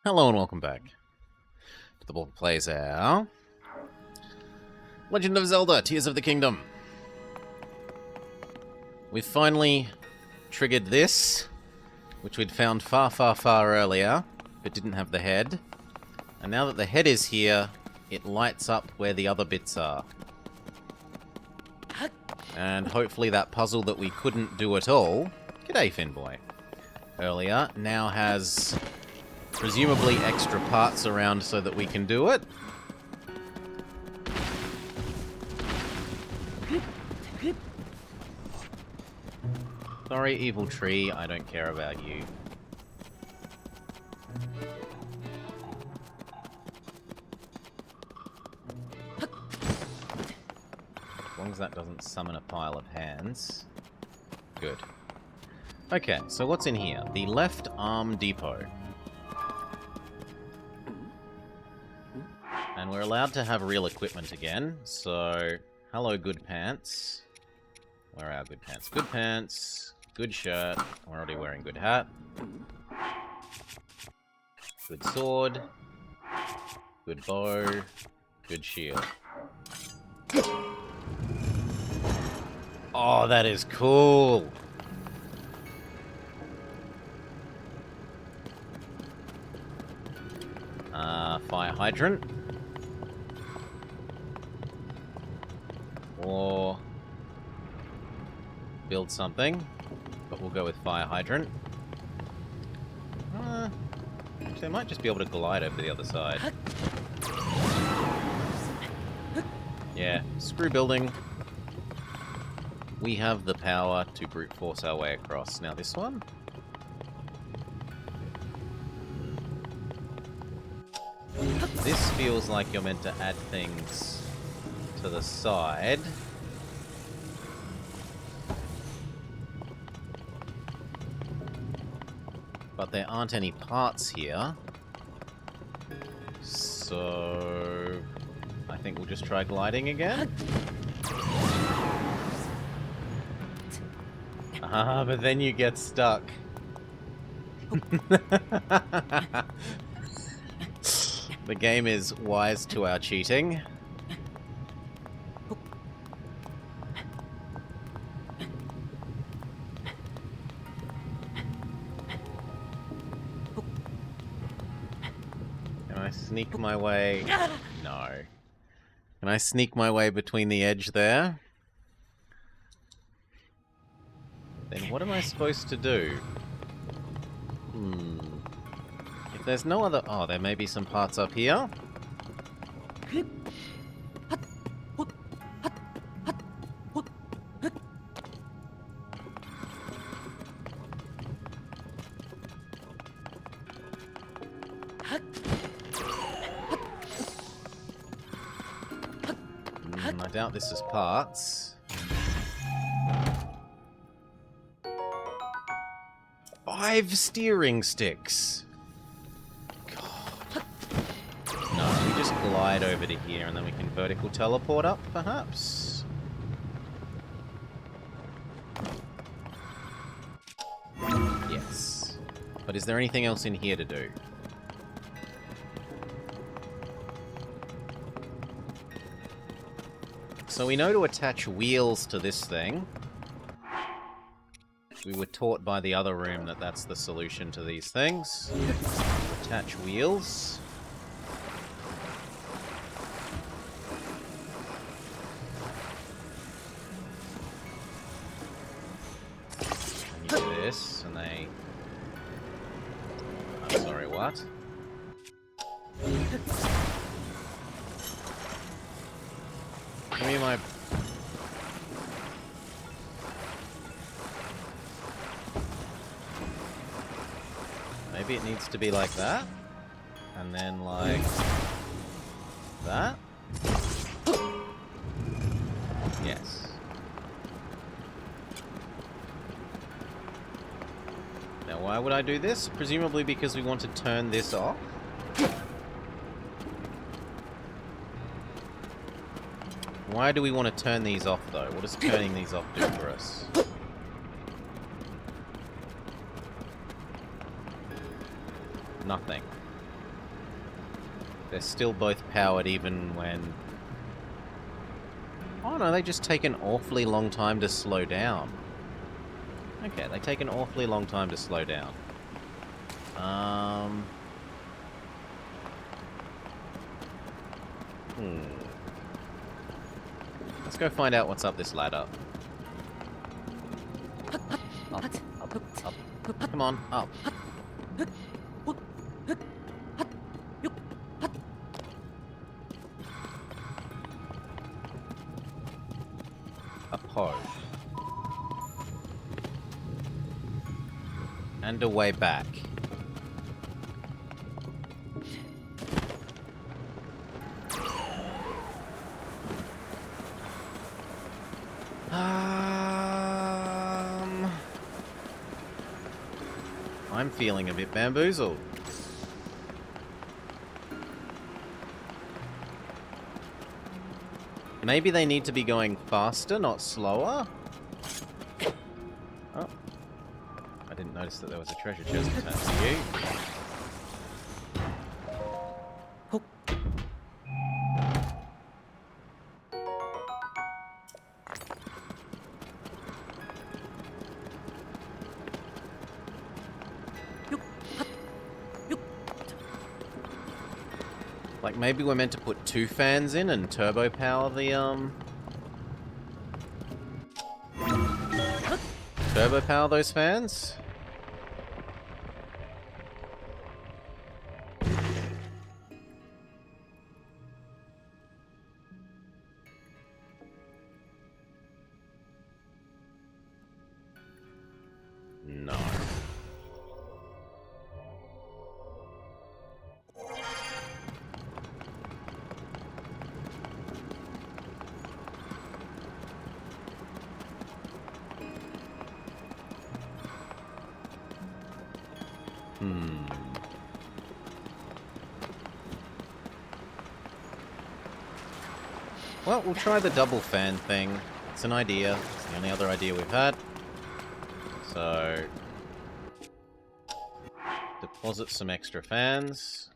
Hello and welcome back to the Blobber Plays our Legend of Zelda: Tears of the Kingdom. We've finally triggered this, which we'd found far earlier, but didn't have the head. And now that the head is here, it lights up where the other bits are. And hopefully that puzzle that we couldn't do at all, g'day Finboy, earlier, now has presumably extra parts around so that we can do it. Sorry, evil tree, I don't care about you. As long as that doesn't summon a pile of hands. Good. Okay, so what's in here? The left arm depot. And we're allowed to have real equipment again, so hello good pants. Where are our good pants? Good pants, good shirt, we're already wearing good hat. Good sword, good bow, good shield. Oh, that is cool! Fire hydrant. Or build something, but we'll go with fire hydrant. Actually, I might just be able to glide over to the other side. Yeah, screw building. We have the power to brute force our way across. Now this one? This feels like you're meant to add things to the side. But there aren't any parts here. So I think we'll just try gliding again. Ah, but then you get stuck. The game is wise to our cheating. Can I sneak my way? No. Can I sneak my way between the edge there? Then what am I supposed to do? If there's no other... Oh, there may be some parts up here. I doubt this is parts. 5 steering sticks! God. No, we just glide over to here and then we can vertical teleport up, perhaps? Yes. But is there anything else in here to do? So we know to attach wheels to this thing. We were taught by the other room that that's the solution to these things. Attach wheels. And you do this, and they... I'm sorry, what? Give me my... Maybe it needs to be like that, and then like that. Yes. Now why would I do this? Presumably because we want to turn this off. Why do we want to turn these off though? What does turning these off do for us? Nothing. They're still both powered even when... Oh no, they just take an awfully long time to slow down. Okay, they take an awfully long time to slow down. Let's go find out what's up this ladder. Up, up, up. Come on, up. Up ho. And a way back. I'm feeling a bit bamboozled. Maybe they need to be going faster, not slower? Oh. I didn't notice that there was a treasure chest attached to you. Like, maybe we're meant to put 2 fans in and turbo power the, turbo power those fans? No. Well, we'll try the double fan thing. It's an idea. It's the only other idea we've had. So... deposit some extra fans.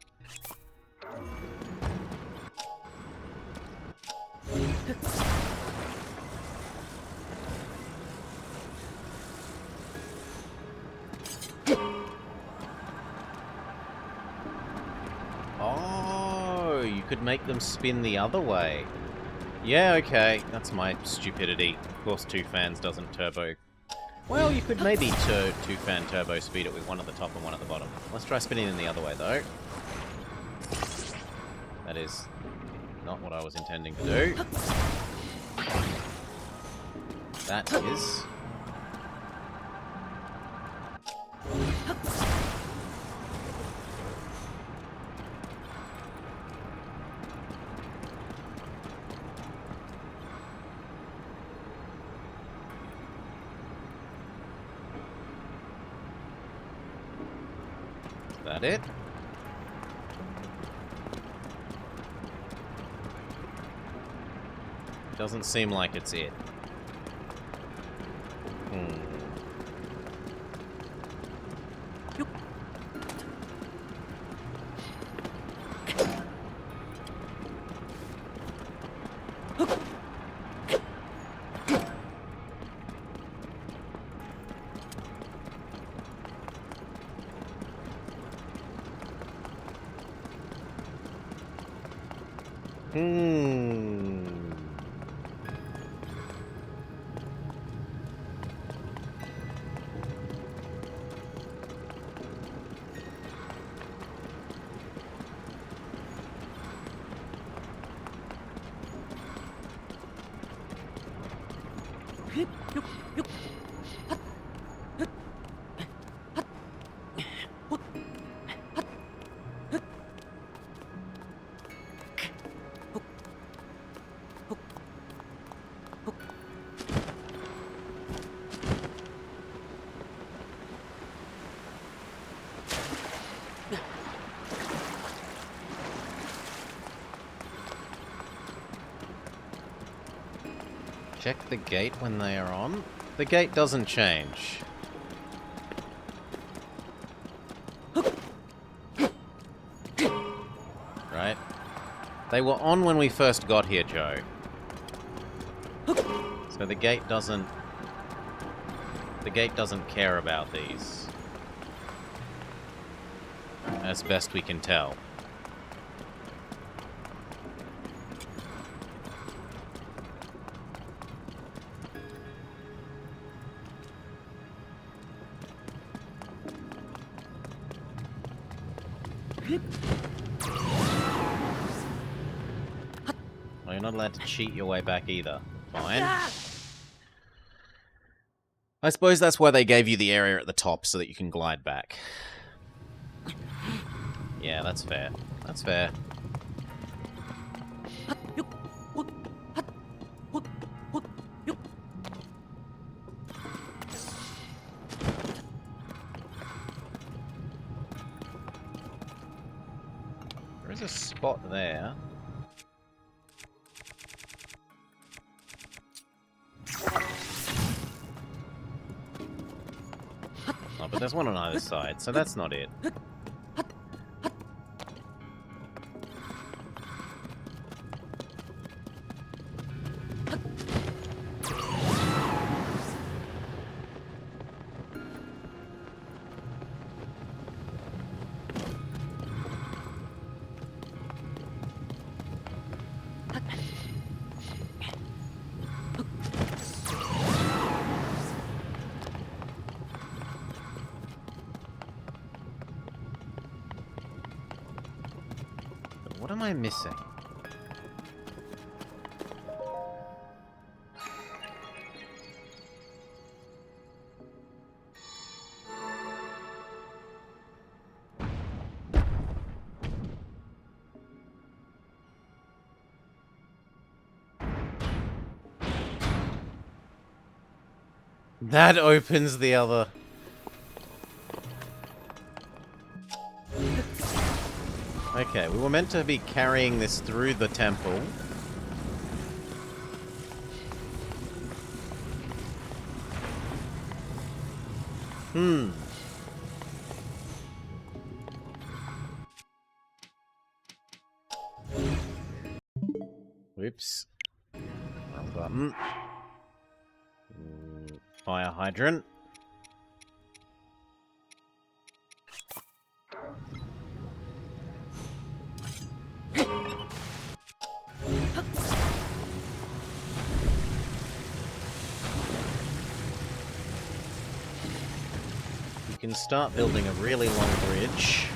Oh, you could make them spin the other way. Yeah, okay. That's my stupidity. Of course, 2 fans doesn't turbo. Well, you could maybe 2-fan turbo speed it with one at the top and one at the bottom. Let's try spinning in the other way, though. That is not what I was intending to do. That is... that it? Doesn't seem like it's it. Check the gate when they are on. The gate doesn't change. Right? They were on when we first got here, Joe. So the gate doesn't... The gate doesn't care about these. As best we can tell. Well, you're not allowed to cheat your way back either. Fine. I suppose that's why they gave you the area at the top, so that you can glide back. Yeah, that's fair. That's fair. There is a spot there. Oh, but there's one on either side, so that's not it. What am I missing? That opens the other... Okay, we were meant to be carrying this through the temple. Whoops. Wrong button. Fire hydrant. You can start building a really long bridge.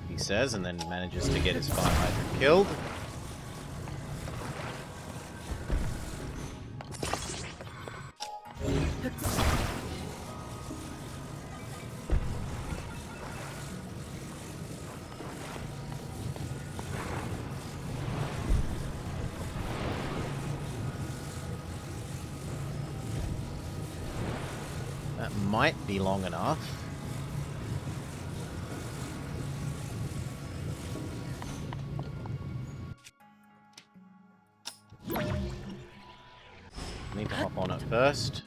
He says, and then manages to get his fire hydrant killed. That might be long enough. Need to hop on it first.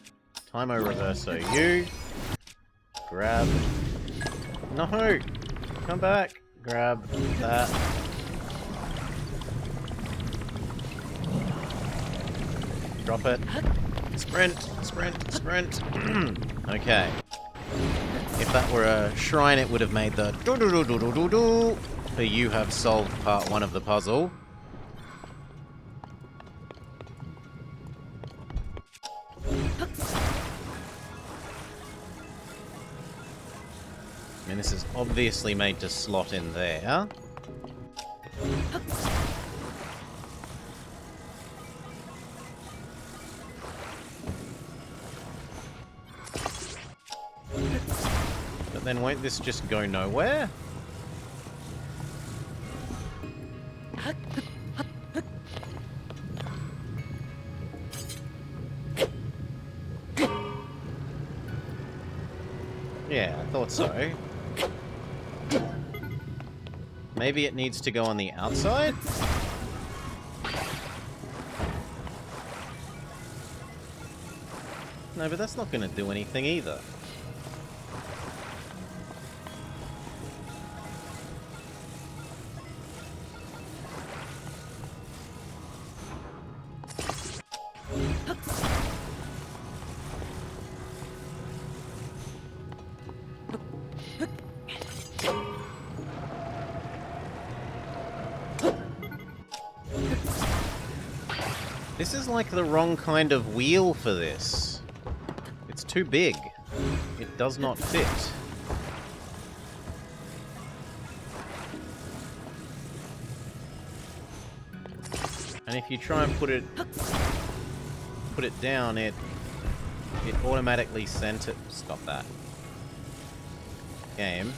Time-o reverso you. Grab. No! Come back! Grab that. Drop it. Sprint! Sprint! Sprint! Okay. If that were a shrine, it would have made the do-do-do-do-do-do-do. So you have solved part 1 of the puzzle. And this is obviously made to slot in there. But then won't this just go nowhere? Yeah, I thought so. Maybe it needs to go on the outside? No, but that's not going to do anything either. This is like the wrong kind of wheel for this. It's too big. It does not fit. And if you try and put it down, it automatically centers. Stop that. Game.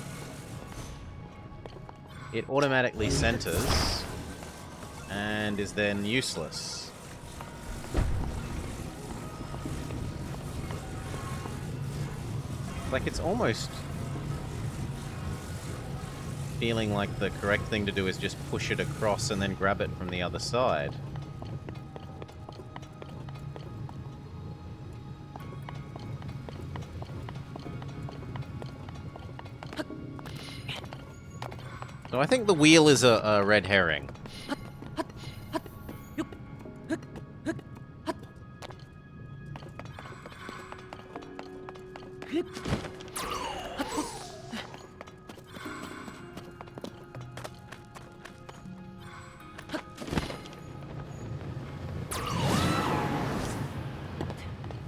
It automatically centers and is then useless. Like, it's almost feeling like the correct thing to do is just push it across and then grab it from the other side. So I think the wheel is a red herring.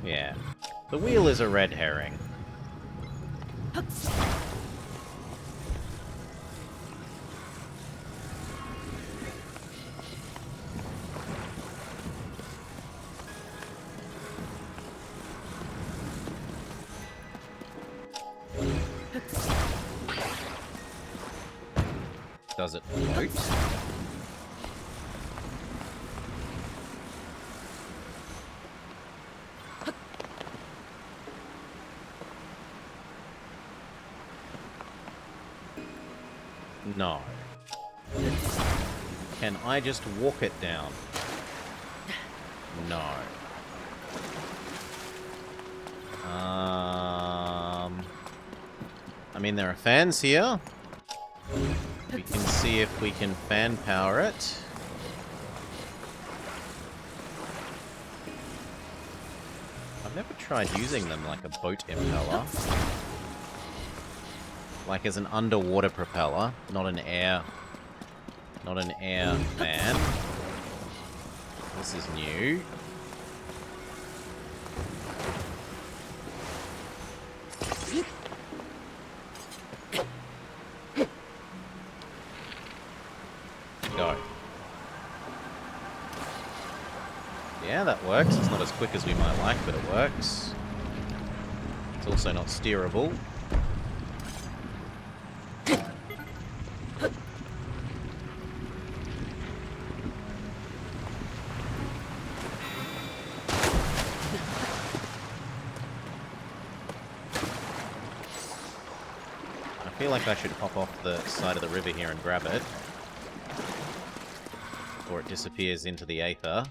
Yeah. The wheel is a red herring. Does it float? No. Can I just walk it down? No. I mean, there are fans here. We can see if we can fan power it. I've never tried using them like a boat impeller. Like as an underwater propeller, not an air fan. This is new. Go. Yeah, that works. It's not as quick as we might like, but it works. It's also not steerable. I feel like I should hop off the side of the river here and grab it. Or it disappears into the aether.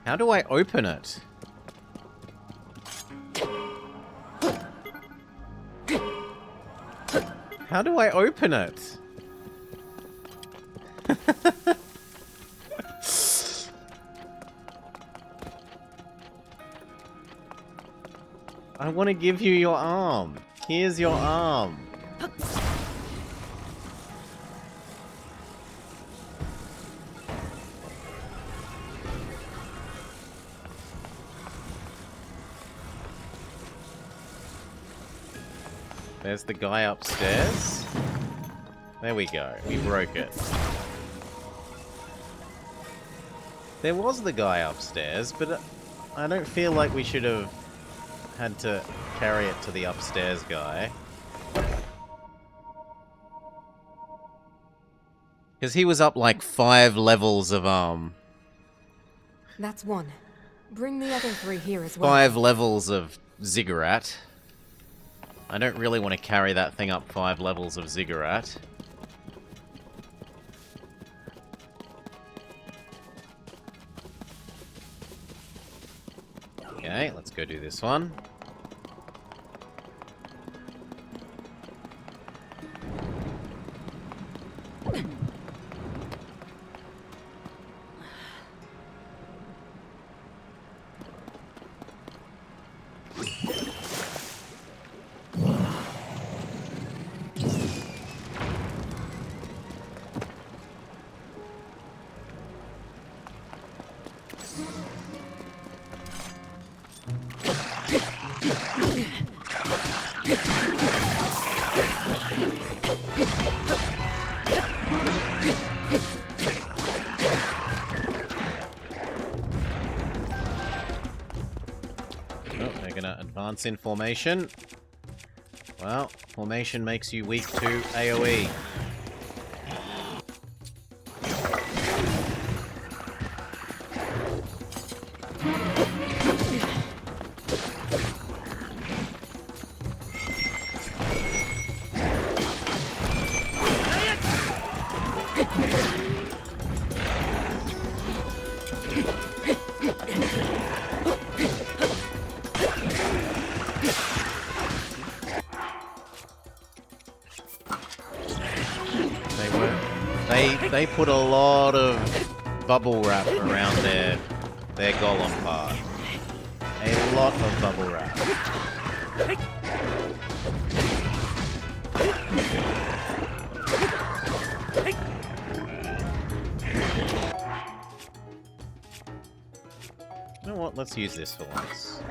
How do I open it? How do I open it? I want to give you your arm. Here's your arm. There's the guy upstairs. There we go. We broke it. There was the guy upstairs, but I don't feel like we should have had to carry it to the upstairs guy. Because he was up like 5 levels of, That's one. Bring the other 3 here as well. 5 levels of ziggurat. I don't really want to carry that thing up 5 levels of ziggurat. Okay, let's go do this one. Advance in formation. Well, formation makes you weak to AoE. They put a lot of bubble wrap around their golem part. A lot of bubble wrap. You know what? Let's use this for once.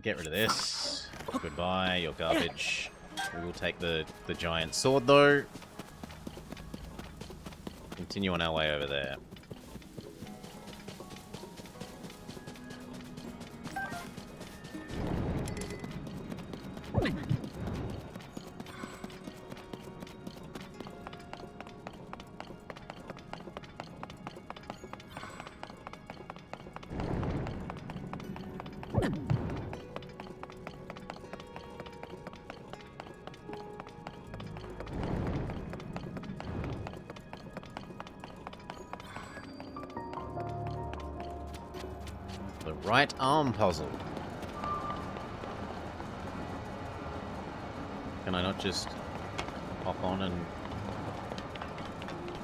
Get rid of this. Goodbye, your garbage. We will take the giant sword, though. Continue on our way over there. The right arm puzzle. Can I not just hop on and...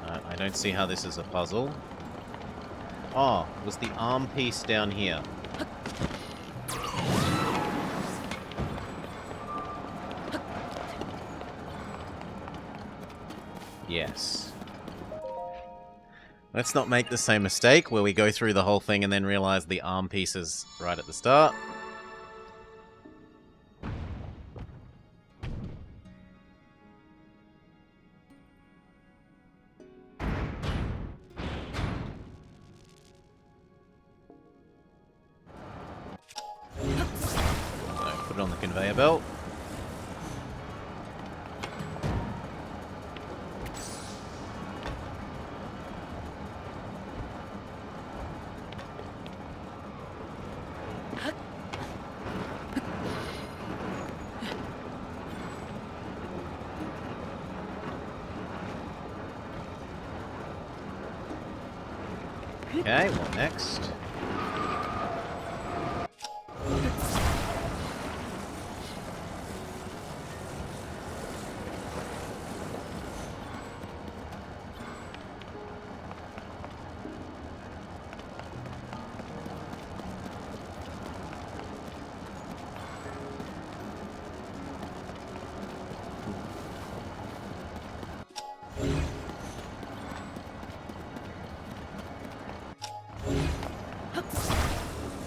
I don't see how this is a puzzle. Oh, was the arm piece down here? Yes. Let's not make the same mistake where we go through the whole thing and then realize the arm piece is right at the start. So put it on the conveyor belt. Okay, what next?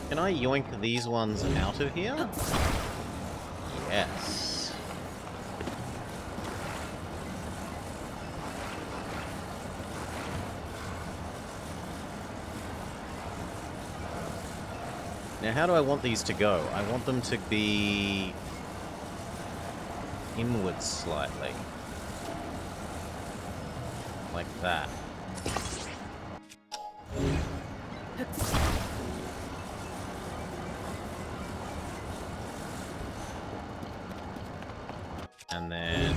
Can I yoink these ones out of here? Yes. Now, how do I want these to go? I want them to be inwards slightly. Like that. And then...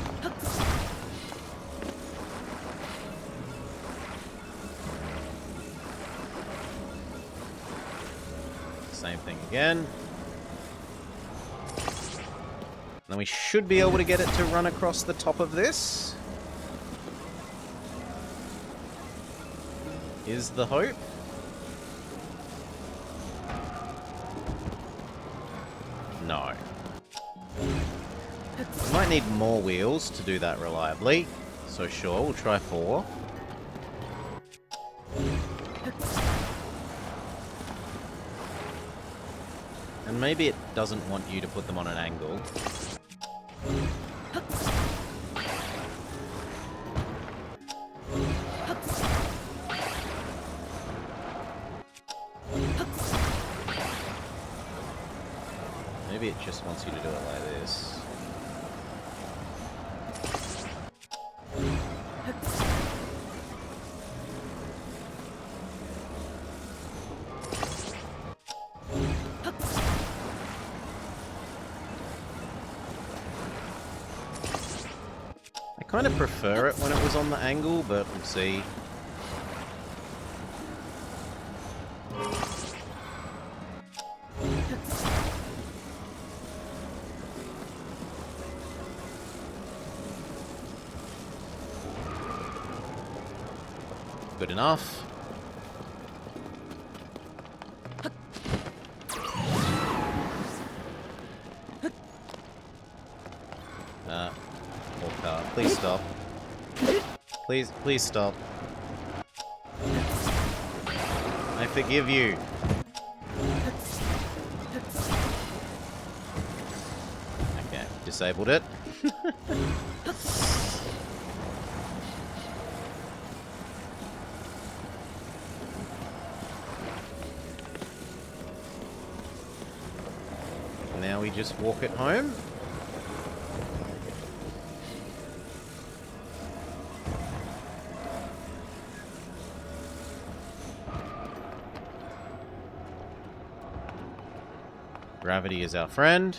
same thing again. Then we should be able to get it to run across the top of this. Is the hope. No. We might need more wheels to do that reliably. So sure, we'll try 4. And maybe it doesn't want you to put them on an angle. Maybe it just wants you to do it like this. I kind of prefer it when it was on the angle, but we'll see. Good enough. Poor car. Please stop. Please stop. I forgive you. Okay, disabled it. Now we just walk it home. Gravity is our friend.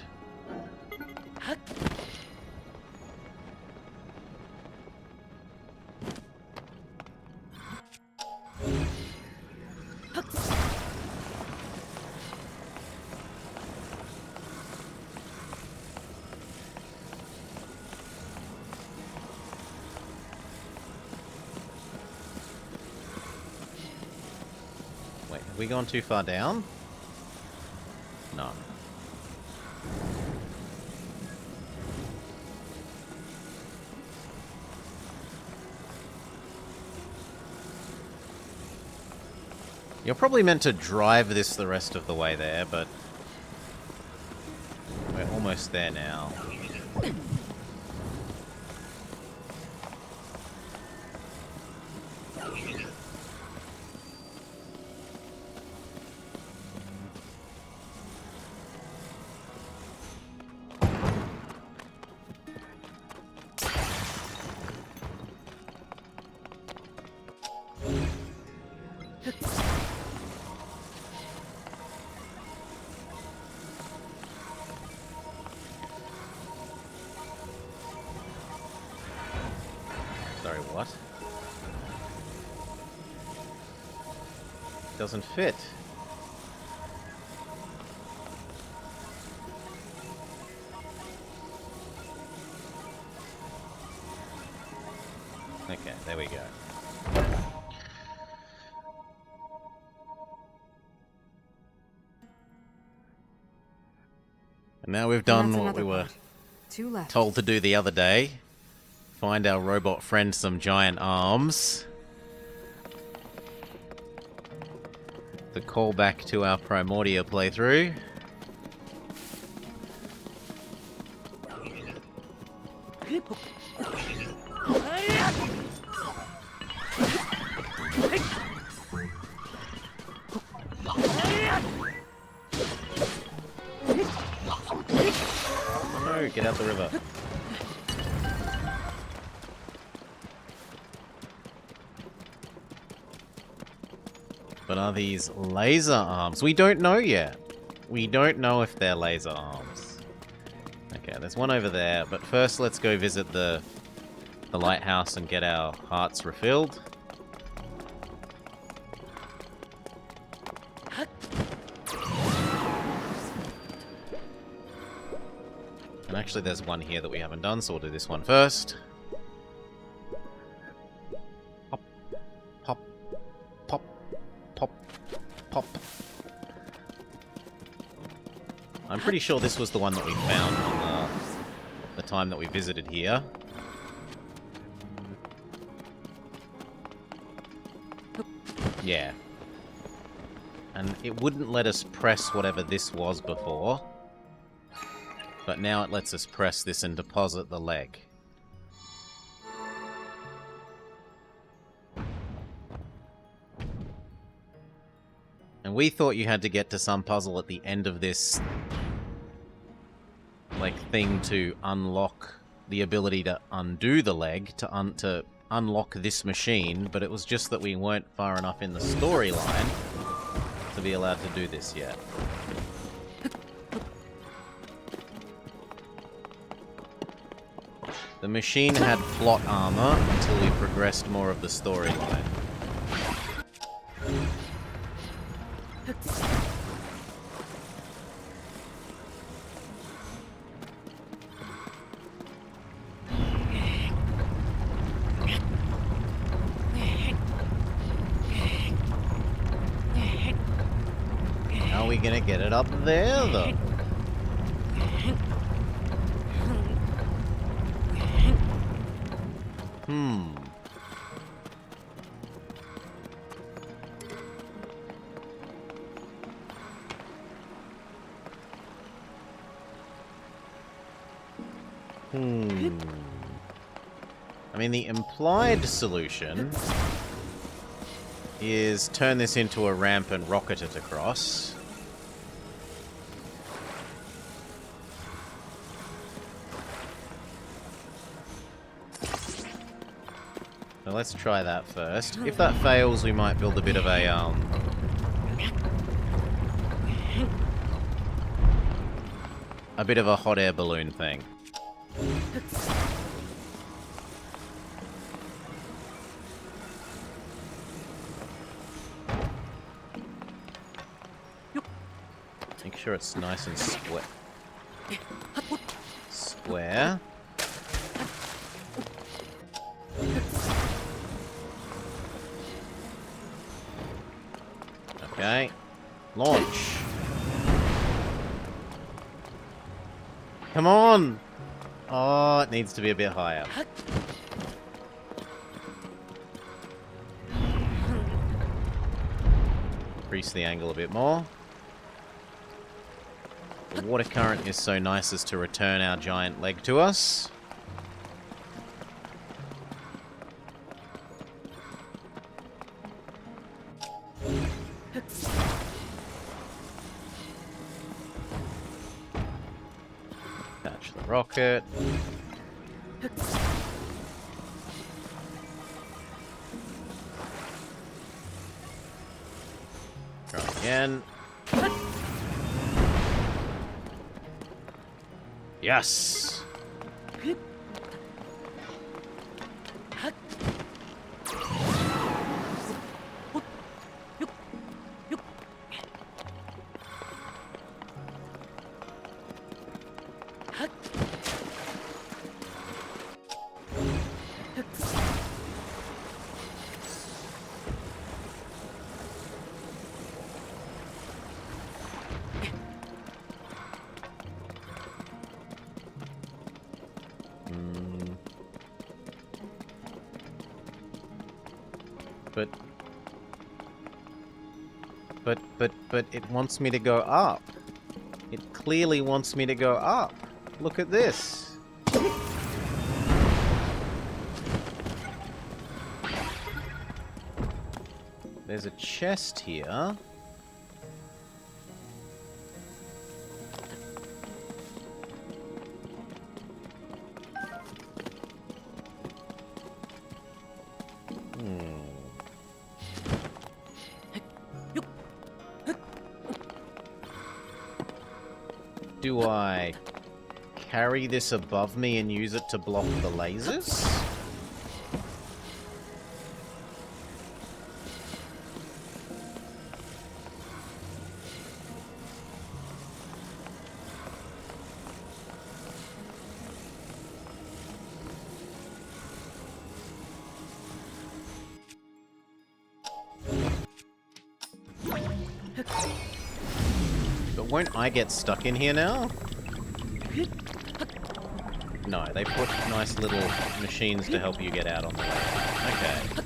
Wait, have we gone too far down? No. You're probably meant to drive this the rest of the way there, but we're almost there now. Sorry, what? Doesn't fit. Okay, there we go. And now we've done what we were told to do the other day. Find our robot friend some giant arms. The callback to our Primordia playthrough. No, get out the river. But are these laser arms? We don't know yet. We don't know if they're laser arms. Okay, there's one over there, but first let's go visit the lighthouse and get our hearts refilled. And actually there's one here that we haven't done, so we'll do this one first. Pop, pop, pop, pop, pop. I'm pretty sure this was the one that we found on the time that we visited here. Yeah. And it wouldn't let us press whatever this was before. But now it lets us press this and deposit the leg. And we thought you had to get to some puzzle at the end of this thing to unlock the ability to undo the leg, to unlock this machine, but it was just that we weren't far enough in the storyline to be allowed to do this yet. The machine had plot armor until we progressed more of the storyline. How are we gonna get it up there, though? I mean, the implied solution is turn this into a ramp and rocket it across. So let's try that first. If that fails, we might build a bit of a hot air balloon thing. Make sure it's nice and square. Square. Okay. Launch. Come on! Oh, it needs to be a bit higher. Increase the angle a bit more. The water current is so nice as to return our giant leg to us. Attach the rocket. Try again. Yes! But it wants me to go up. It clearly wants me to go up. Look at this. There's a chest here. Do I carry this above me and use it to block the lasers? But won't I get stuck in here now? No, they put nice little machines to help you get out on the way. Okay.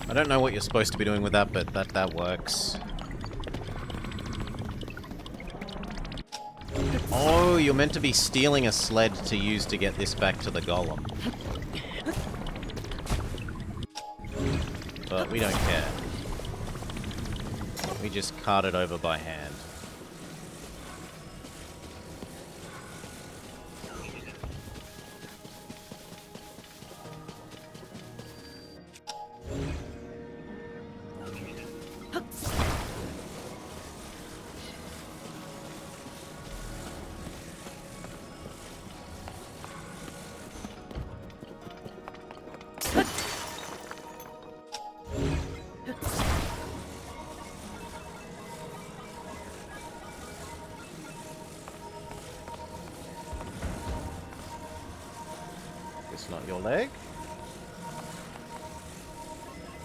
I don't know what you're supposed to be doing with that, but that works. Oh, you're meant to be stealing a sled to use to get this back to the golem. But we don't care. We just cart it over by hand. It's not your leg?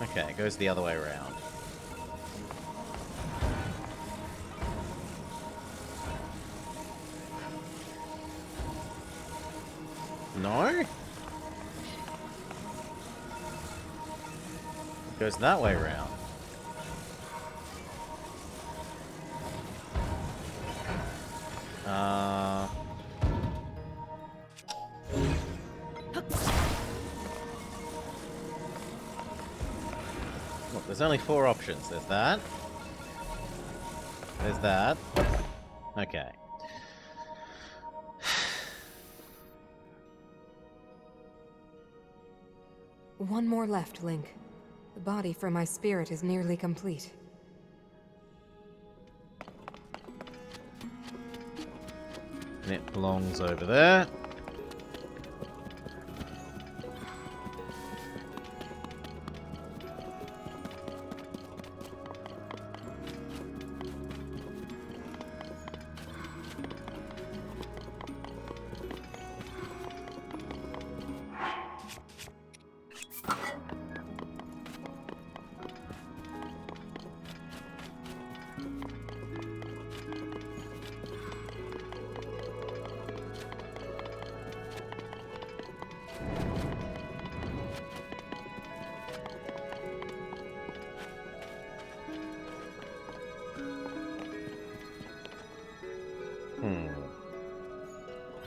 Okay, it goes the other way around. No? It goes that way around. Look, there's only 4 options. There's that. There's that. Okay. One more left, Link. The body for my spirit is nearly complete. And it belongs over there.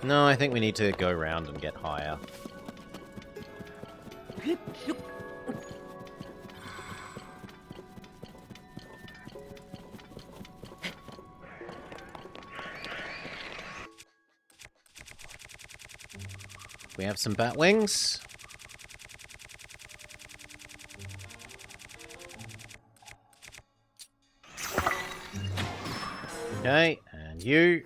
No, I think we need to go around and get higher. We have some bat wings. Okay, and you.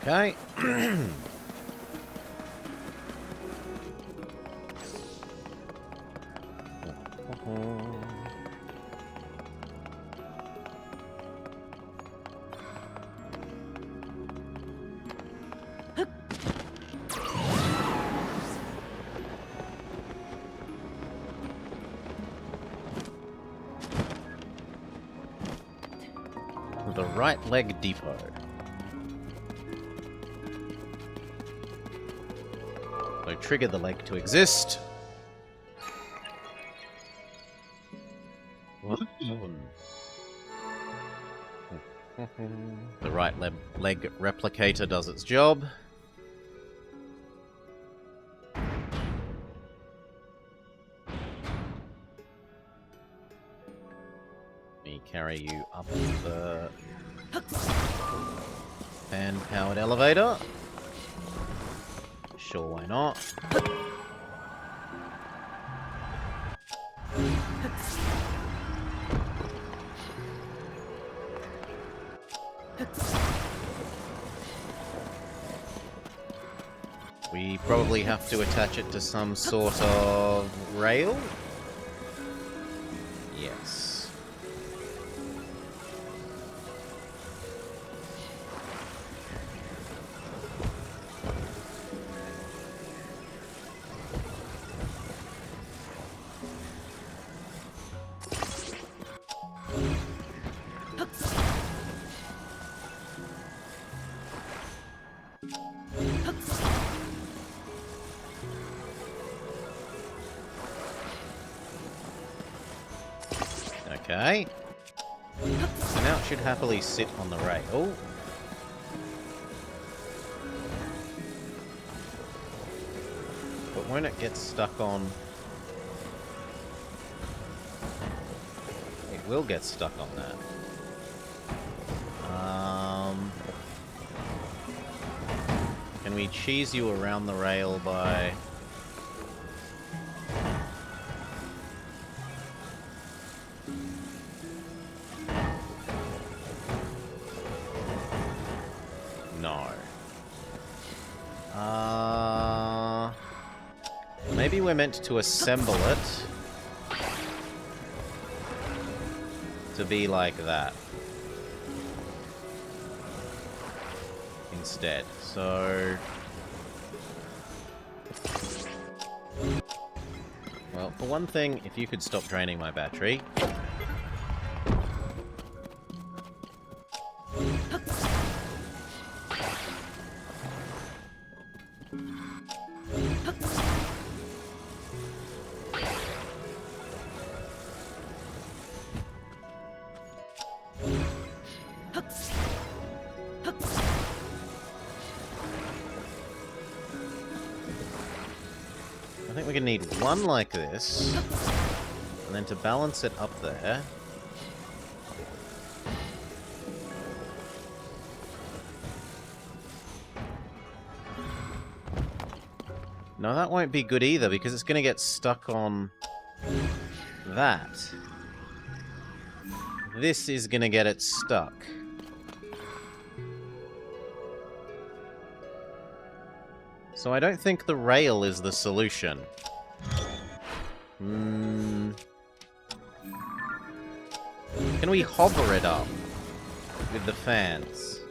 Okay. The right leg depot. So trigger the leg to exist. The right leg replicator does its job. Me carry you up the fan-powered elevator. Sure, why not? We probably have to attach it to some sort of rail? Yes. Okay. So now it should happily sit on the rail. But when it gets stuck on... It will get stuck on that. Can we cheese you around the rail by... No. Maybe we're meant to assemble it to be like that instead. So, well, for one thing, if you could stop draining my battery. I think we're going to need one like this, and then to balance it up there... No, that won't be good either, because it's going to get stuck on that. This is going to get it stuck. So I don't think the rail is the solution. Can we hover it up with the fans?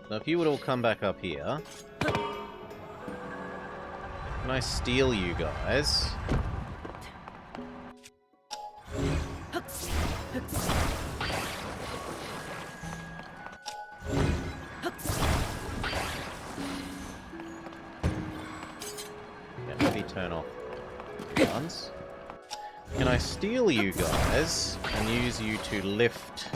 So if you would all come back up here. Can I steal you guys? Turn off guns. Can I steal you guys and use you to lift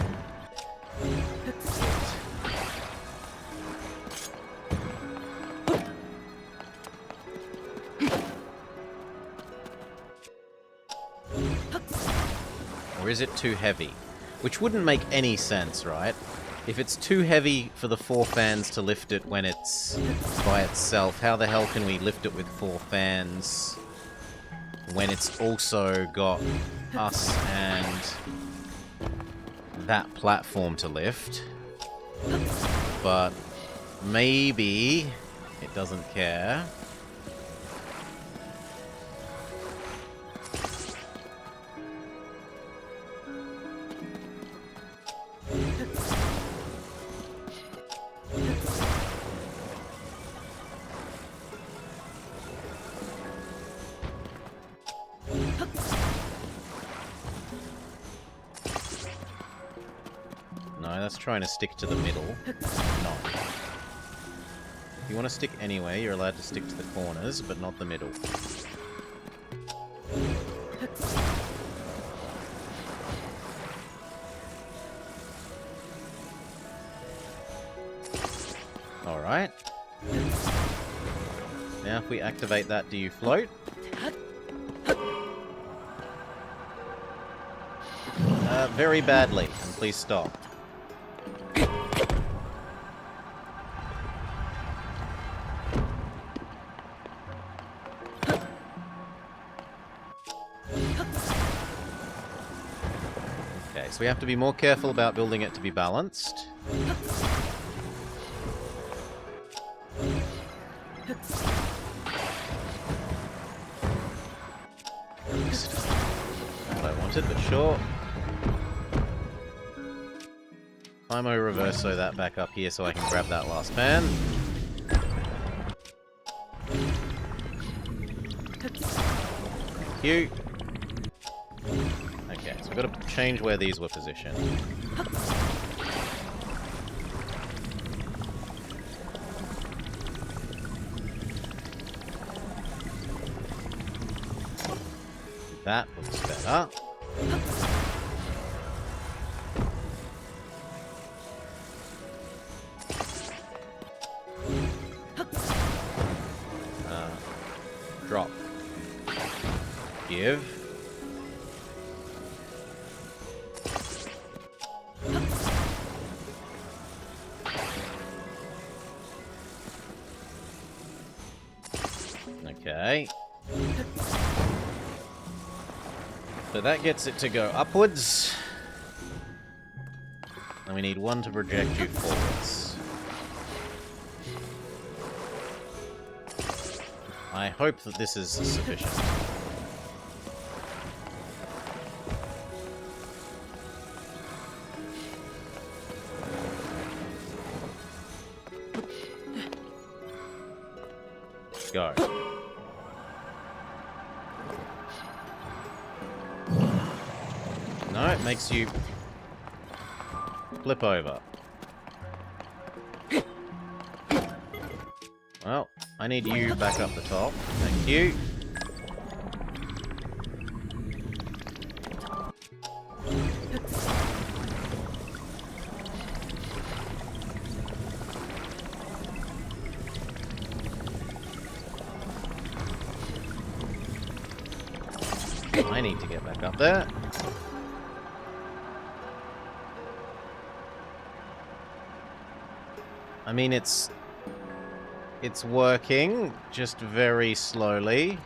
Or is it too heavy? Which wouldn't make any sense, right? If it's too heavy for the 4 fans to lift it when it's by itself, how the hell can we lift it with 4 fans when it's also got us and that platform to lift? But maybe it doesn't care. No, that's trying to stick to the middle. No. If you want to stick anywhere, you're allowed to stick to the corners, but not the middle. Alright. Now if we activate that, do you float? Very badly, and please stop. Okay, so we have to be more careful about building it to be balanced. Not what I wanted, but sure. Imo reverso that back up here so I can grab that last fan. Thank you. Okay, so we've got to change where these were positioned. That looks better. Drop. Give. Okay. So that gets it to go upwards. And we need one to project you forwards. I hope that this is sufficient. Go. No, it makes you flip over. Well, I need you back up the top. Thank you. I need to get back up there. I mean, it's working, just very slowly.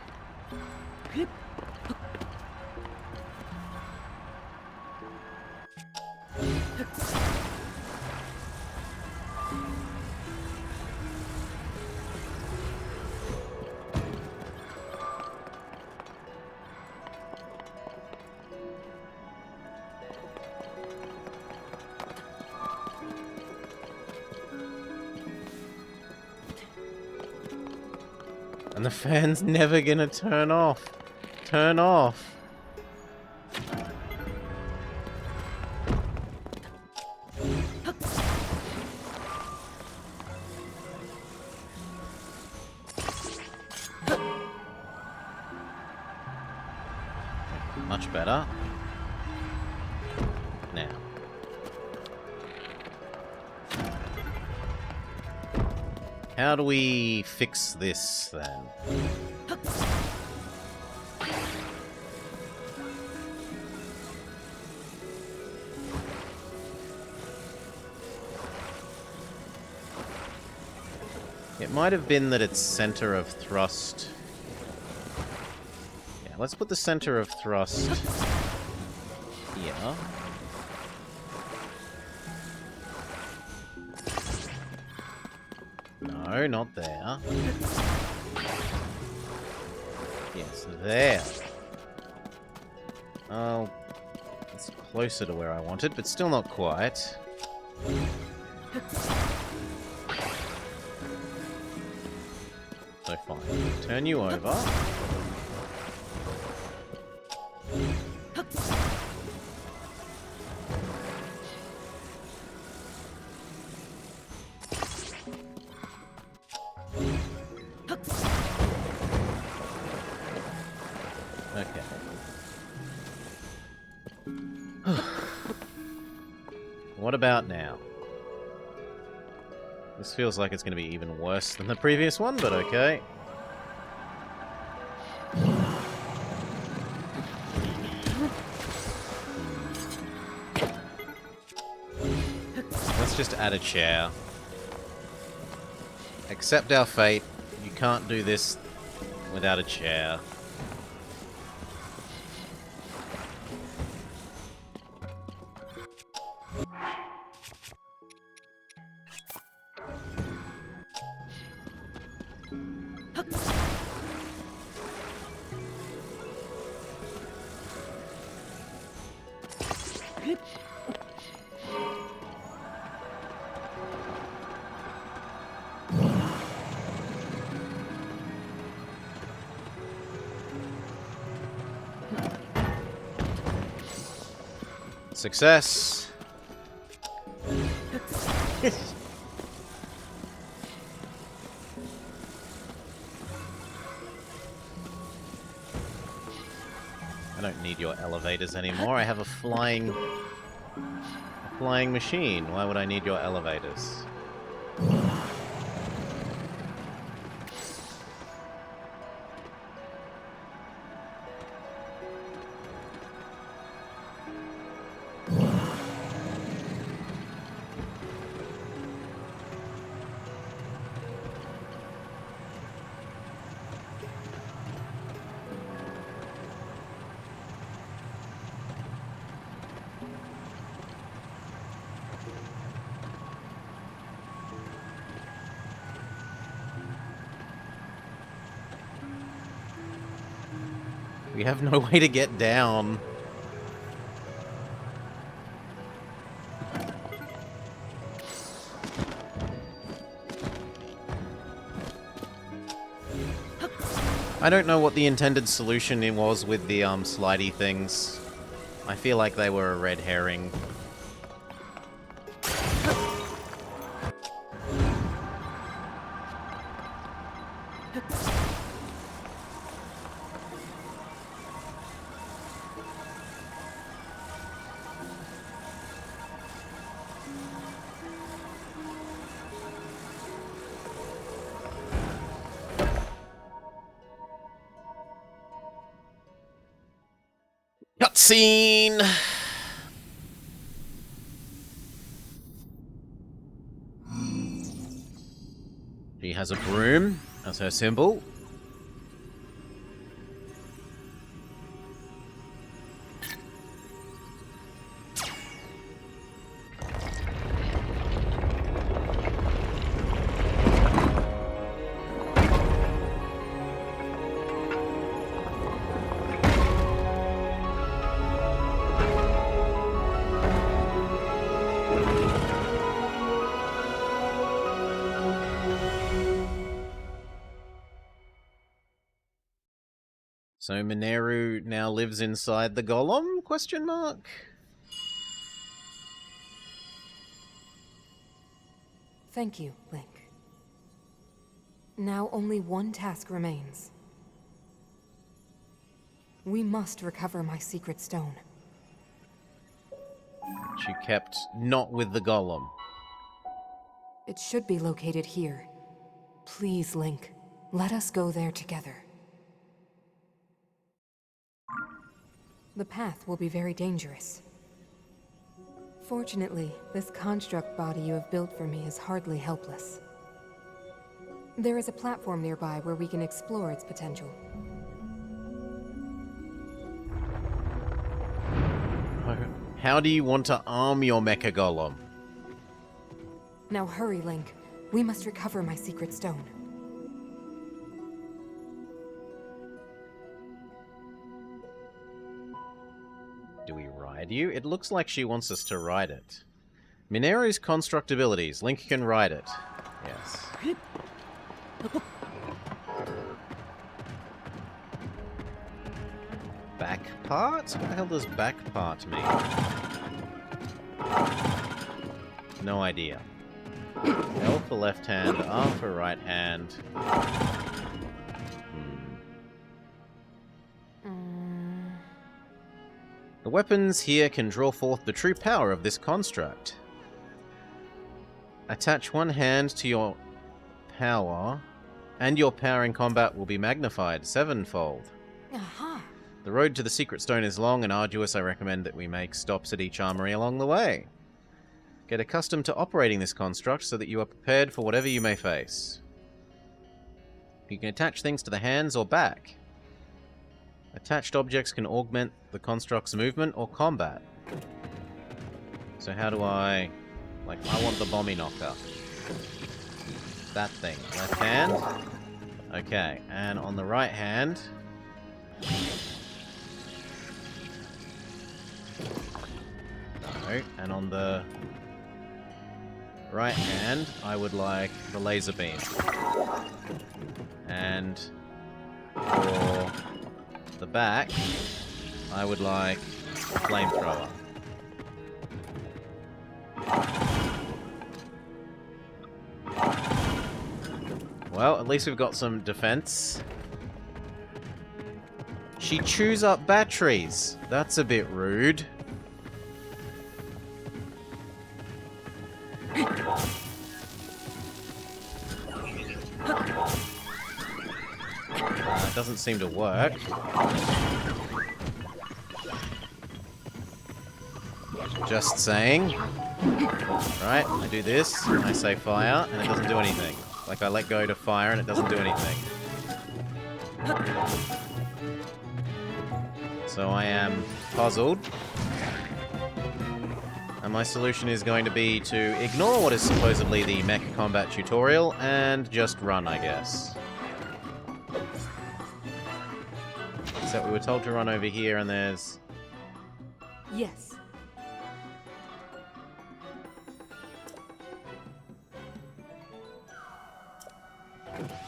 And the fan's never gonna turn off. Turn off. Much better. Now. how do we fix this, then? It might have been that its center of thrust... Yeah, let's put the center of thrust here. No, not there. Yes, there. Oh, it's closer to where I wanted, but still not quite. So fine. Turn you over. Okay. What about now? This feels like it's going to be even worse than the previous one, but okay. Let's just add a chair. Accept our fate. You can't do this without a chair. Success. I don't need your elevators anymore. I have a flying machine. Why would I need your elevators? We have no way to get down. I don't know what the intended solution it was with the slidey things. I feel like they were a red herring. Cutscene! She has a broom as her symbol. So Mineru now lives inside the golem? Question mark. Thank you, Link. Now only one task remains. We must recover my secret stone. Which you kept not with the golem. It should be located here. Please, Link. Let us go there together. The path will be very dangerous. Fortunately, this construct body you have built for me is hardly helpless. There is a platform nearby where we can explore its potential. How do you want to arm your mecha golem? Now hurry, Link. We must recover my secret stone. Do we ride you? It looks like she wants us to ride it. Mineru's construct abilities. Link can ride it. Yes. Back part? What the hell does back part mean? No idea. L for left hand, R for right hand. The weapons here can draw forth the true power of this construct. Attach one hand to your power, and your power in combat will be magnified sevenfold. Aha! The road to the secret stone is long and arduous. I recommend that we make stops at each armory along the way. Get accustomed to operating this construct so that you are prepared for whatever you may face. You can attach things to the hands or back. Attached objects can augment the construct's movement or combat. So how do I... Like, I want the bombie knocker. That thing. Left hand. Okay, and on the right hand... No, and on the right hand, I would like the laser beam. And for the back, I would like a flamethrower. Well, at least we've got some defense. She chews up batteries. That's a bit rude. It doesn't seem to work. Just saying. Right, I do this, and I say fire, and it doesn't do anything. Like, I let go to fire, and it doesn't do anything. So I am puzzled. And my solution is going to be to ignore what is supposedly the mecha combat tutorial, and just run, I guess. Except we were told to run over here, and there's... Yes.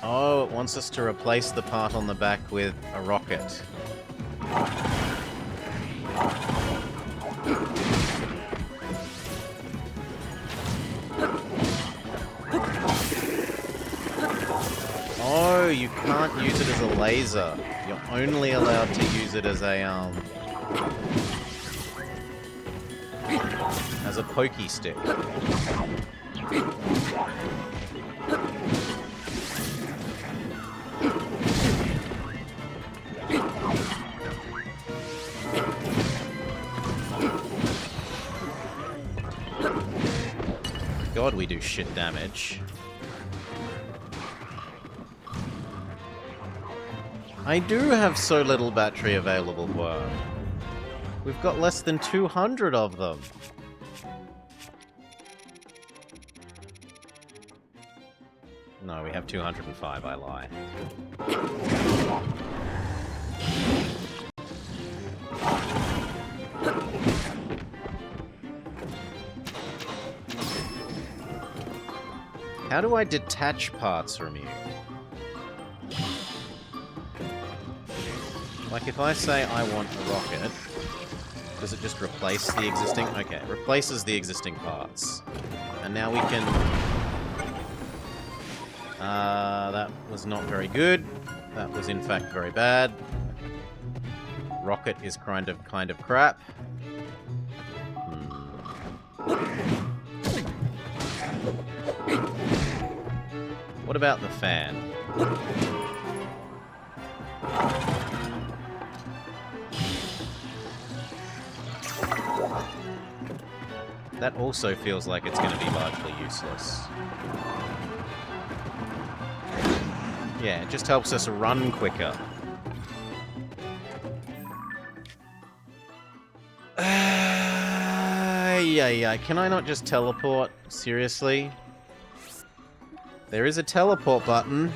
Oh, it wants us to replace the part on the back with a rocket. Oh, you can't use it as a laser. You're only allowed to use it as a pokey stick. God, we do shit damage. I do have so little battery available, Worm. We've got less than 200 of them. No, we have 205, I lie. How do I detach parts from you? Like, if I say I want a rocket, does it just replace the existing... Okay, it replaces the existing parts. And now we can... that was not very good. That was, in fact, very bad. Rocket is kind of crap. What about the fan? That also feels like it's going to be largely useless. Yeah, it just helps us run quicker. Yeah. Can I not just teleport? Seriously? There is a teleport button.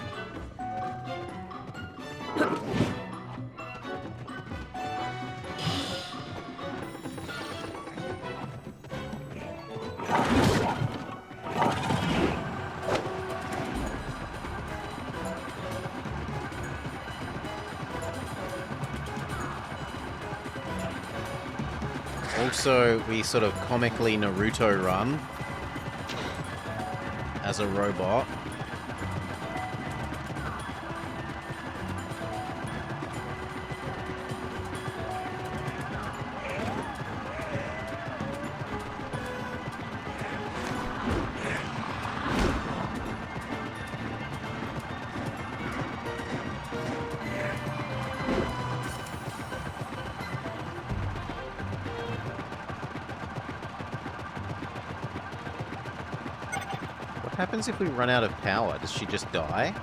Also, we sort of comically Naruto run as a robot. What happens if we run out of power? Does she just die?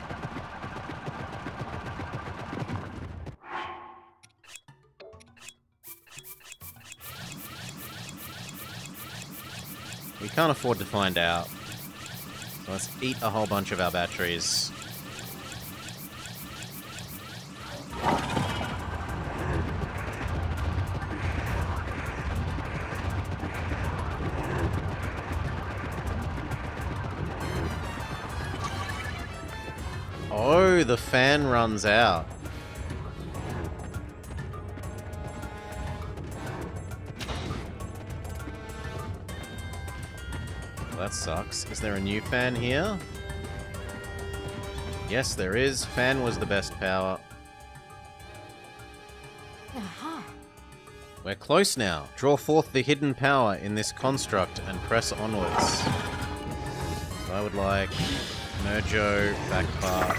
We can't afford to find out. So let's eat a whole bunch of our batteries. Oh, the fan runs out. Well, that sucks. Is there a new fan here? Yes, there is. Fan was the best power. Aha. We're close now. Draw forth the hidden power in this construct and press onwards. So I would like Merjo, back part.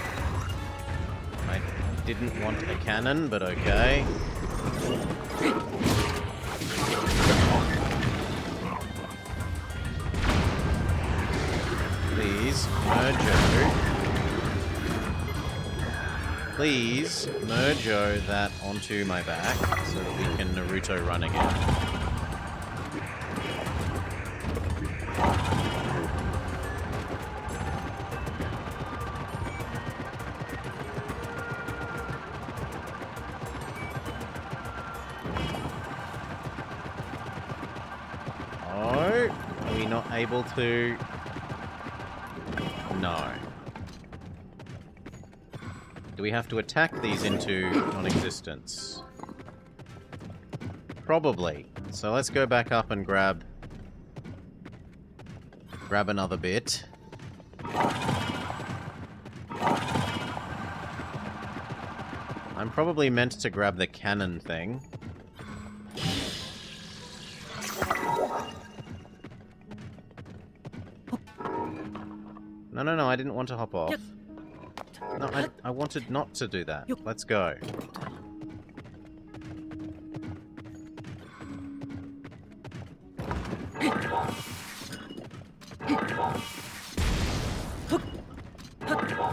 I didn't want a cannon, but okay. Please, Merjo. Please, Merjo that onto my back so that we can Naruto run again. Oh, are we not able to? No. Do we have to attack these into non-existence? Probably. So let's go back up and grab another bit. I'm probably meant to grab the cannon thing. No, I didn't want to hop off. No, I wanted not to do that. Let's go.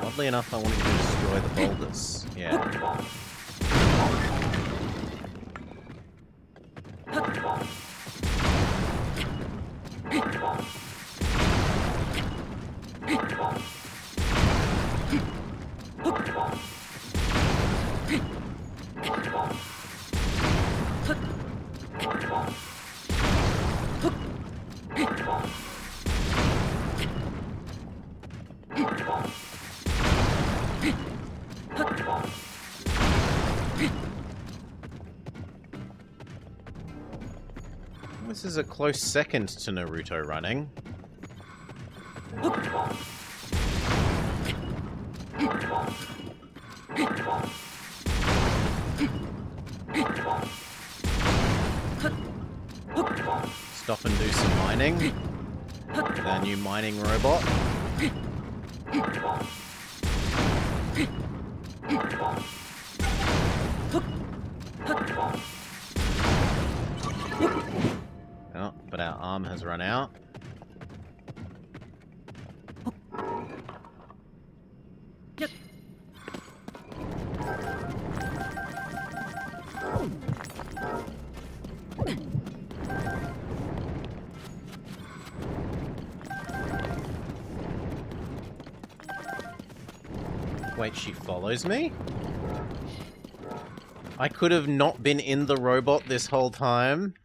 Oddly enough, I wanted to destroy the boulders. Yeah. This is a close second to Naruto running. Stop and do some mining. With our new mining robot. Oh, but our arm has run out. Wait, she follows me? I could have not been in the robot this whole time.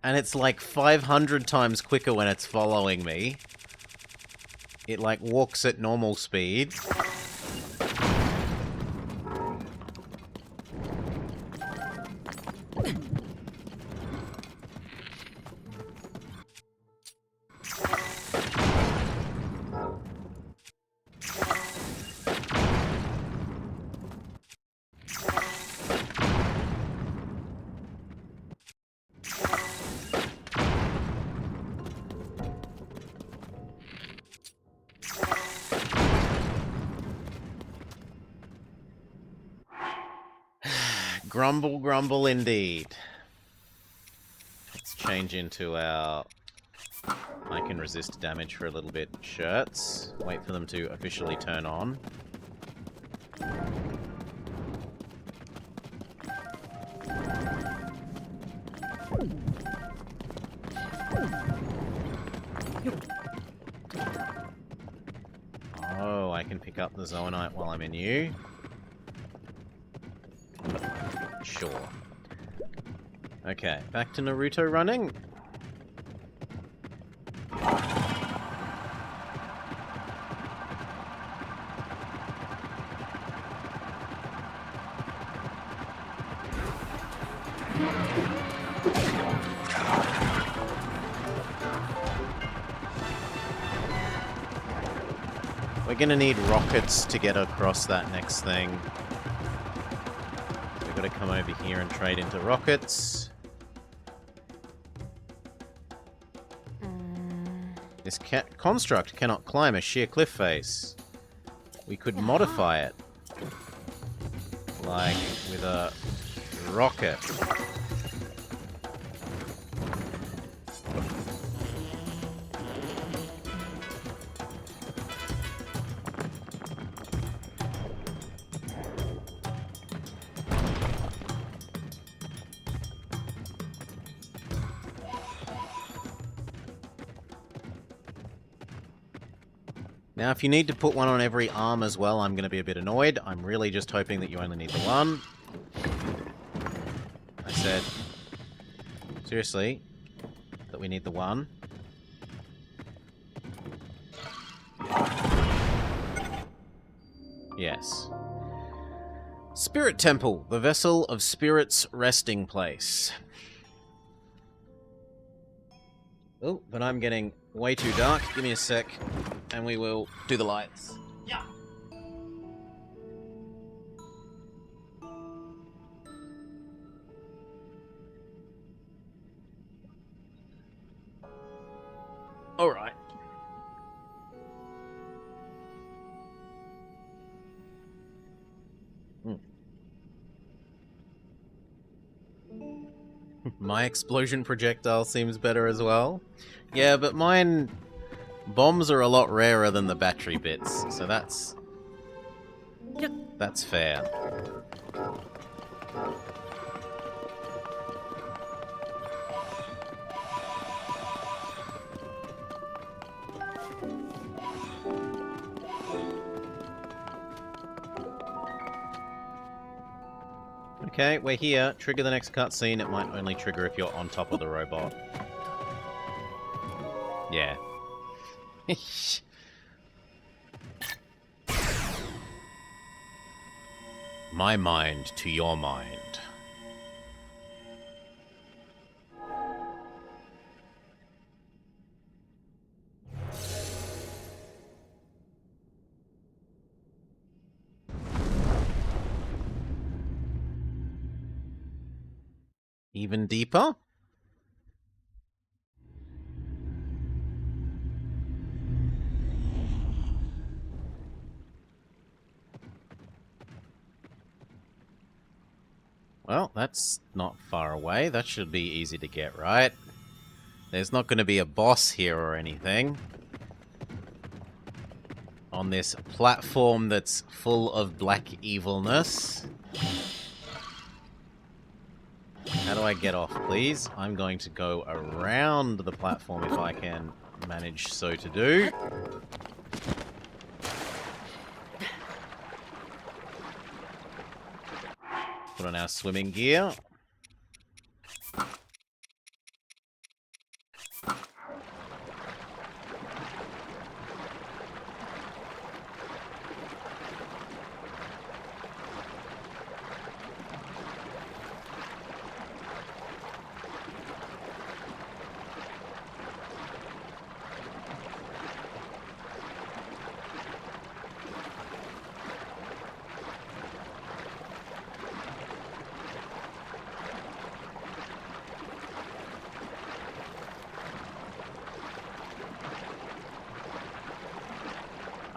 And it's like 500 times quicker when it's following me. It like walks at normal speed. Grumble, grumble indeed. Let's change into our I can resist damage for a little bit shirts. Wait for them to officially turn on. Oh, I can pick up the Zoanite while I'm in you. Sure. Okay, back to Naruto running. We're gonna need rockets to get across that next thing. We've got to come over here and trade into rockets. This construct cannot climb a sheer cliff face. We could modify it. Like, with a rocket. Now, if you need to put one on every arm as well, I'm going to be a bit annoyed. I'm really just hoping that you only need the one. I said, seriously, that we need the one. Yes. Spirit Temple, the vessel of Spirit's resting place. Oh, but I'm getting way too dark. Give me a sec, and we will do the lights. Yeah. All right. My explosion projectile seems better as well. Yeah, but mine... bombs are a lot rarer than the battery bits, so that's fair. Okay, we're here. Trigger the next cutscene. It might only trigger if you're on top of the robot. Yeah. My mind to your mind. Even deeper? Well, that's not far away. That should be easy to get, right? There's not going to be a boss here or anything. On this platform that's full of black evilness. How do I get off, please? I'm going to go around the platform if I can manage so to do. Put on our swimming gear.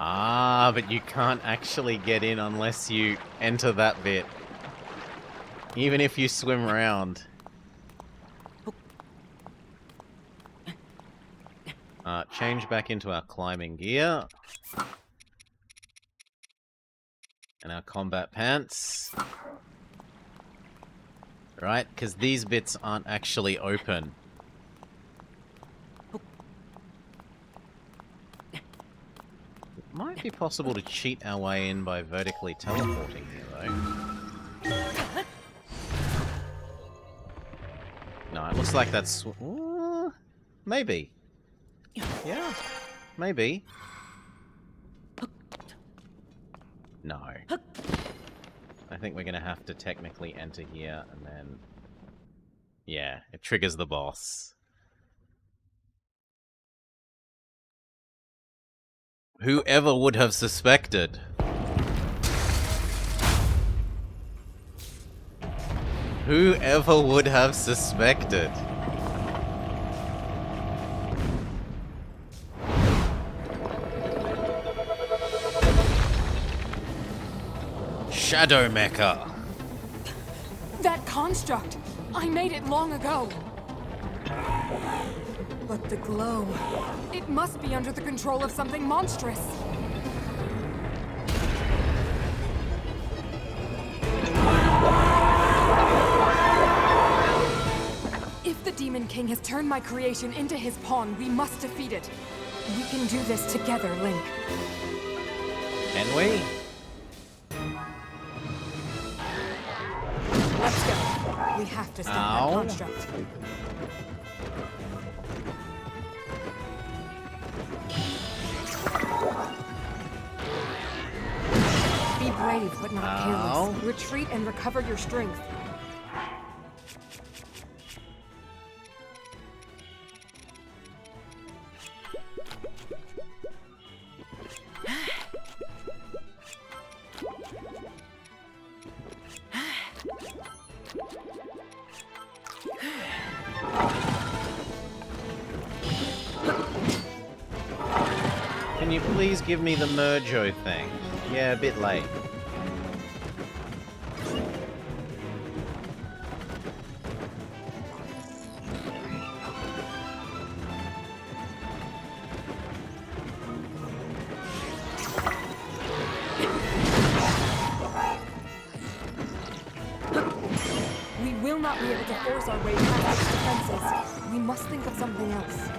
Ah, but you can't actually get in unless you enter that bit. Even if you swim around. Change back into our climbing gear. And our combat pants. Right, because these bits aren't actually open. Might be possible to cheat our way in by vertically teleporting here, though. No, it looks like that's... maybe. Yeah, maybe. No. I think we're going to have to technically enter here, and then... yeah, it triggers the boss. Whoever would have suspected? Whoever would have suspected? Shadow Mecha. That construct! I made it long ago! But the glow... it must be under the control of something monstrous! If the Demon King has turned my creation into his pawn, we must defeat it. We can do this together, Link. Can we? Let's go. We have to stop that construct. Be brave, but not careless. Retreat and recover your strength. Can you please give me the Merjo thing? Yeah, a bit late. We will not be able to force our way past its defenses. We must think of something else.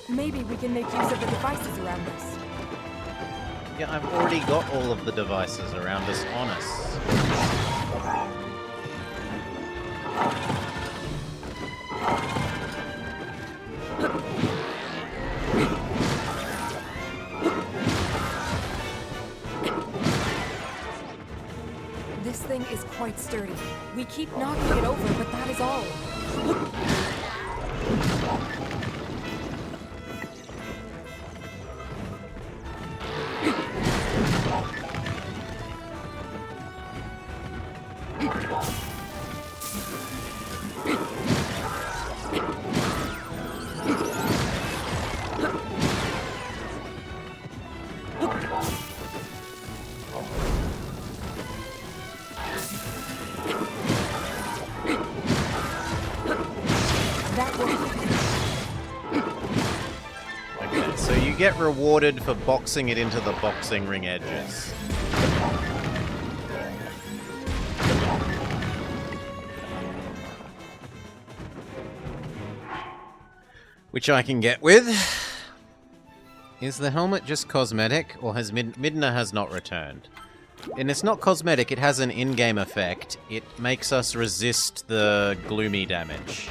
Maybe we can make use of the devices around us. Yeah, I've already got all of the devices around us on us. This thing is quite sturdy. We keep knocking it over, but that is all. Okay, so you get rewarded for boxing it into the boxing ring edges. Which I can get with. Is the helmet just cosmetic, or has Midna has not returned? And it's not cosmetic, it has an in-game effect. It makes us resist the gloomy damage.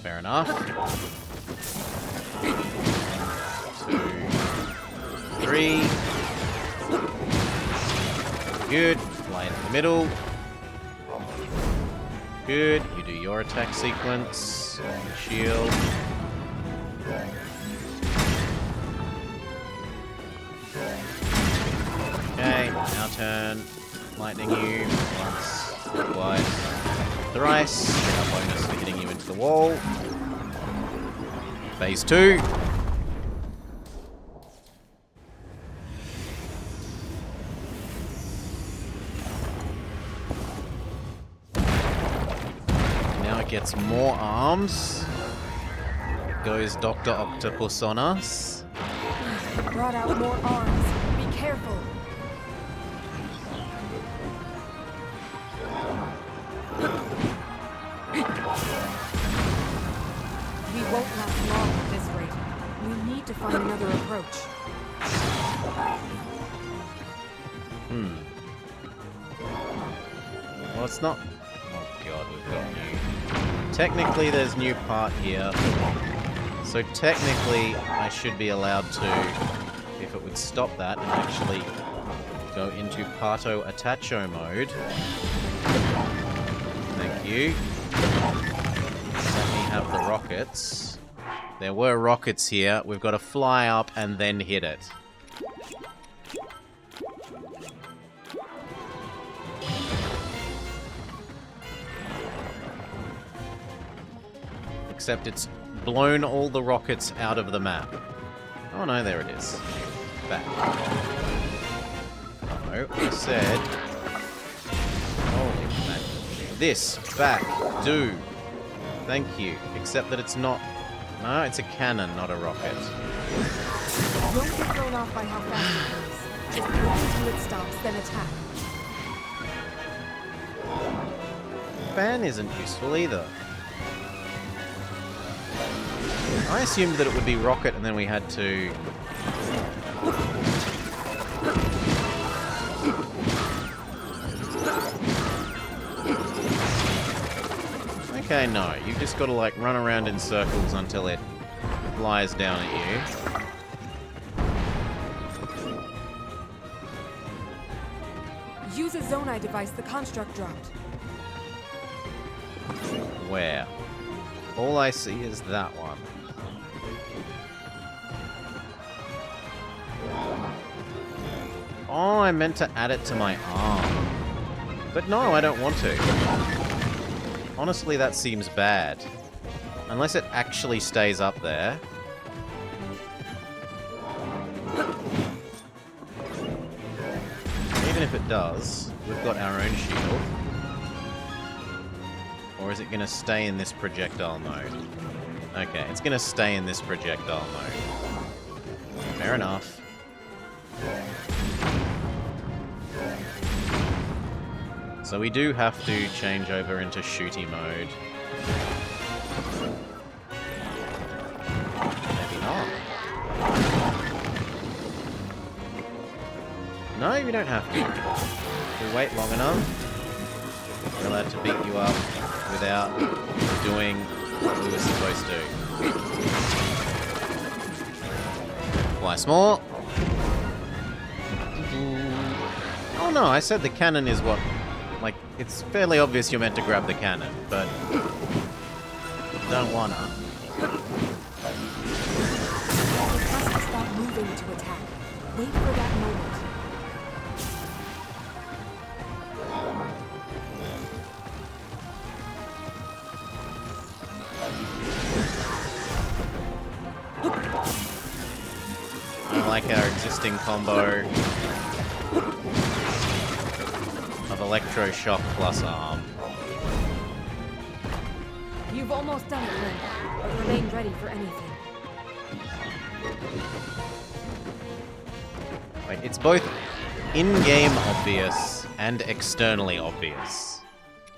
Fair enough. 2, 3. Good. Fly in the middle. Good. You do your attack sequence. Shield. Okay, now turn. Lightning you once, twice, thrice. Get a bonus for hitting you into the wall. Phase 2. Now it gets more arms. It goes Dr. Octopus on us. Brought out more arms. Be careful. We won't last long at this rate. We need to find another approach. Well, it's not... Oh god, we've got new... Technically, there's new part here. So technically, I should be allowed to, if it would stop that, and actually go into Parto Attacho mode. Thank you. Let me have the rockets. There were rockets here. We've got to fly up and then hit it. Except it's blown all the rockets out of the map. Oh no, there it is. Back. No, I said... Holy man. This, back, do. Thank you. Except that it's not... No, it's a cannon, not a rocket. Don't get thrown off by how fast it goes. Just wait until it stops, then attack. Fan isn't useful either. I assumed that it would be rocket and then we had to... Okay, no. You've just got to, like, run around in circles until it flies down at you. Use a Zonai device the construct dropped. Where? All I see is that one. Oh, I meant to add it to my arm. But no, I don't want to. Honestly, that seems bad. Unless it actually stays up there. Even if it does, we've got our own shield. Or is it going to stay in this projectile mode? Okay, it's going to stay in this projectile mode. Fair enough. So we do have to change over into shooty mode. Maybe not. No, you don't have to. If we wait long enough, we're allowed to beat you up without doing what we were supposed to. Twice more. Oh no, I said the cannon is what... Like, it's fairly obvious you're meant to grab the cannon, but... Don't wanna. You have to stop moving to attack. Wait for that moment. I like our existing combo of electroshock plus arm. You've almost done it, Link, but remain ready for anything. Wait, it's both in-game obvious and externally obvious.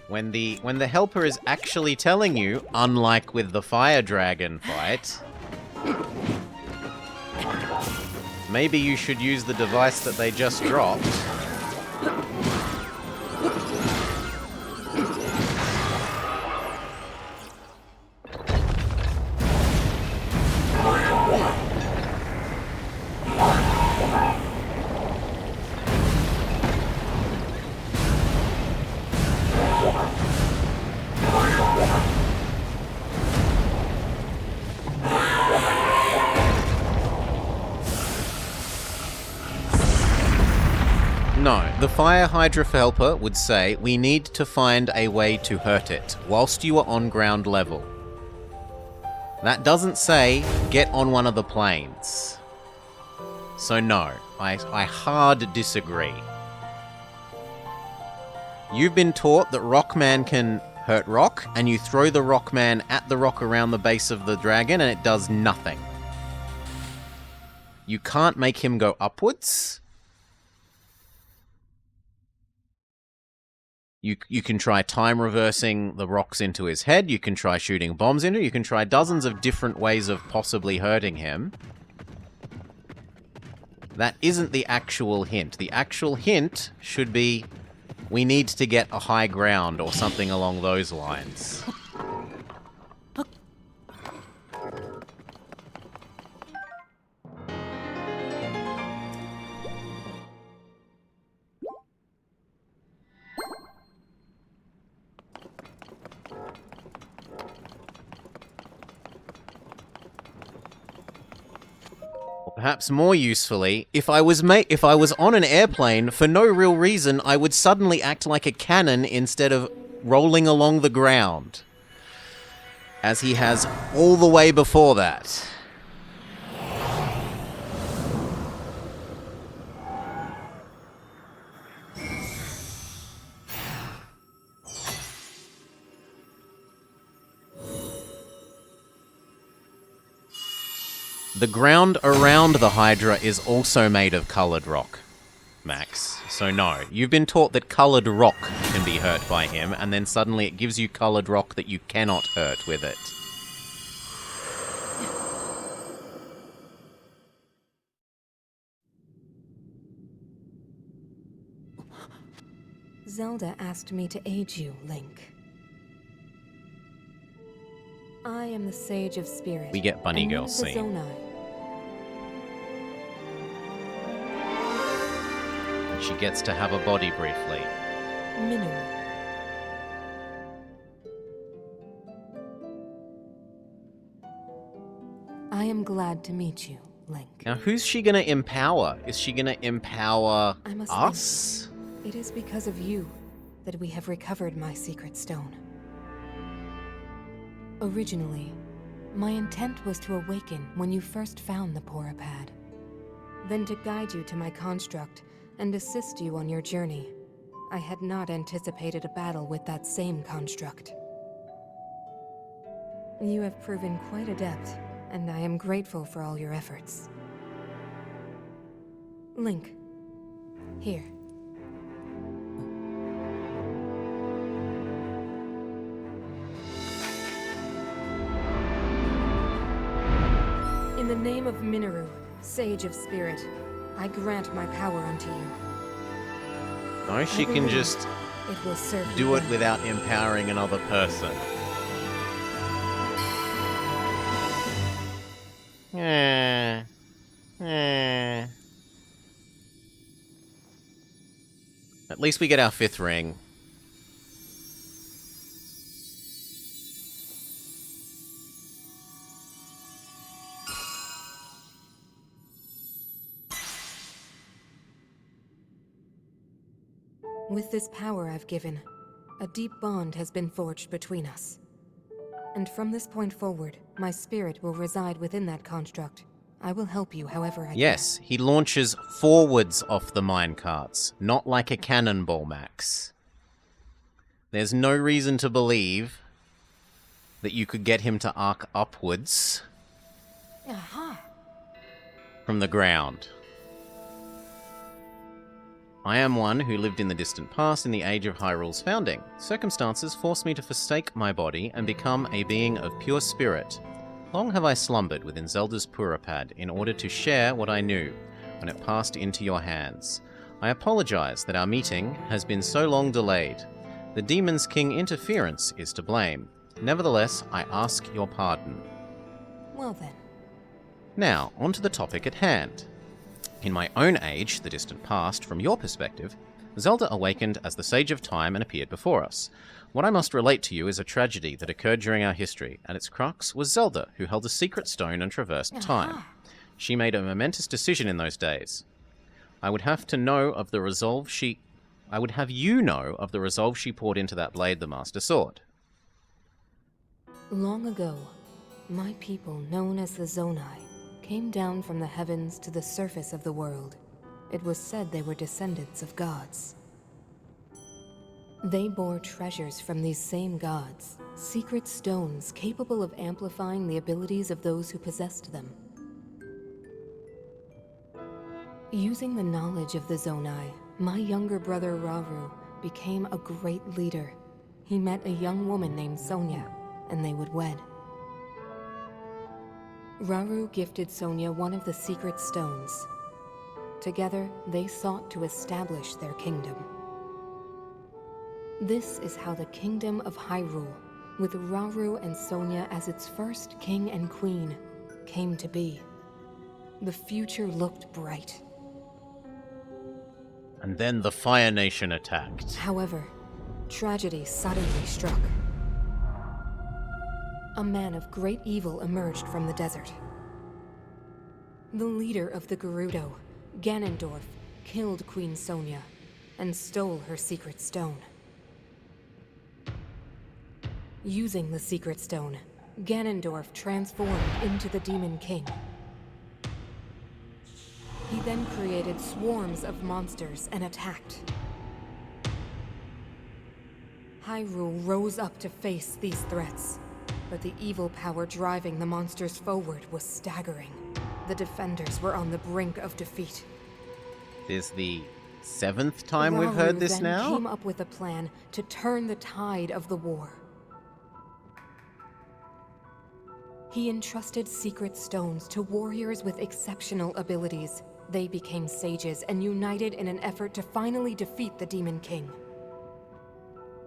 When the helper is actually telling you, unlike with the fire dragon fight, maybe you should use the device that they just dropped. No, the Fire Hydra helper would say, we need to find a way to hurt it, whilst you are on ground level. That doesn't say, get on one of the planes. So no, I hard disagree. You've been taught that Rockman can hurt rock, and you throw the Rockman at the rock around the base of the dragon, and it does nothing. You can't make him go upwards. You can try time reversing the rocks into his head, you can try shooting bombs into it, you can try dozens of different ways of possibly hurting him. That isn't the actual hint. The actual hint should be, we need to get a high ground or something along those lines. Perhaps more usefully, if I was on an airplane, for no real reason, I would suddenly act like a cannon instead of rolling along the ground. As he has all the way before that. The ground around the Hydra is also made of colored rock, Max. So no, you've been taught that colored rock can be hurt by him, and then suddenly it gives you colored rock that you cannot hurt with it. Zelda asked me to aid you, Link. I am the Sage of Spirit. We get Bunny Girl scene. And she gets to have a body briefly. Minoru. I am glad to meet you, Link. Now, who's she gonna empower? Is she gonna empower us? It is because of you that we have recovered my secret stone. Originally, my intent was to awaken when you first found the Porapad. Then to guide you to my construct and assist you on your journey. I had not anticipated a battle with that same construct. You have proven quite adept, and I am grateful for all your efforts. Link, here. In the name of Minoru, Sage of Spirit, I grant my power unto you. No, she can just it will serve do it without empowering another person. At least we get our 5th ring. With this power I've given, a deep bond has been forged between us. And from this point forward, my spirit will reside within that construct. I will help you however I can. Yes, he launches forwards off the minecarts, not like a cannonball, Max. There's no reason to believe that you could get him to arc upwards from the ground. I am one who lived in the distant past in the age of Hyrule's founding. Circumstances forced me to forsake my body and become a being of pure spirit. Long have I slumbered within Zelda's Purapad in order to share what I knew when it passed into your hands. I apologize that our meeting has been so long delayed. The Demon's King interference is to blame. Nevertheless, I ask your pardon. Well then. Now, on to the topic at hand. In my own age, the distant past, from your perspective, Zelda awakened as the Sage of Time and appeared before us. What I must relate to you is a tragedy that occurred during our history. At its crux was Zelda, who held a secret stone and traversed time. She made a momentous decision in those days. I would have you know of the resolve she poured into that blade, the Master Sword. Long ago, my people, known as the Zonai, came down from the heavens to the surface of the world. It was said they were descendants of gods. They bore treasures from these same gods, secret stones capable of amplifying the abilities of those who possessed them. Using the knowledge of the Zonai, my younger brother Rauru became a great leader. He met a young woman named Sonia, and they would wed. Rauru gifted Sonia one of the secret stones. Together, they sought to establish their kingdom. This is how the Kingdom of Hyrule, with Rauru and Sonia as its first king and queen, came to be. The future looked bright. And then the Fire Nation attacked. However, tragedy suddenly struck. A man of great evil emerged from the desert. The leader of the Gerudo, Ganondorf, killed Queen Sonia and stole her secret stone. Using the secret stone, Ganondorf transformed into the Demon King. He then created swarms of monsters and attacked. Hyrule rose up to face these threats, but the evil power driving the monsters forward was staggering. The defenders were on the brink of defeat. This is the 7th time we've heard this then now? Came up with a plan to turn the tide of the war. He entrusted secret stones to warriors with exceptional abilities. They became sages and united in an effort to finally defeat the Demon King.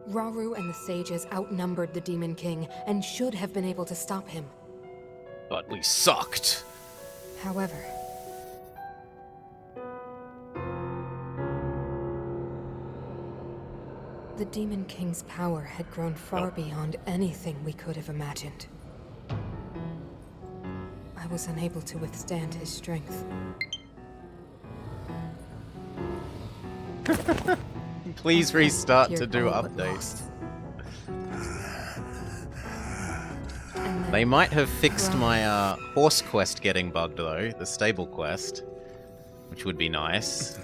Rauru and the sages outnumbered the Demon King and should have been able to stop him. But we sucked. However, the Demon King's power had grown far beyond anything we could have imagined. I was unable to withstand his strength. Please restart to You're do all but updates. lost. And then They might have fixed my horse quest getting bugged though, the stable quest, which would be nice.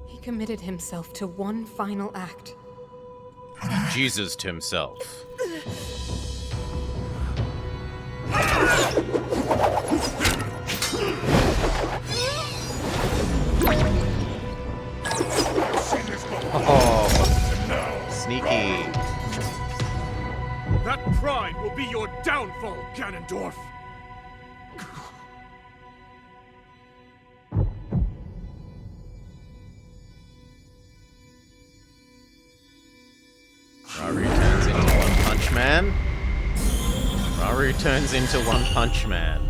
he committed himself to one final act. Jesus to himself. Oh, sneaky. That pride will be your downfall, Ganondorf! Haru turns into One Punch Man.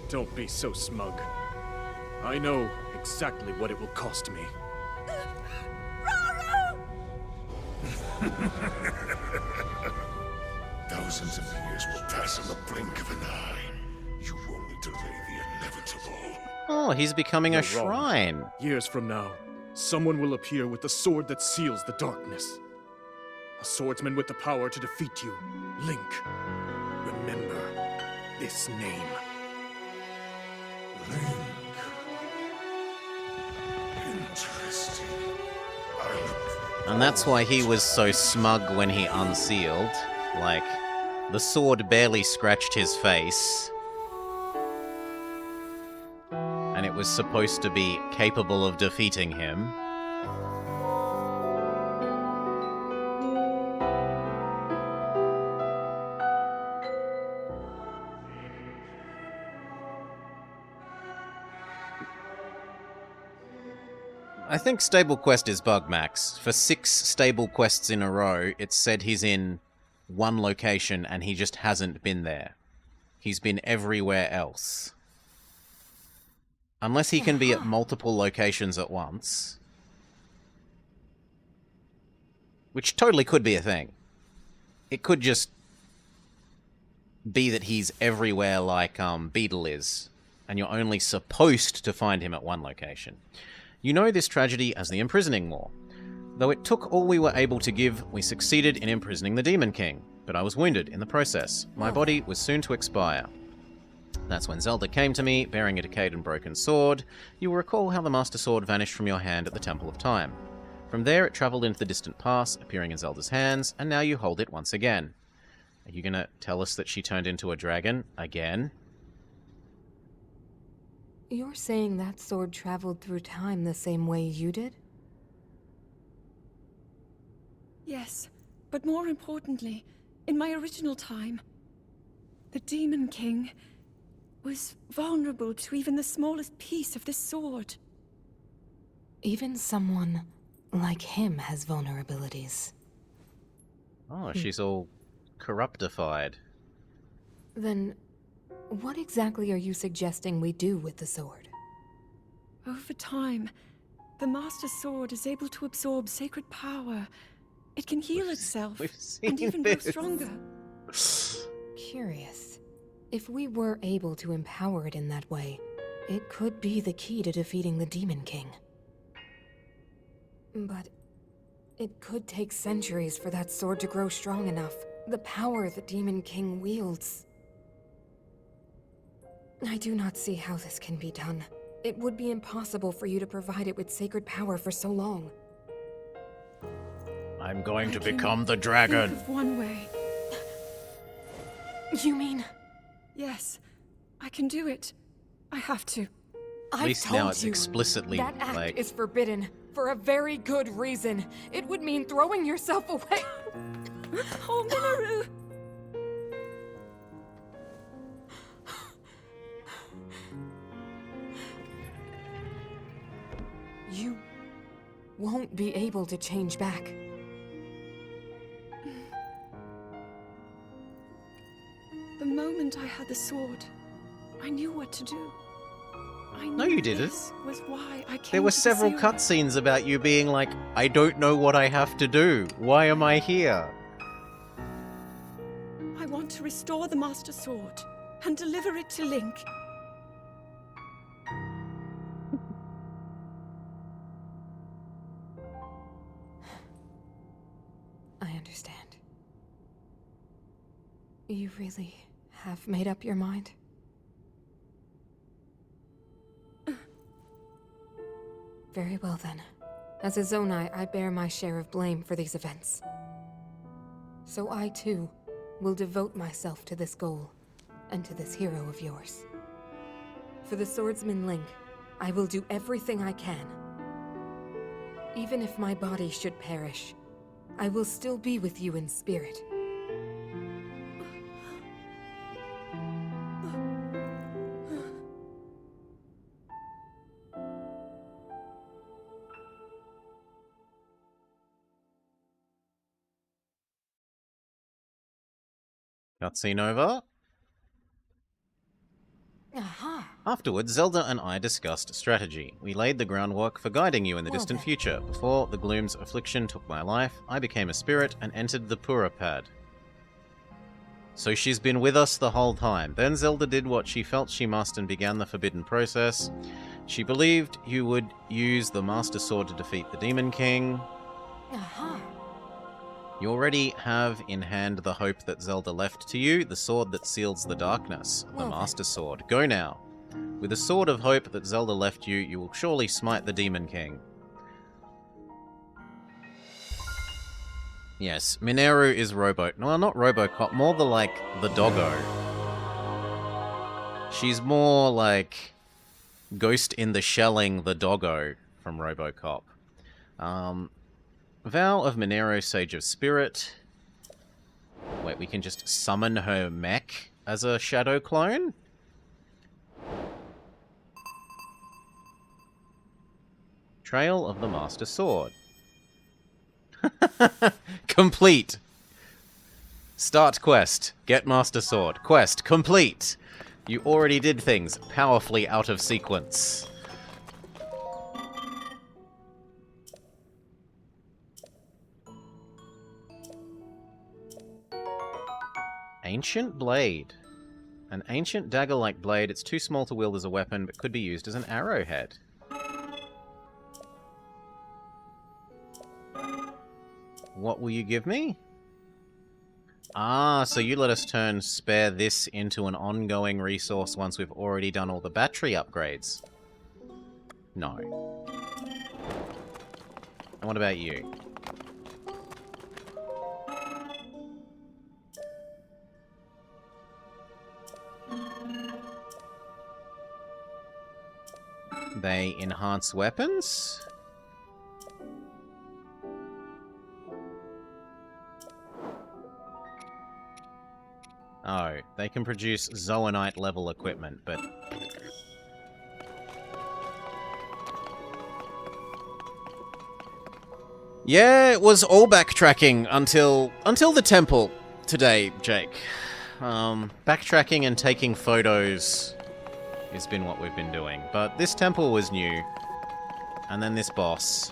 Don't be so smug. I know exactly what it will cost me. Thousands of years will pass in the blink of an eye. You only delay the inevitable. Oh, he's becoming a You're wrong. shrine. Years from now, someone will appear with the sword that seals the darkness. A swordsman with the power to defeat you. Link. Remember this name. Link. Interesting. And that's why he was so smug when he unsealed. Like, the sword barely scratched his face. And it was supposed to be capable of defeating him. I think Stable Quest is bug max. For 6 stable quests in a row, it said he's in one location and he just hasn't been there. He's been everywhere else. Unless he can be at multiple locations at once. Which totally could be a thing. It could just be that he's everywhere like Beetle is, and you're only supposed to find him at one location. You know this tragedy as the Imprisoning War. Though it took all we were able to give, we succeeded in imprisoning the Demon King, but I was wounded in the process. My body was soon to expire. That's when Zelda came to me, bearing a decayed and broken sword. You will recall how the Master Sword vanished from your hand at the Temple of Time. From there, it travelled into the distant past, appearing in Zelda's hands, and now you hold it once again. Are you gonna tell us that she turned into a dragon again? You're saying that sword traveled through time the same way you did? Yes, but more importantly, in my original time, the Demon King was vulnerable to even the smallest piece of this sword. Even someone like him has vulnerabilities. Oh, she's all corruptified. Then, what exactly are you suggesting we do with the sword? Over time, the Master Sword is able to absorb sacred power. It can heal itself, we've seen and even grow this. stronger. Curious. If we were able to empower it in that way, it could be the key to defeating the Demon King. But it could take centuries for that sword to grow strong enough. The power the Demon King wields. I do not see how this can be done. It would be impossible for you to provide it with sacred power for so long. I'm going to I can become the think dragon. of one way. You mean... Yes, I can do it. I have to. At least now it's you, explicitly, that act like... is forbidden for a very good reason. It would mean throwing yourself away. Oh, Minoru! You won't be able to change back. The moment I had the sword, I knew what to do. I knew No, you didn't. This was why I came There were to several pursue it. cutscenes about you being like, I don't know what I have to do. Why am I here? I want to restore the Master Sword and deliver it to Link. I understand. You really have made up your mind? Very well then. As a Zonai, I bear my share of blame for these events. So I too will devote myself to this goal, and to this hero of yours. For the swordsman Link, I will do everything I can. Even if my body should perish, I will still be with you in spirit. Cutscene over. Aha! Afterwards, Zelda and I discussed strategy. We laid the groundwork for guiding you in the Well distant then. future. Before the gloom's affliction took my life, I became a spirit and entered the Purapad. So she's been with us the whole time. Then Zelda did what she felt she must and began the forbidden process. She believed you would use the Master Sword to defeat the Demon King. Aha! You already have in hand the hope that Zelda left to you, the sword that seals the darkness, the Well then. Master Sword. Go now. With the sword of hope that Zelda left you, you will surely smite the Demon King. Yes, Mineru is well, not Robocop, more the doggo. She's more like Ghost in the Shelling, the doggo from Robocop. Vow of Mineru, Sage of Spirit. Wait, we can just summon her mech as a shadow clone? Trail of the Master Sword. Complete. Start quest. Get Master Sword. Quest complete. You already did things powerfully out of sequence. Ancient Blade. An ancient dagger-like blade. It's too small to wield as a weapon, but could be used as an arrowhead. What will you give me? Ah, so you let us turn spare this into an ongoing resource once we've already done all the battery upgrades. No. And what about you? They enhance weapons? Oh, they can produce Zoanite level equipment, but... Yeah, it was all backtracking until the temple today, Jake. Backtracking and taking photos has been what we've been doing. But this temple was new. And then this boss.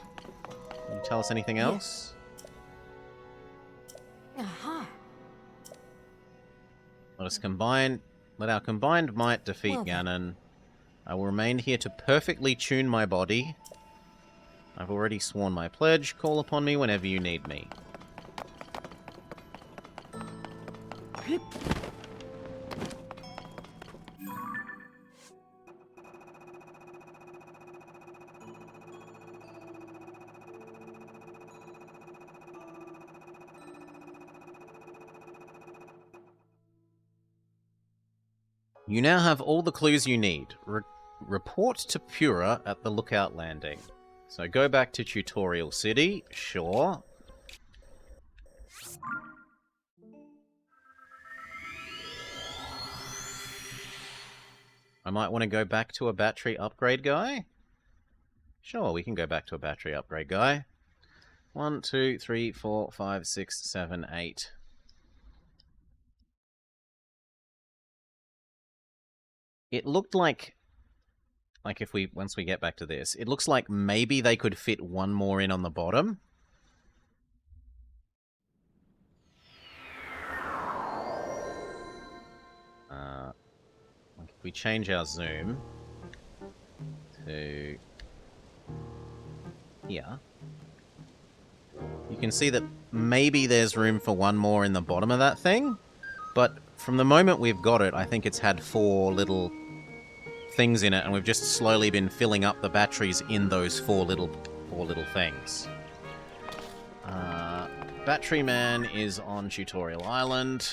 Can you tell us anything else? Aha! Let our combined might defeat Well then. Ganon. I will remain here to perfectly tune my body. I've already sworn my pledge. Call upon me whenever you need me. You now have all the clues you need. Report to Pura at the Lookout Landing. So go back to Tutorial City, sure. I might want to go back to a battery upgrade guy. Sure, we can go back to a battery upgrade guy. 1, 2, 3, 4, 5, 6, 7, 8. It looked like if once we get back to this, it looks like maybe they could fit one more in on the bottom. If we change our zoom to here, you can see that maybe there's room for one more in the bottom of that thing, but from the moment we've got it, I think it's had 4 little things in it, and we've just slowly been filling up the batteries in those 4 little things. Battery Man is on Tutorial Island.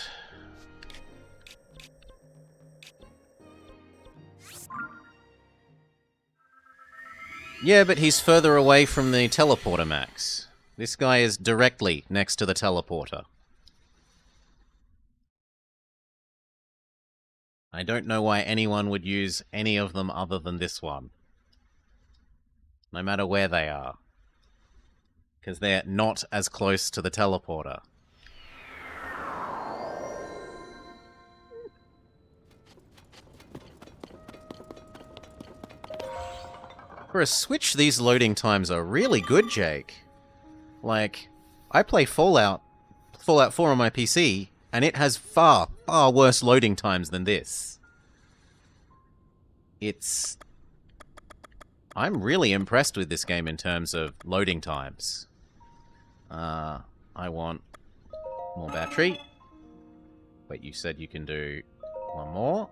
Yeah, but he's further away from the teleporter, Max. This guy is directly next to the teleporter. I don't know why anyone would use any of them other than this one. No matter where they are. Because they're not as close to the teleporter. For a Switch, these loading times are really good, Jake. Like, I play Fallout 4 on my PC, and it has far, far worse loading times than this. I'm really impressed with this game in terms of loading times. I want more battery. Wait, you said you can do one more.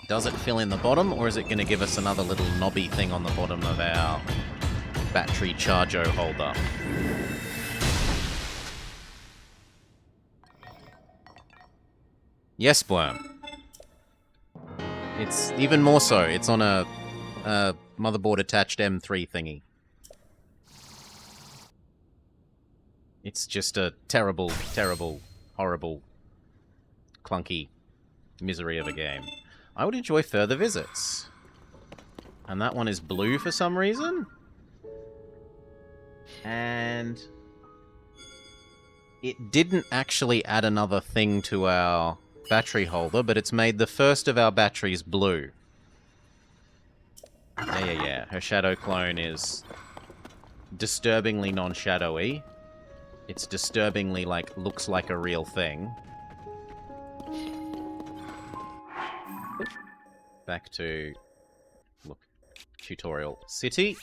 Does it fill in the bottom, or is it going to give us another little knobby thing on the bottom of our battery charger holder? Yes, Worm. It's even more so. It's on a motherboard attached M3 thingy. It's just a terrible, terrible, horrible, clunky misery of a game. I would enjoy further visits. And that one is blue for some reason. And it didn't actually add another thing to our battery holder, but it's made the first of our batteries blue. Yeah. Her shadow clone is disturbingly non-shadowy. It's disturbingly, like, looks like a real thing. Back to, look, tutorial city.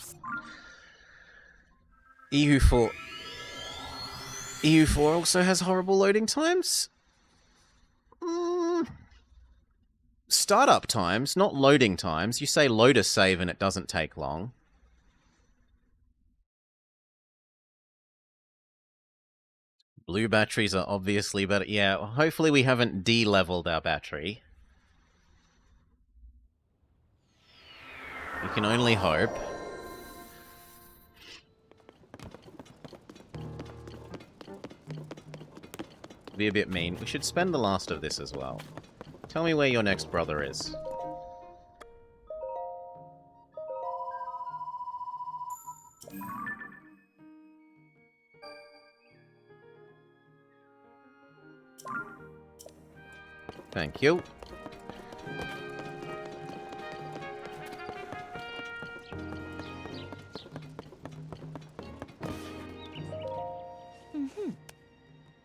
EU4 also has horrible loading times? Startup times, not loading times. You say load a save and it doesn't take long. Blue batteries are obviously better. Yeah, hopefully we haven't de-leveled our battery. We can only hope. Be a bit mean. We should spend the last of this as well. Tell me where your next brother is. Thank you.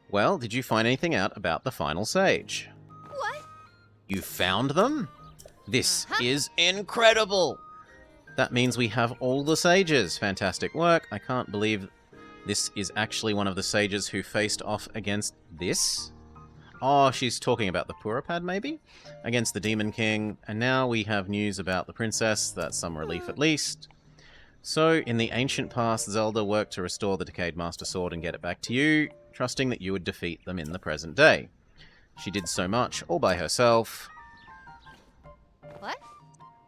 Well, did you find anything out about the final sage? What? You found them? This is incredible! That means we have all the sages. Fantastic work. I can't believe this is actually one of the sages who faced off against this. Oh, she's talking about the Purapad, maybe? Against the Demon King. And now we have news about the princess. That's some relief at least. So, in the ancient past, Zelda worked to restore the decayed Master Sword and get it back to you, trusting that you would defeat them in the present day. She did so much, all by herself. What?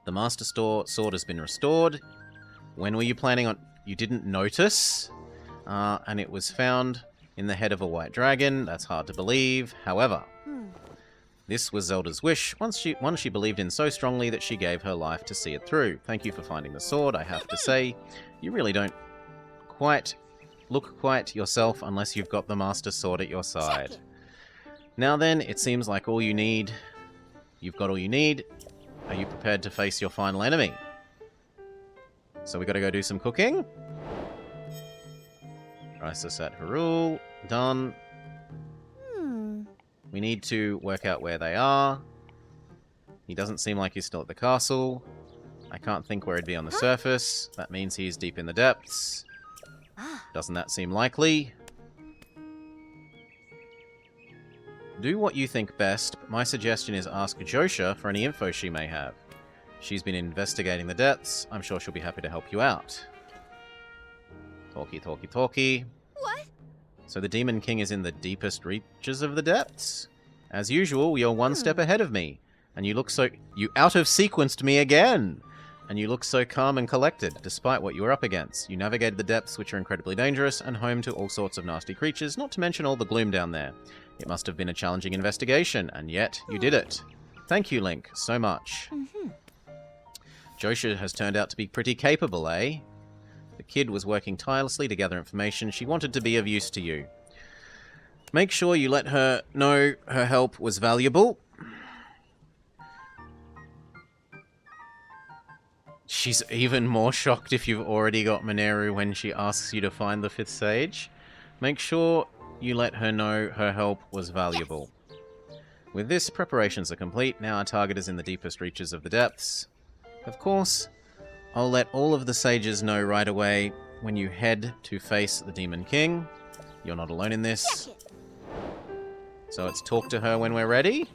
The Master Sword has been restored. When were you planning on... You didn't notice? And it was found in the head of a white dragon. That's hard to believe. However, this was Zelda's wish, one she believed in so strongly that she gave her life to see it through. Thank you for finding the sword. I have to say, you really don't look quite yourself unless you've got the Master Sword at your side. Now then, it seems like all you need... You've got all you need. Are you prepared to face your final enemy? So we gotta go do some cooking. Crisis at Hyrule. Done. We need to work out where they are. He doesn't seem like he's still at the castle. I can't think where he'd be on the surface. That means he's deep in the depths. Doesn't that seem likely? Do what you think best. My suggestion is ask Josha for any info she may have. She's been investigating the depths. I'm sure she'll be happy to help you out. Talkie. What? So the Demon King is in the deepest reaches of the depths? As usual, you're one step ahead of me. And you look so... You out-of-sequenced me again! And you look so calm and collected, despite what you were up against. You navigated the depths, which are incredibly dangerous, and home to all sorts of nasty creatures, not to mention all the gloom down there. It must have been a challenging investigation, and yet you did it. Thank you, Link, so much. Joshua has turned out to be pretty capable, eh? The kid was working tirelessly to gather information. She wanted to be of use to you. Make sure you let her know her help was valuable. She's even more shocked if you've already got Mineru when she asks you to find the 5th sage. Make sure you let her know her help was valuable. With this, preparations are complete. Now our target is in the deepest reaches of the depths. Of course, I'll let all of the sages know right away when you head to face the Demon King. You're not alone in this. So let's talk to her when we're ready.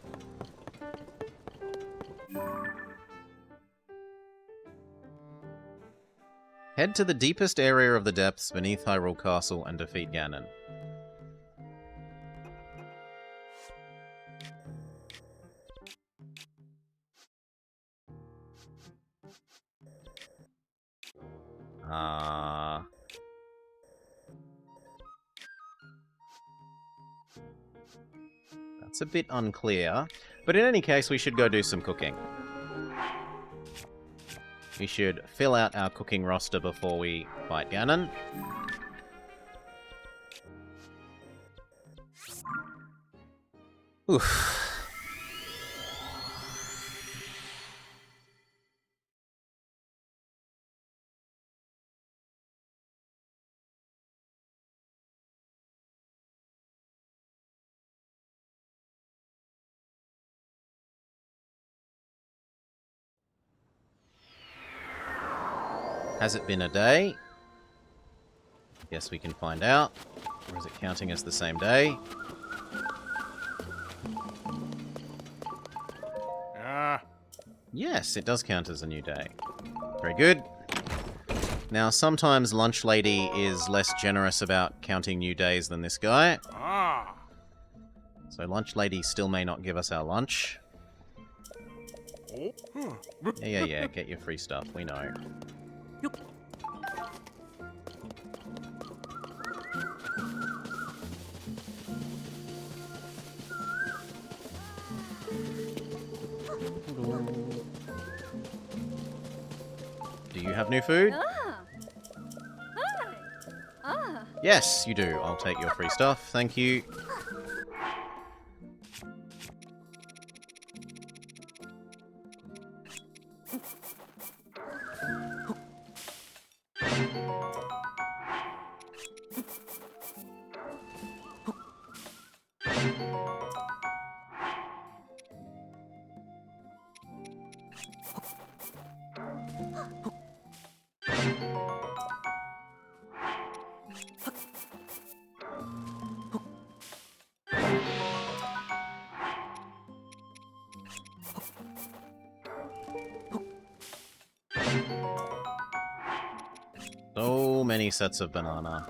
Head to the deepest area of the depths beneath Hyrule Castle and defeat Ganon. That's a bit unclear. But in any case, we should go do some cooking. We should fill out our cooking roster before we fight Ganon. Oof. Has it been a day? Yes, we can find out. Or is it counting as the same day? Yes, it does count as a new day. Very good. Now, sometimes Lunch Lady is less generous about counting new days than this guy. So Lunch Lady still may not give us our lunch. Yeah, get your free stuff, we know. Do you have new food? Yes, you do. I'll take your free stuff. Thank you. So many sets of banana.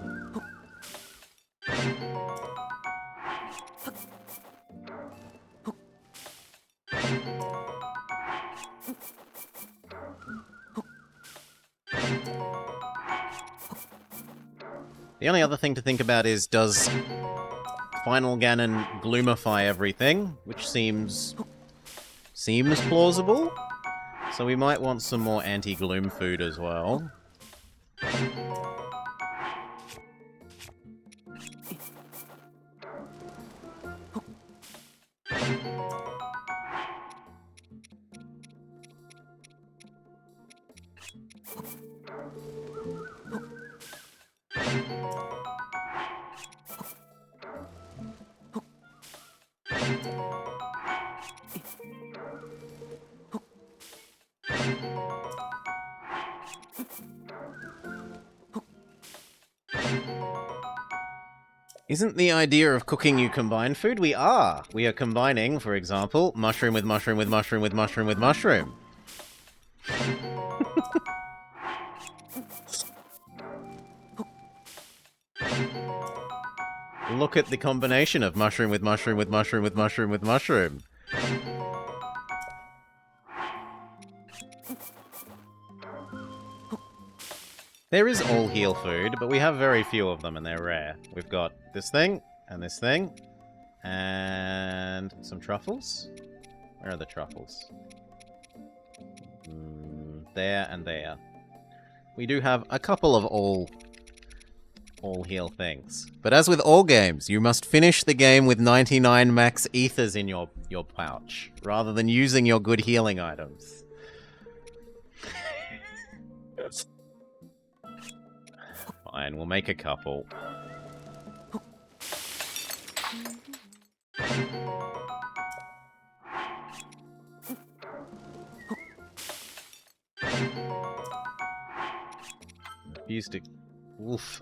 The only other thing to think about is, does Final Ganon gloomify everything? Which seems plausible. So we might want some more anti-gloom food as well. Isn't the idea of cooking you combine food? We are. We are combining, for example, mushroom with mushroom with mushroom with mushroom with mushroom. Look at the combination of mushroom with mushroom with mushroom with mushroom with mushroom. There is all heal food, but we have very few of them and they're rare. We've got this thing, and some truffles. Where are the truffles? There and there. We do have a couple of all heal things. But as with all games, you must finish the game with 99 max ethers in your pouch, rather than using your good healing items. Fine, we'll make a couple.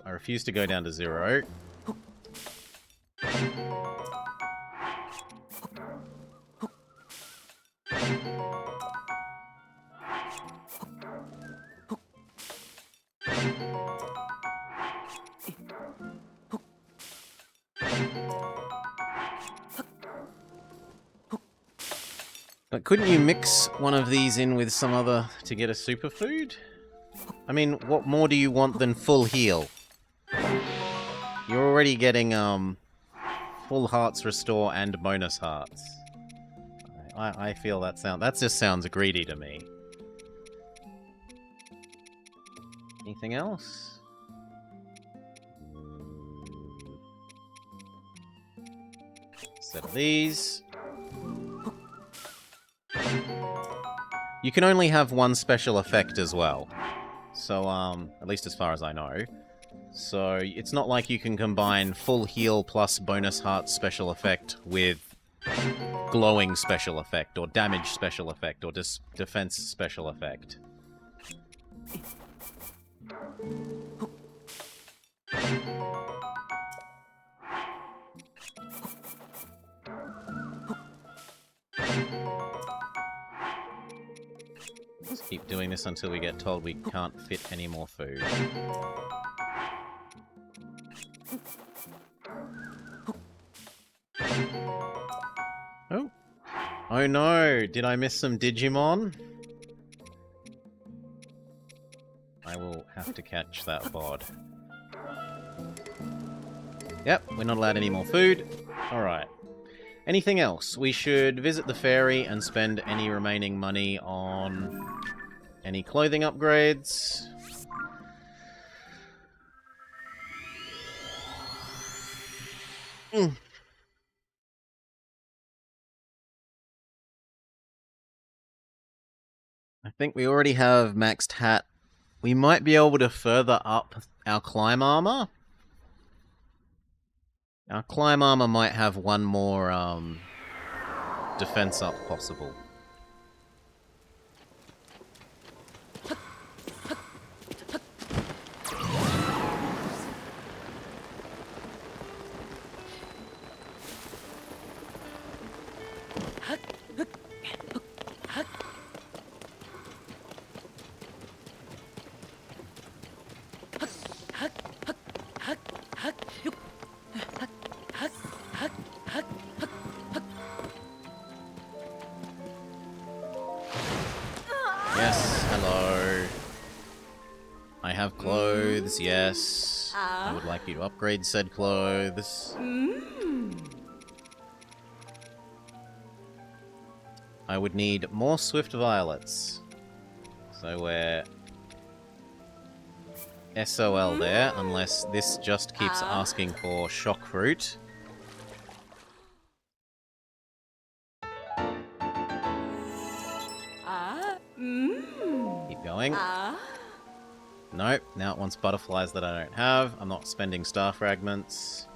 I refuse to go down to 0. But couldn't you mix one of these in with some other to get a superfood? I mean, what more do you want than full heal? You're already getting, full hearts restore and bonus hearts. I feel that just sounds greedy to me. Anything else? Set of these. You can only have one special effect as well. So, at least as far as I know. So, it's not like you can combine full heal plus bonus heart special effect with glowing special effect, or damage special effect, or defense special effect. Let's keep doing this until we get told we can't fit any more food. Oh. Oh no! Did I miss some Digimon? I will have to catch that bod. Yep, we're not allowed any more food. Alright. Anything else? We should visit the ferry and spend any remaining money on any clothing upgrades. I think we already have maxed hat. We might be able to further up our climb armor. Our climb armor might have one more defense up possible. Yes, hello. I have clothes, yes. I would like you to upgrade said clothes. I would need more swift violets. So we're SOL there, unless this just keeps asking for shock fruit. Keep going. Nope, now it wants butterflies that I don't have. I'm not spending star fragments.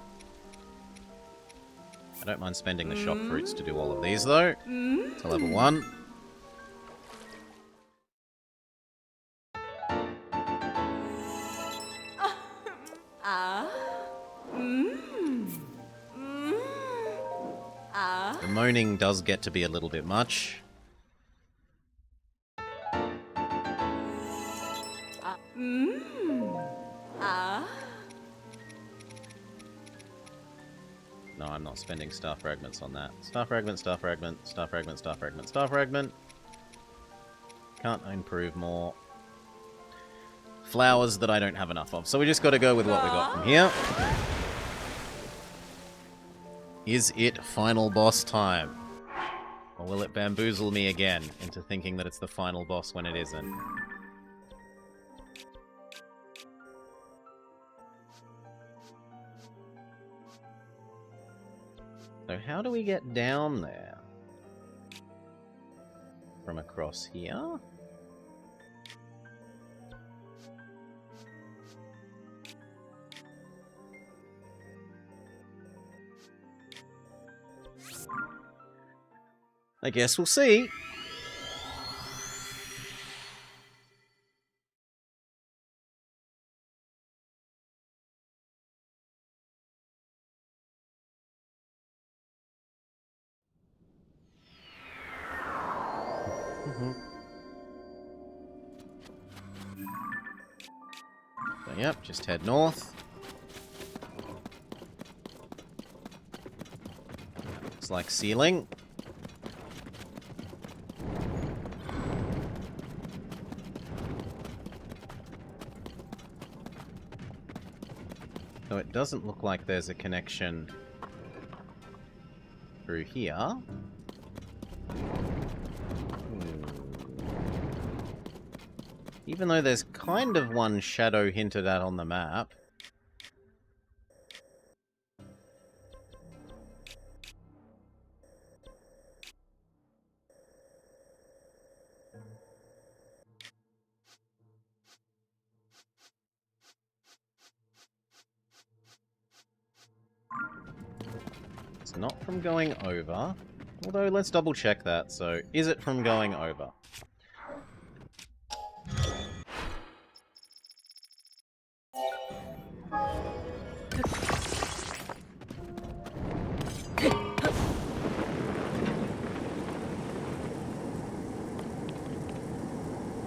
I don't mind spending the shock fruits to do all of these, though. To level 1. The moaning does get to be a little bit much. No, I'm not spending star fragments on that. Star fragment, star fragment, star fragment, star fragment, star fragment. Can't improve more. flowers that I don't have enough of. So we just got to go with what we got from here. Is it final boss time? Or will it bamboozle me again into thinking that it's the final boss when it isn't? So how do we get down there? From across here? I guess we'll see. So, yep, just head north. Looks like ceiling. So it doesn't look like there's a connection through here. Even though there's kind of one shadow hinted at on the map. It's not from going over. Although, let's double check that. So, is it from going over?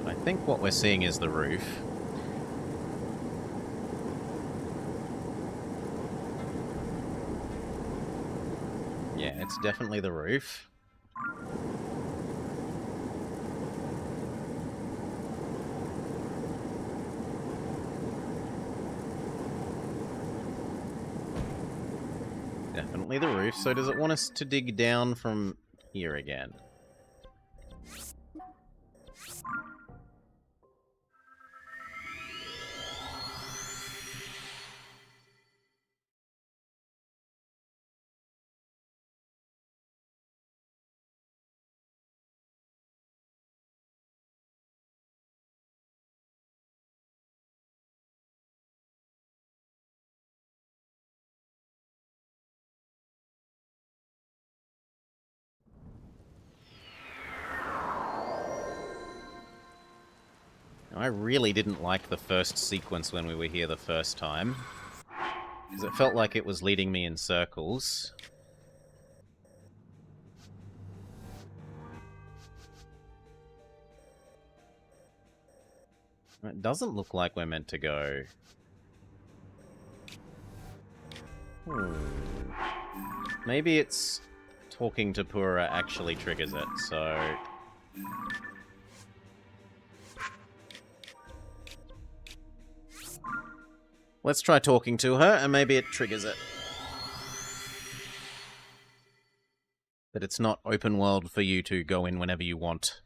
I think what we're seeing is the roof. Yeah, it's definitely the roof. Definitely the roof. So does it want us to dig down from here again? I really didn't like the first sequence when we were here the first time, because it felt like it was leading me in circles. It doesn't look like we're meant to go. Maybe it's talking to Pura actually triggers it, so... Let's try talking to her, and maybe it triggers it. But it's not open world for you to go in whenever you want.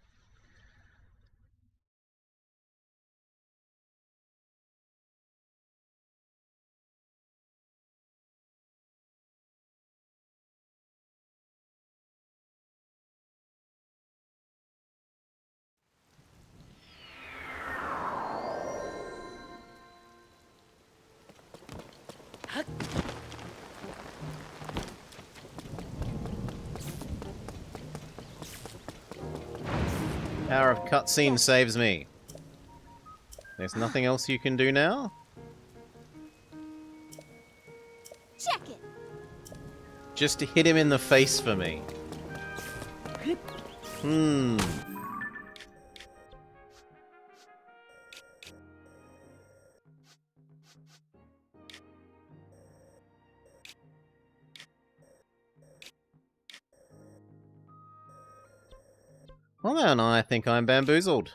Power of cutscene saves me. There's nothing else you can do now? Check it. Just to hit him in the face for me. Well then, I think I'm bamboozled.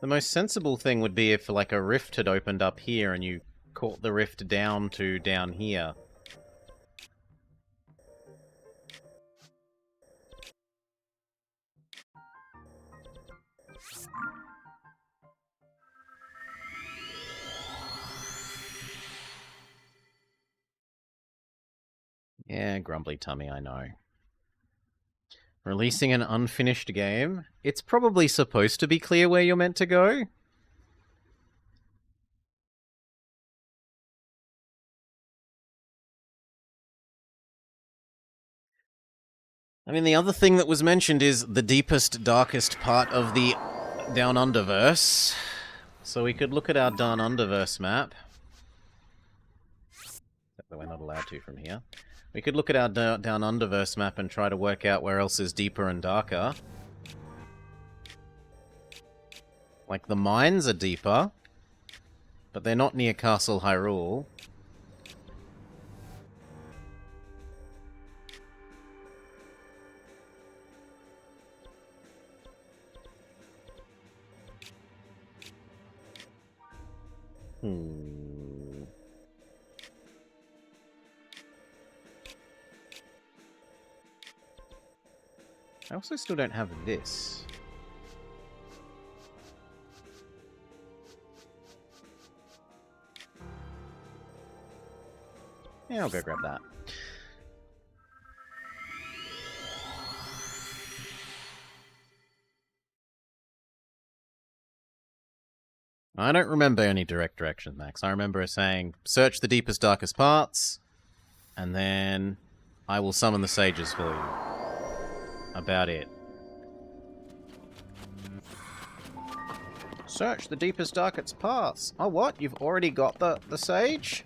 The most sensible thing would be if, like, a rift had opened up here and you caught the rift down to down here. Yeah, grumbly tummy, I know. Releasing an unfinished game? It's probably supposed to be clear where you're meant to go. I mean, the other thing that was mentioned is the deepest, darkest part of the Down Underverse. So we could look at our Down Underverse map. Except that we're not allowed to from here. We could look at our Down Underverse map and try to work out where else is deeper and darker. Like, the mines are deeper, but they're not near Castle Hyrule. I also still don't have this. Yeah, I'll go grab that. I don't remember any direct directions, Max. I remember saying, search the deepest, darkest parts, and then I will summon the sages for you. About it. Search the deepest, darkest parts. Oh, what? You've already got the sage?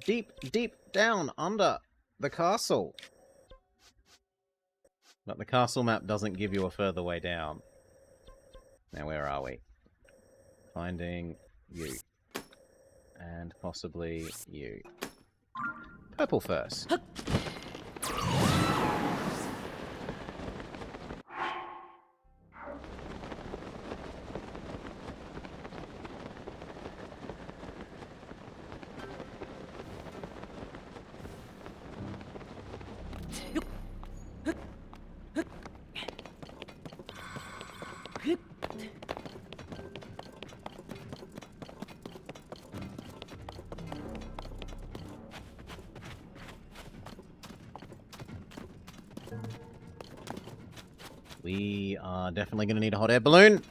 Deep, deep down under the castle. But the castle map doesn't give you a further way down. Now, where are we? Finding you. And possibly you. Purple first. We are definitely going to need a hot air balloon.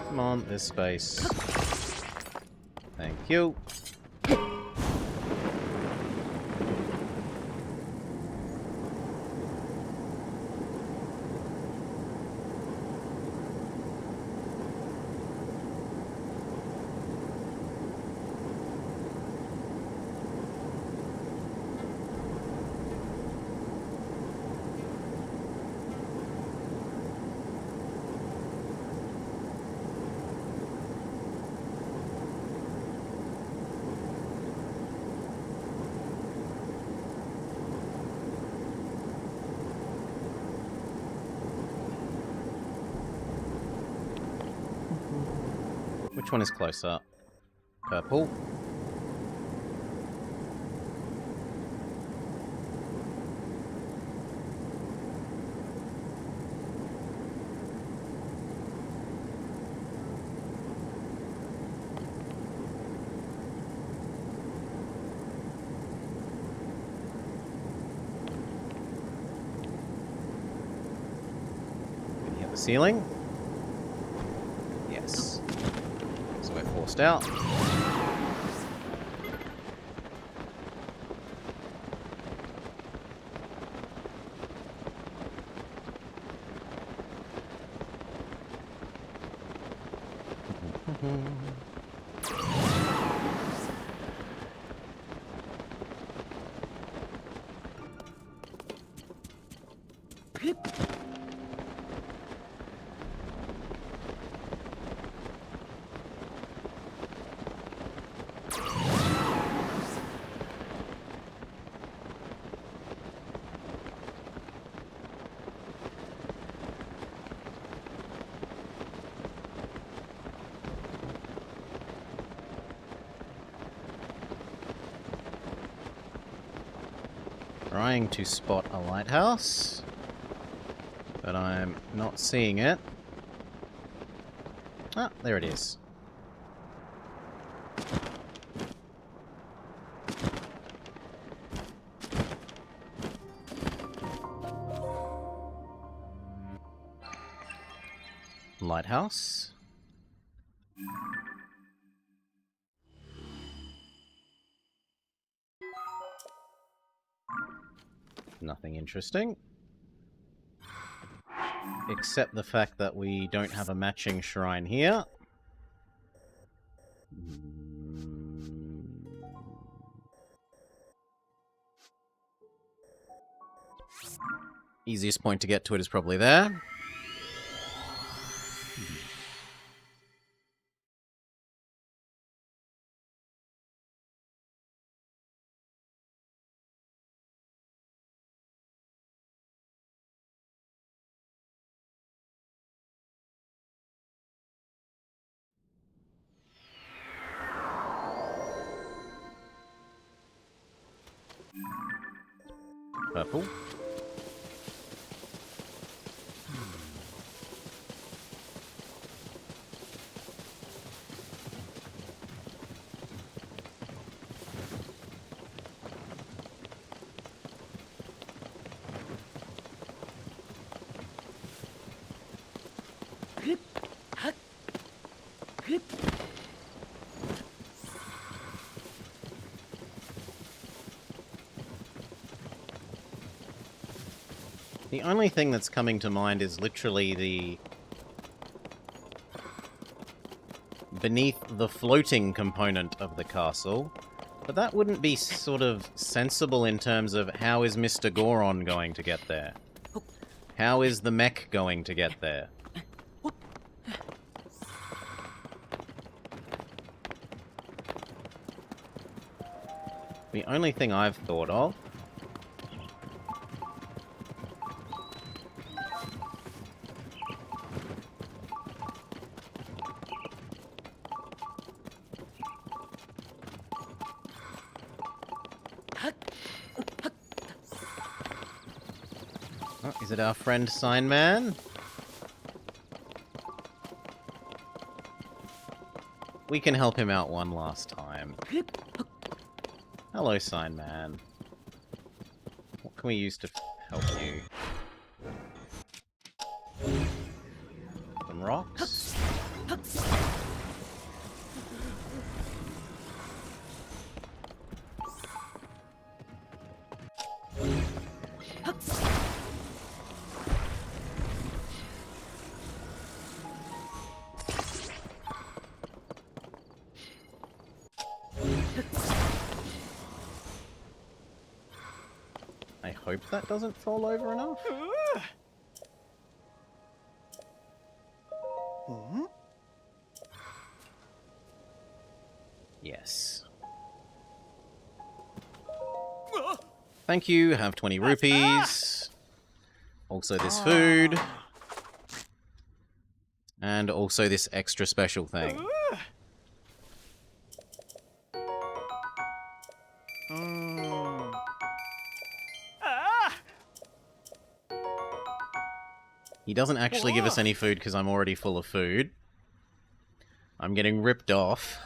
Come on, there's space. Thank you. Which one is closer? Purple. Can you hit the ceiling? Yes. So we're forced out. Trying to spot a lighthouse, but I'm not seeing it. Ah, there it is. Lighthouse. Nothing interesting. Except the fact that we don't have a matching shrine here. Easiest point to get to it is probably there. Purple. The only thing that's coming to mind is literally the beneath the floating component of the castle. But that wouldn't be sort of sensible in terms of how is Mr. Goron going to get there? How is the mech going to get there? The only thing I've thought of is it our friend Sign Man? We can help him out one last time. Hello, Sign Man. What can we use to help you? Some rocks? I hope that doesn't fall over enough. Yes. Thank you, have 20 rupees. Also this food. And also this extra special thing. He doesn't actually give us any food because I'm already full of food. I'm getting ripped off.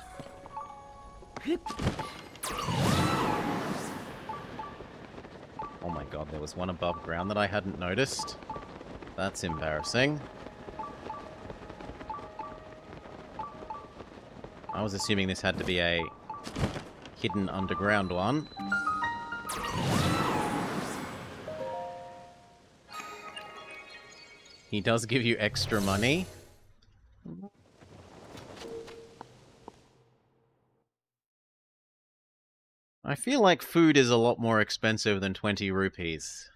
Oh my god, there was one above ground that I hadn't noticed. That's embarrassing. I was assuming this had to be a hidden underground one. He does give you extra money. I feel like food is a lot more expensive than 20 rupees.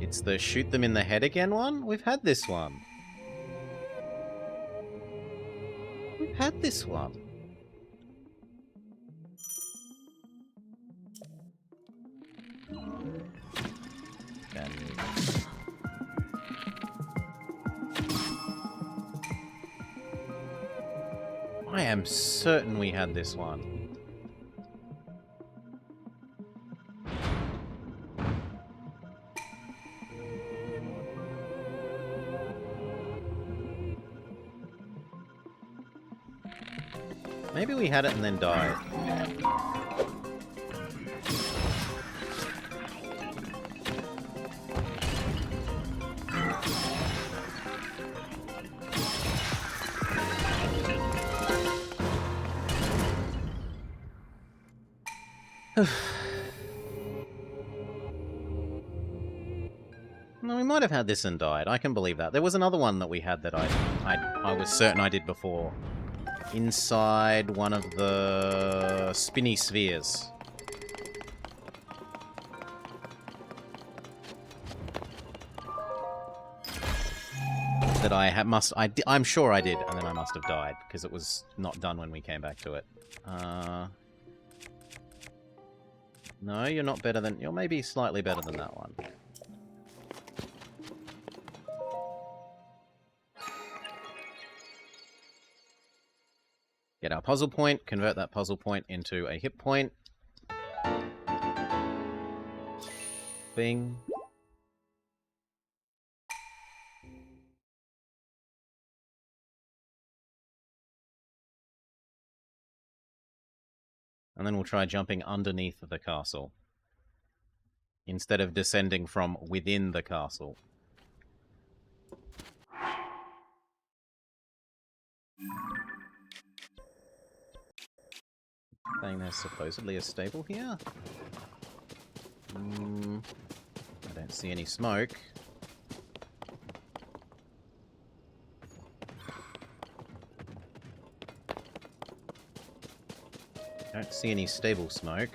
It's the shoot them in the head again one? We've had this one. We've had this one. Then... I am certain we had this one. Maybe we had it and then died. No, we might have had this and died. I can believe that. There was another one that we had that I was certain I did before. Inside one of the spinny spheres. That I'm sure I did, and then I must have died, because it was not done when we came back to it. No, you're not better than... You're maybe slightly better than that one. Get our puzzle point, convert that puzzle point into a hit point. Bing. And then we'll try jumping underneath the castle, instead of descending from within the castle. Saying there's supposedly a stable here? I don't see any smoke. Don't see any stable smoke.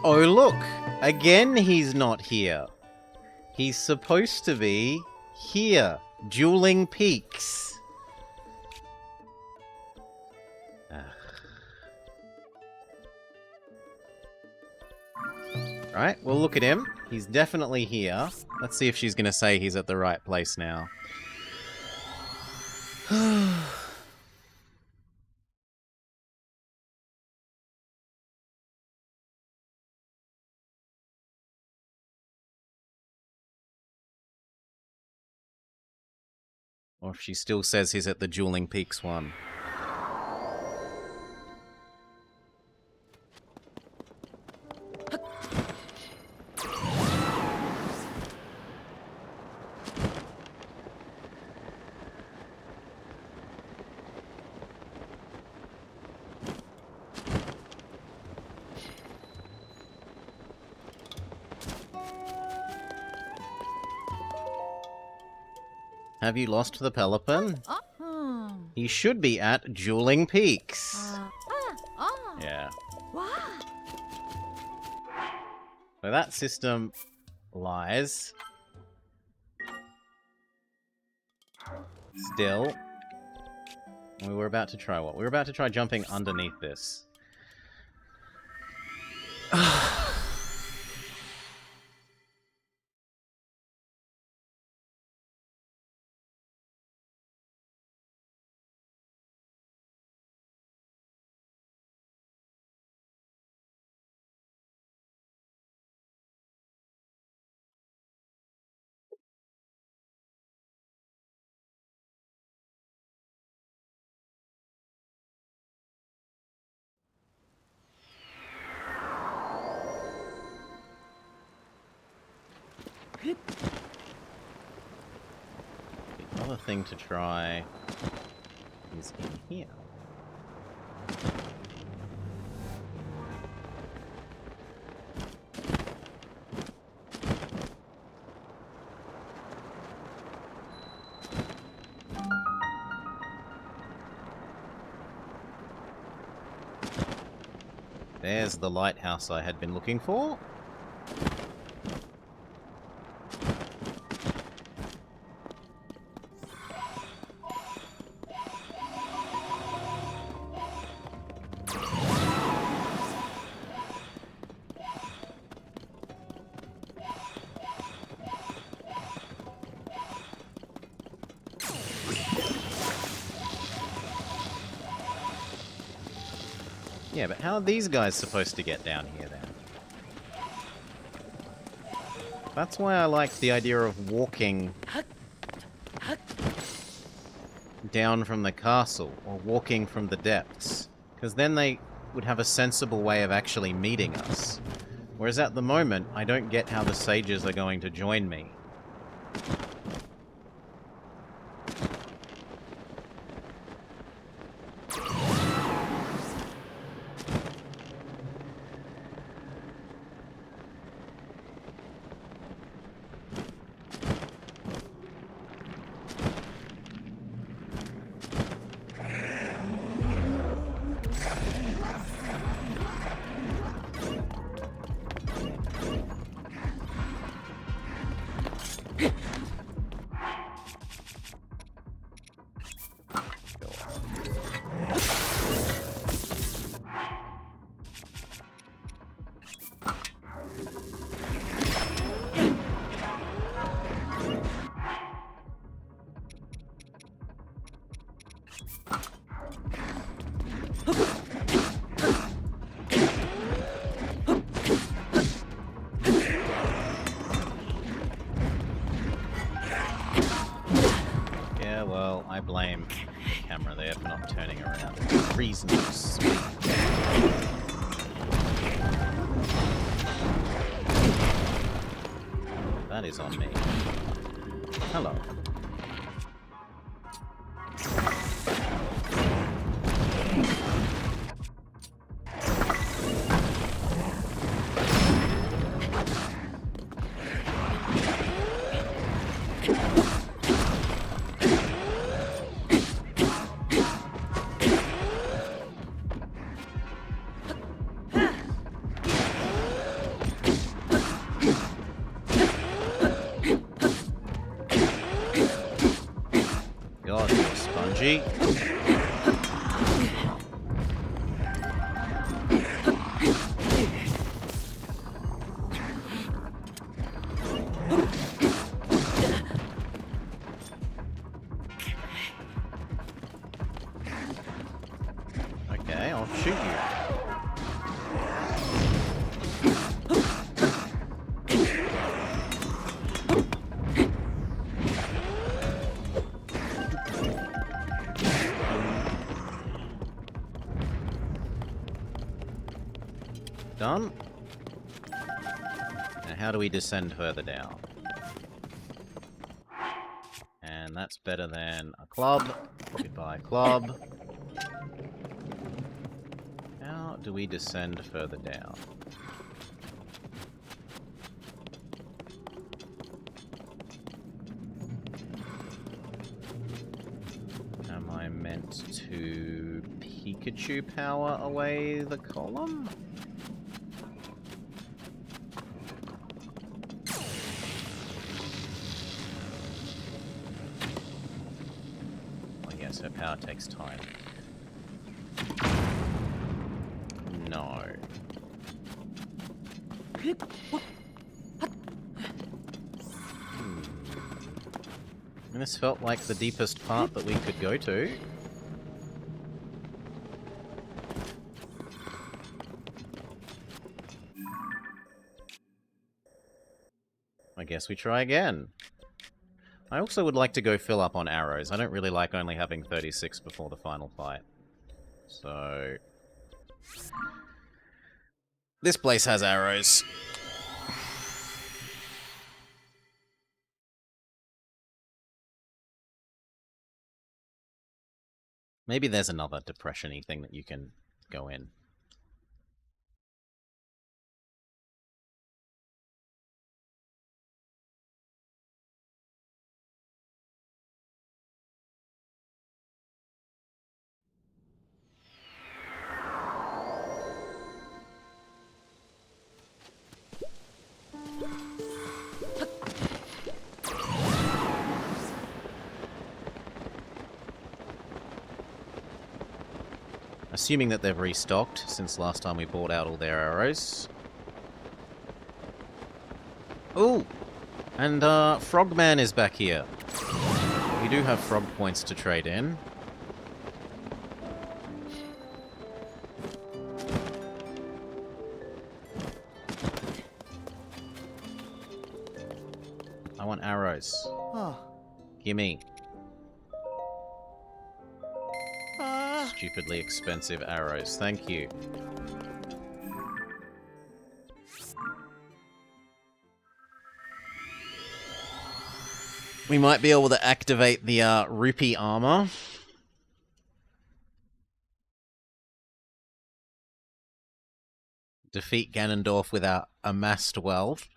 Oh, look! Again, he's not here. He's supposed to be here. Dueling Peaks. Right, we'll look at him. He's definitely here. Let's see if she's going to say he's at the right place now. Or if she still says he's at the Dueling Peaks one. Have you lost the Pelican? He should be at Dueling Peaks. Yeah. So that system lies. Still. We were about to try what? We were about to try jumping underneath this. The other thing to try is in here. There's the lighthouse I had been looking for. Yeah, but how are these guys supposed to get down here then? That's why I like the idea of walking down from the castle, or walking from the depths. Because then they would have a sensible way of actually meeting us. Whereas at the moment, I don't get how the sages are going to join me. Yeah, well, I blame the camera there for not turning around at reasonable speed. That is on me. Hello. God, you're spongy. Okay, I'll shoot you. Done. Now how do we descend further down? And that's better than a club. Goodbye, club. How do we descend further down? Am I meant to Pikachu power away the column? I guess her power takes time. No. And this felt like the deepest part that we could go to. I guess we try again. I also would like to go fill up on arrows. I don't really like only having 36 before the final fight. So... this place has arrows. Maybe there's another depression-y thing that you can go in. Assuming that they've restocked since last time we bought out all their arrows. Ooh! And Frogman is back here. We do have frog points to trade in. I want arrows. Gimme. Stupidly expensive arrows. Thank you. We might be able to activate the rupee armor. Defeat Ganondorf with our amassed wealth.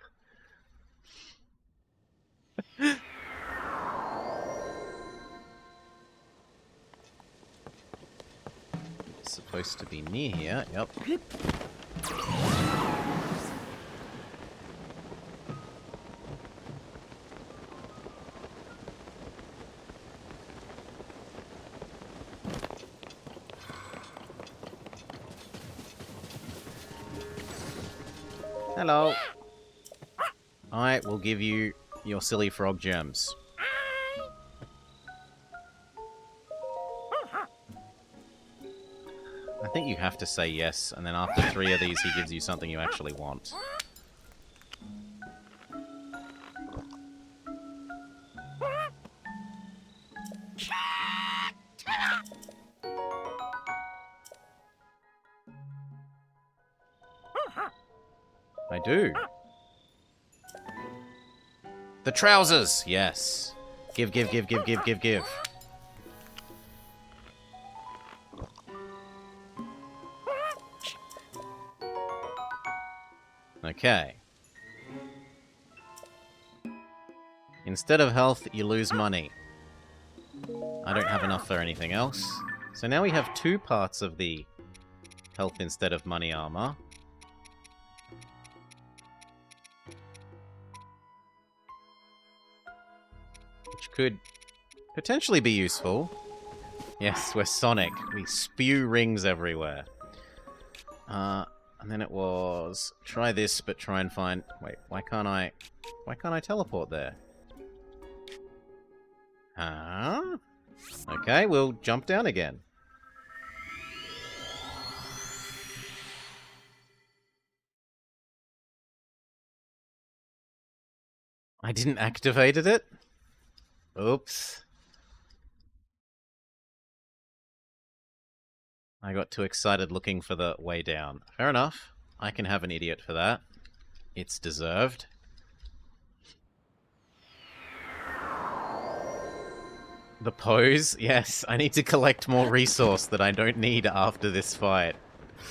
It's supposed to be near here. Yep. Hello. I will give you your silly frog gems. I think you have to say yes, and then after 3 of these he gives you something you actually want. I do. The trousers! Yes. Give, give, give, give, give, give, give. Okay. Instead of health, you lose money. I don't have enough for anything else. So now we have 2 parts of the health instead of money armor. Which could potentially be useful. Yes, we're Sonic. We spew rings everywhere. And then it was try this, but try and find. Wait, why can't I teleport there? Okay, we'll jump down again. I didn't activate it? Oops. I got too excited looking for the way down. Fair enough. I can have an idiot for that. It's deserved. The pose? Yes, I need to collect more resource that I don't need after this fight.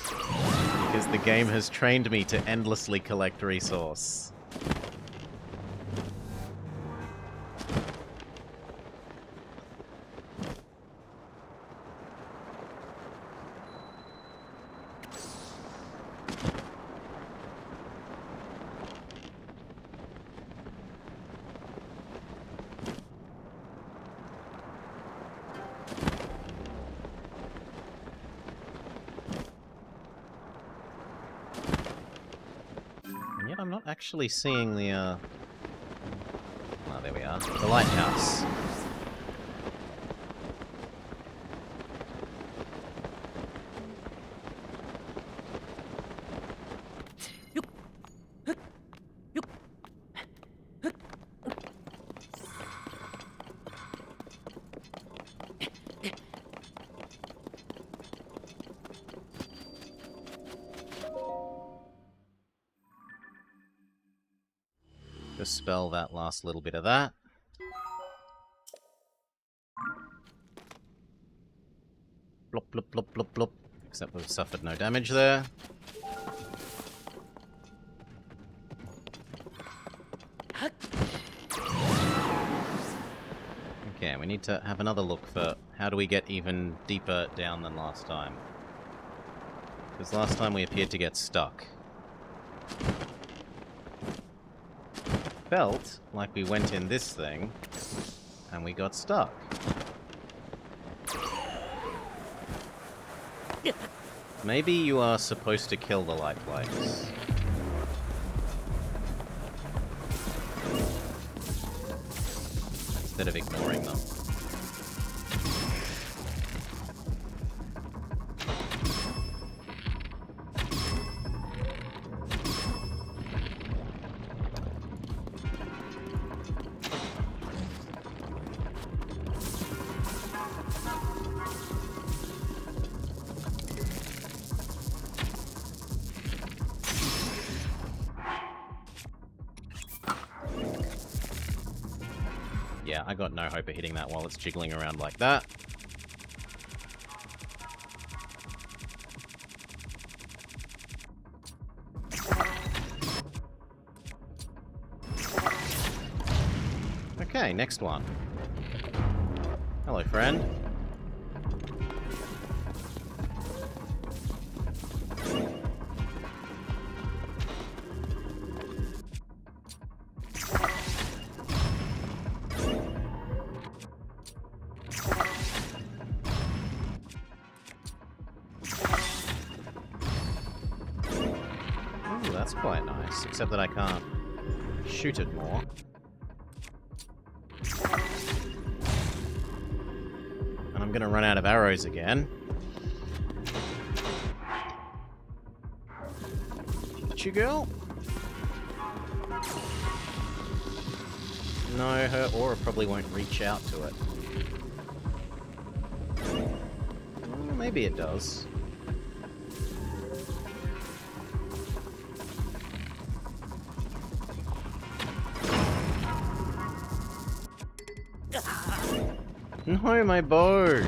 Because the game has trained me to endlessly collect resource. I'm not actually seeing the, oh, there we are. The lighthouse. Dispel that last little bit of that. Blop, blop, blop, blop, blop. Except we've suffered no damage there. Okay, we need to have another look for how do we get even deeper down than last time. Because last time we appeared to get stuck. Felt like we went in this thing and we got stuck. Maybe you are supposed to kill the light plates. Instead of ignoring them. Yeah, I got no hope of hitting that while it's jiggling around like that. Okay, next one. Hello, friend. Ooh, that's quite nice, except that I can't shoot it more. And I'm gonna run out of arrows again. Get you, girl? No, her aura probably won't reach out to it. Well, maybe it does. No, my bow! No,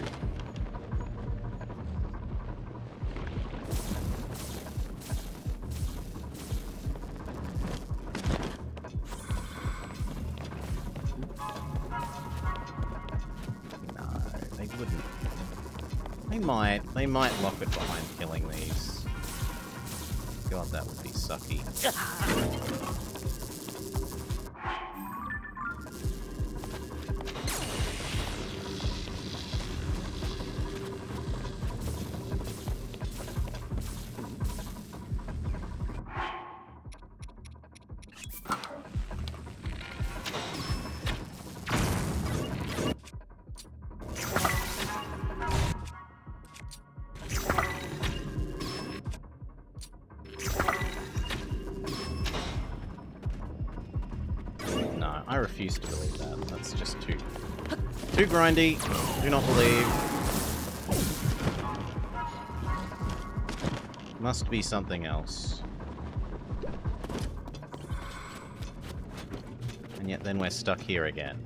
they wouldn't. They might lock it behind killing these. God, that would be sucky. No, I refuse to believe that. That's just too grindy. Do not believe. Must be something else. And yet then we're stuck here again.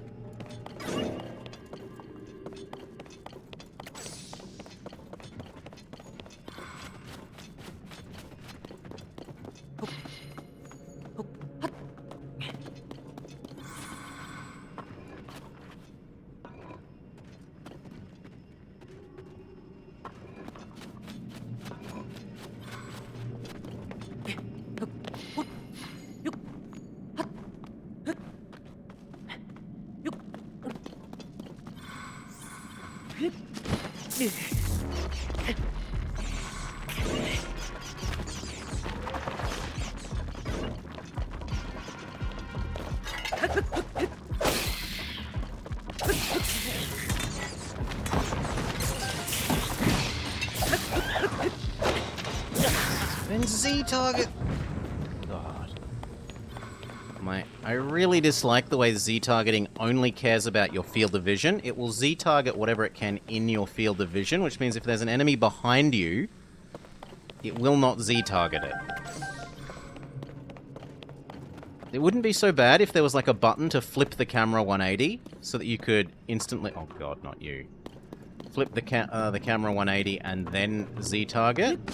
Then Z target. God. I really dislike the way Z targeting only cares about your field of vision. It will Z target whatever it can in your field of vision, which means if there's an enemy behind you, it will not Z target it. It wouldn't be so bad if there was like a button to flip the camera 180 so that you could instantly... Oh god, not you. Flip the camera 180 and then Z target. Be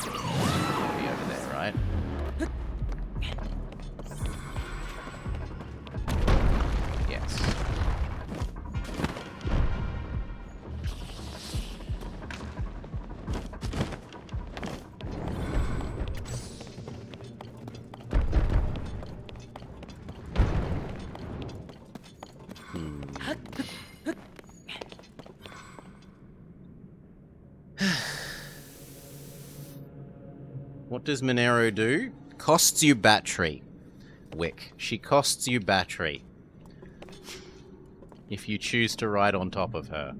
over there, right? Yes. What does Monero do? Costs you battery. Wick. She costs you battery. If you choose to ride on top of her.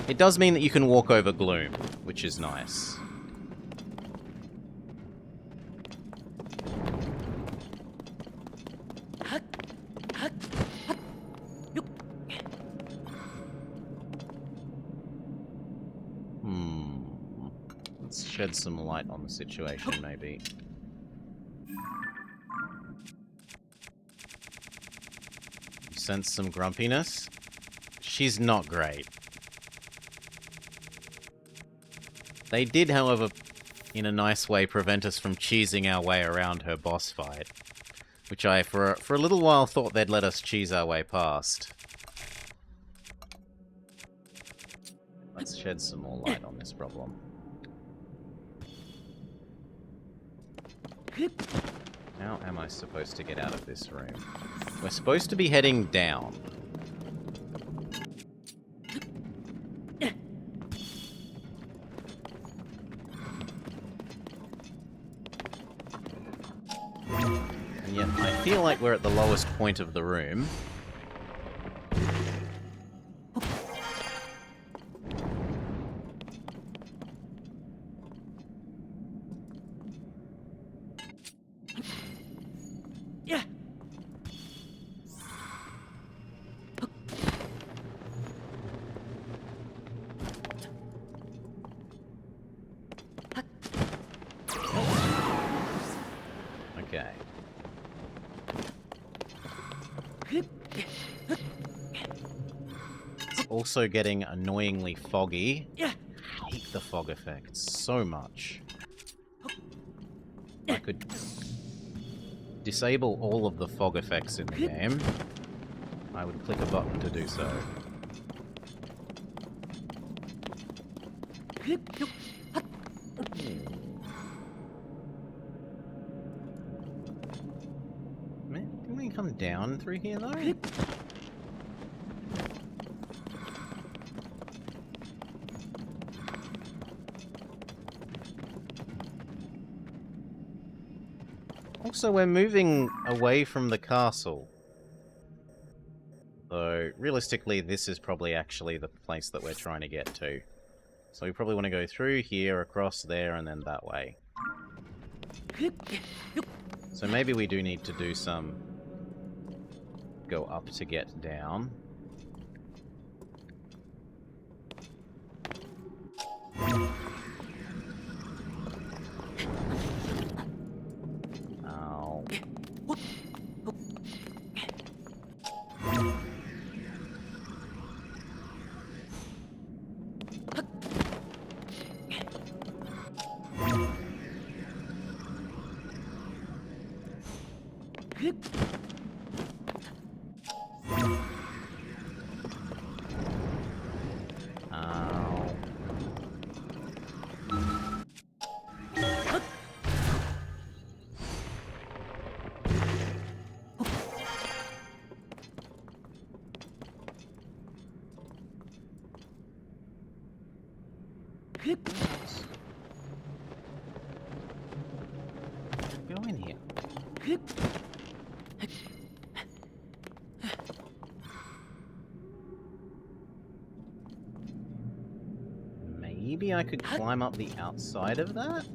It does mean that you can walk over gloom, which is nice. Let's shed some light on the situation, maybe. You sense some grumpiness? She's not great. They did, however, in a nice way, prevent us from cheesing our way around her boss fight. Which I, for a little while, thought they'd let us cheese our way past. Let's shed some more light on this problem. How am I supposed to get out of this room? We're supposed to be heading down. And yet, I feel like we're at the lowest point of the room. Okay. It's also getting annoyingly foggy. I hate the fog effect so much. I could disable all of the fog effects in the game. I would click a button to do so. Can we come down through here, though? Also, we're moving away from the castle. So, realistically, this is probably actually the place that we're trying to get to. So we probably want to go through here, across there, and then that way. So maybe we do need to do some... go up to get down. Ow. Go in here. Maybe I could climb up the outside of that?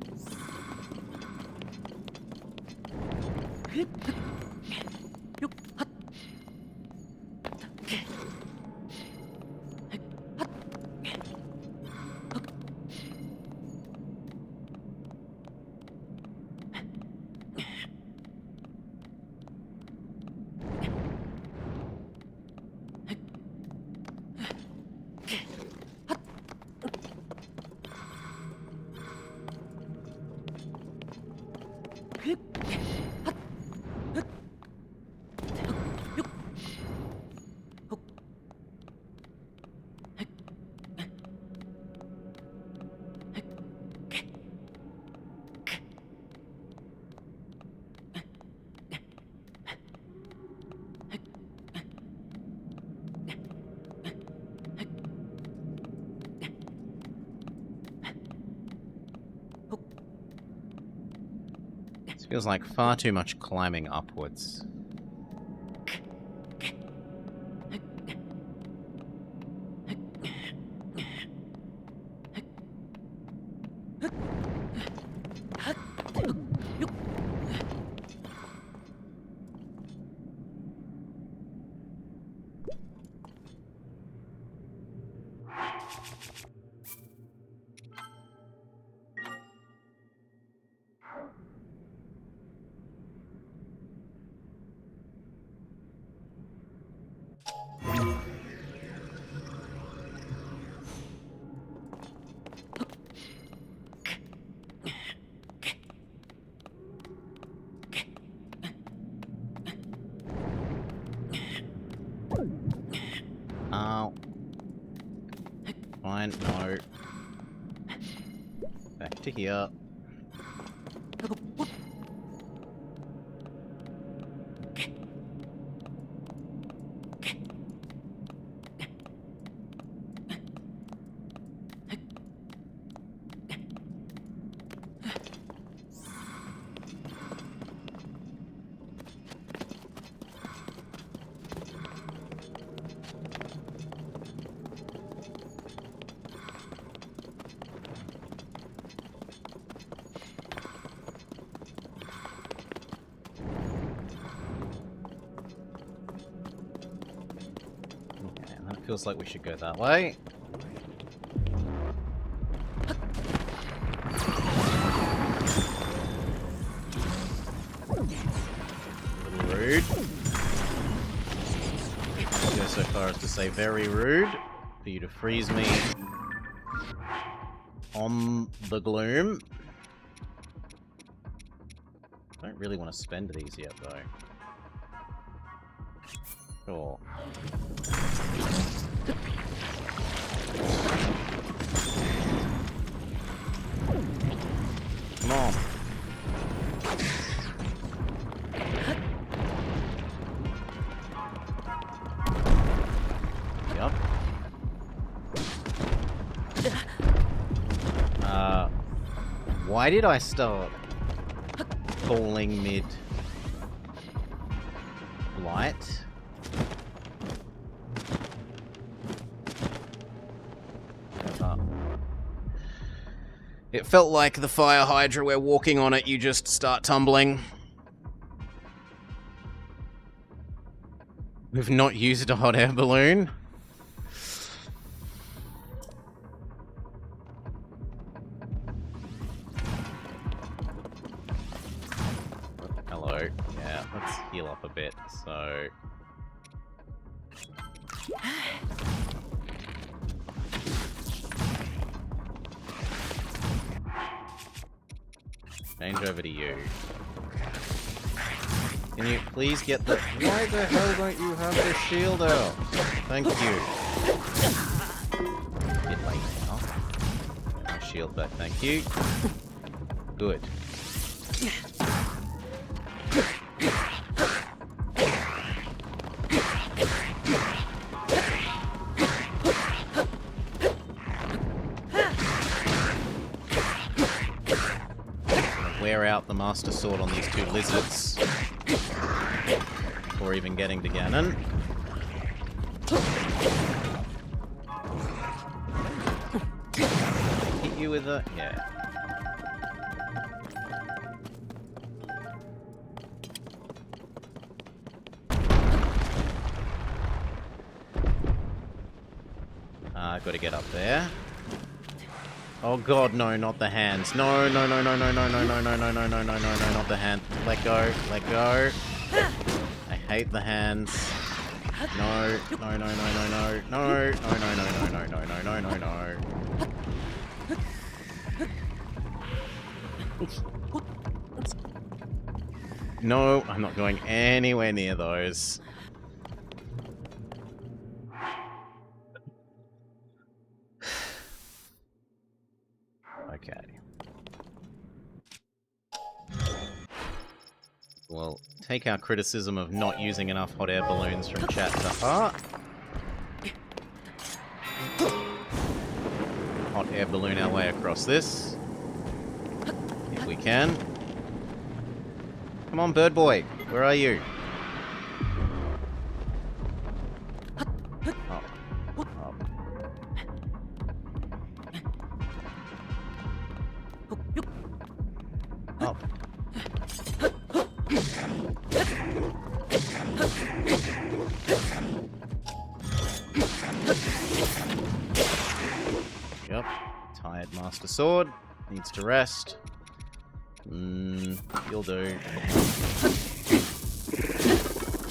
Feels like far too much climbing upwards. Ow. Fine, no. Back to here. Feels like we should go that way. A little rude. I'll go so far as to say very rude for you to freeze me on the gloom. I don't really want to spend these yet, though. Sure. Come on. Yep. Why did I start falling mid-light? It felt like the fire hydra, we're walking on it, you just start tumbling. We've not used a hot air balloon. Hello. Yeah, let's heal up a bit, so... Change over to you. Can you please get the... Why the hell don't you have the shield out? Thank you. Bit late now. My shield back, thank you. Good. Wear out the Master Sword on these two lizards before even getting to Ganon. Hit you with a... yeah. I've got to get up there. Oh god, no, not the hands. No, no, no, no, no, no, no, no, no, no, no, no, no, no, no, not the hand. Let go, let go. I hate the hands. No, no, no, no, no, no, no, no, no, no, no, no, no, no, no, no, no. No, I'm not going anywhere near those. Okay. Well, take our criticism of not using enough hot air balloons from chat to heart. Hot air balloon our way across this. If we can. Come on, bird boy. Where are you? Oh. Oh. Up. Yep. Tired Master Sword. Needs to rest. You'll do.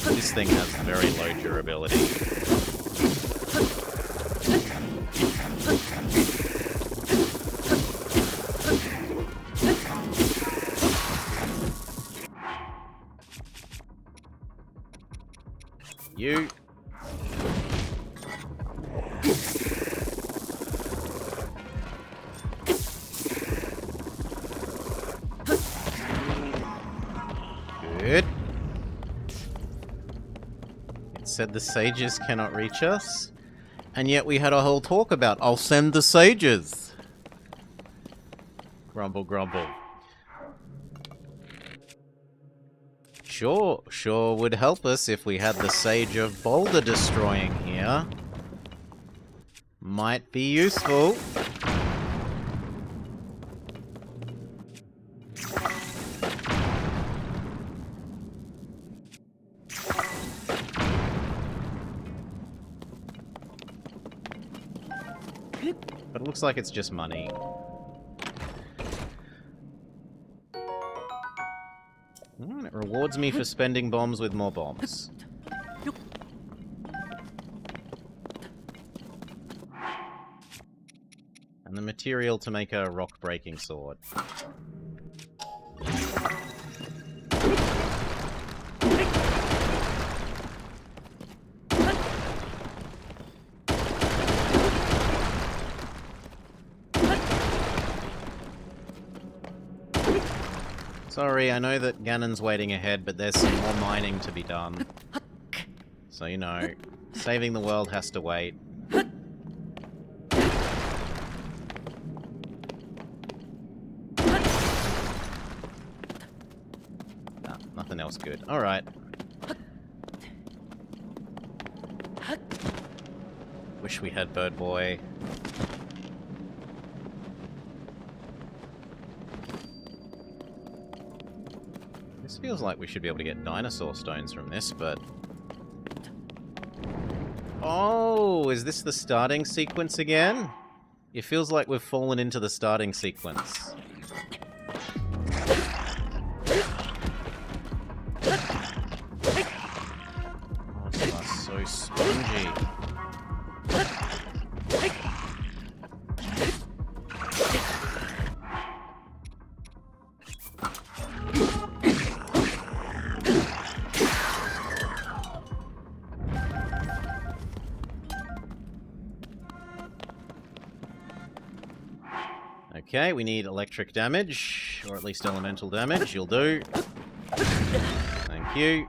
This thing has very low durability. You. Good. It said the sages cannot reach us, and yet we had a whole talk about, I'll send the sages. Grumble, grumble. Sure would help us if we had the Sage of Boulder Destroying here. Might be useful. But it looks like it's just money. It rewards me for spending bombs with more bombs. And the material to make a rock-breaking sword. Sorry, I know that Ganon's waiting ahead, but there's some more mining to be done. So, you know, saving the world has to wait. Nah, nothing else good. Alright. Wish we had Bird Boy. This feels like we should be able to get dinosaur stones from this, but... Oh, is this the starting sequence again? It feels like we've fallen into the starting sequence. Oh, they are so spongy. Okay, we need electric damage, or at least elemental damage. You'll do. Thank you.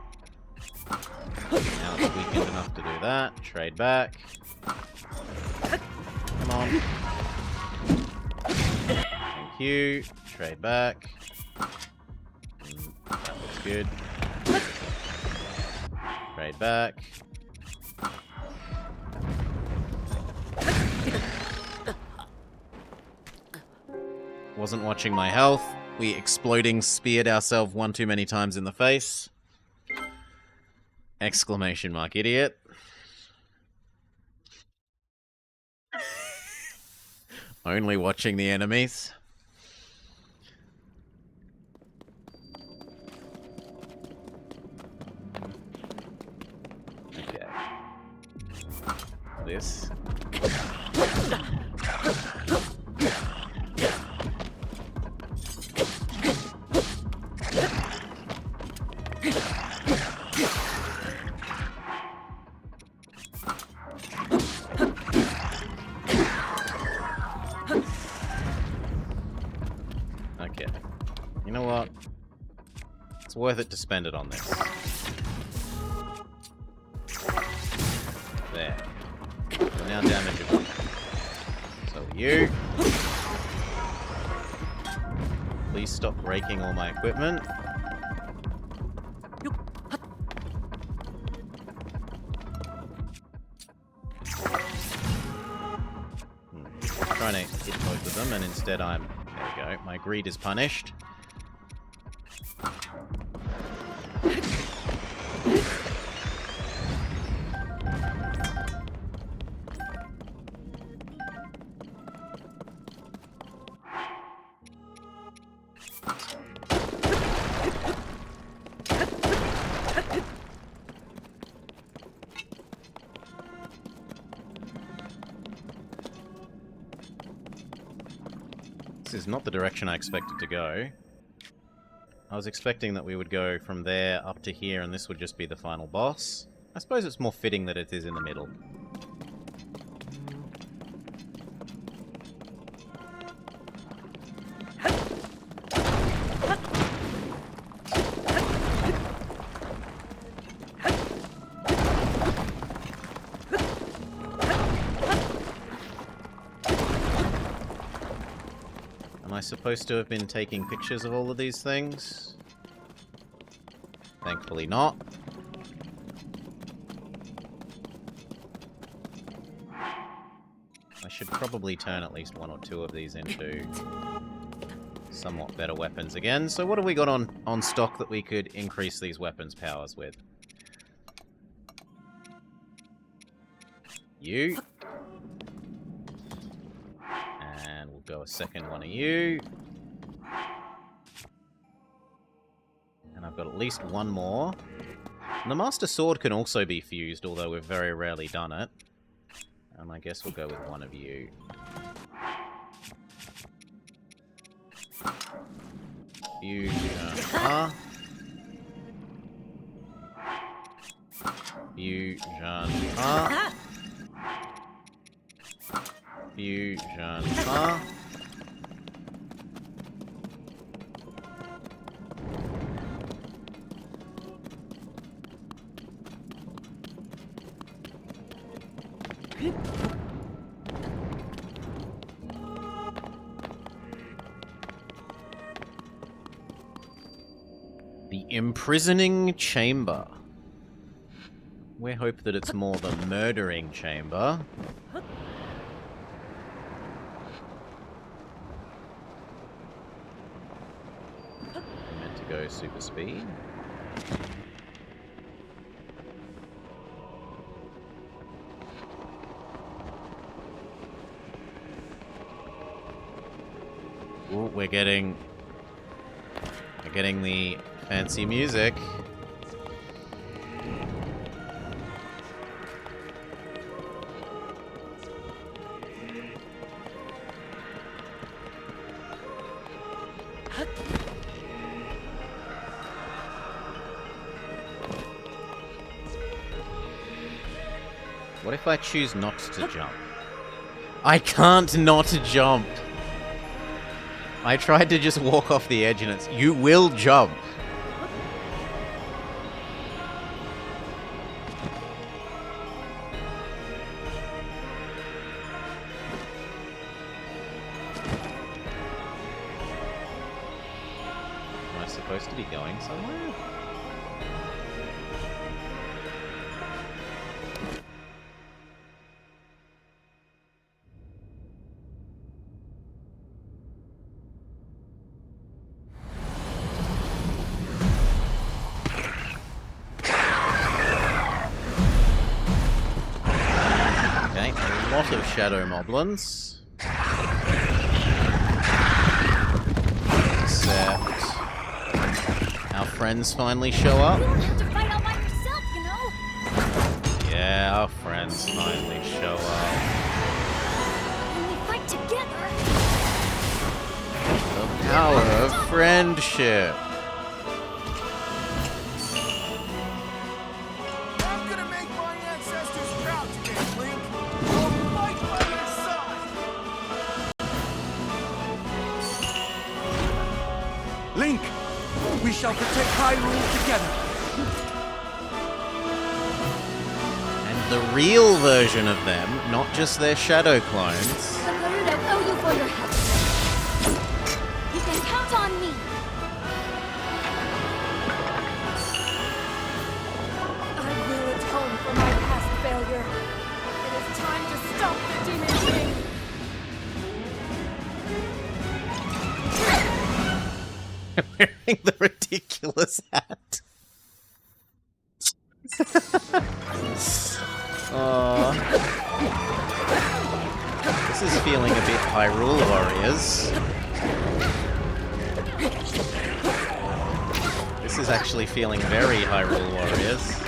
Now it's weakened enough to do that. Trade back. Come on. Thank you. Trade back. That looks good. Trade back. Wasn't watching my health. We exploding speared ourselves one too many times in the face. Exclamation mark, idiot. Only watching the enemies. Okay. This. Okay. You know what? It's worth it to spend it on this. There. We're now damageable. So you... Please stop breaking all my equipment. trying to hit both of them, and instead I'm... There we go. My greed is punished. This is not the direction I expected to go. I was expecting that we would go from there up to here, and this would just be the final boss. I suppose it's more fitting that it is in the middle. Am I supposed to have been taking pictures of all of these things? Thankfully not. I should probably turn at least one or two of these into somewhat better weapons again. So what have we got on stock that we could increase these weapons' powers with? You. And we'll go a second one of you. And I've got at least one more. And the Master Sword can also be fused, although we've very rarely done it. And I guess we'll go with one of you. Fusion. Fusion. Fusion. The imprisoning chamber. We hope that it's more the murdering chamber. I'm meant to go super speed. Ooh, we're getting the fancy music. What if I choose not to jump? I can't not jump! I tried to just walk off the edge and it's... You will jump! Am I supposed to be going somewhere? Of shadow moblins. Except our friends finally show up. You don't have to fight all by yourself, you know. Yeah, our friends finally show up. When we fight together. The power of friendship. I'm gonna make my ancestors proud today, Link. I'll fight by your side. Link, we shall protect Hyrule together. And the real version of them, not just their shadow clones. The Garuda owe you for your help. You can count on me. I will atone for my past failure. It is time to stop the Demon King. wearing the ridiculous hat. Oh. This is feeling a bit Hyrule Warriors. This is actually feeling very Hyrule Warriors.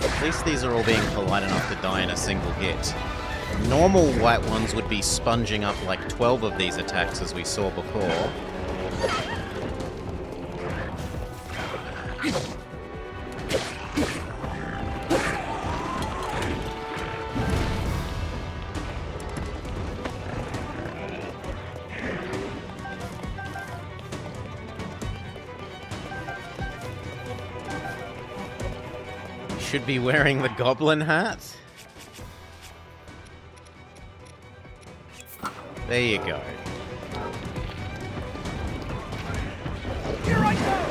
At least these are all being polite enough to die in a single hit. Normal white ones would be sponging up like 12 of these attacks as we saw before. Should be wearing the goblin hat. There you go. Here I go!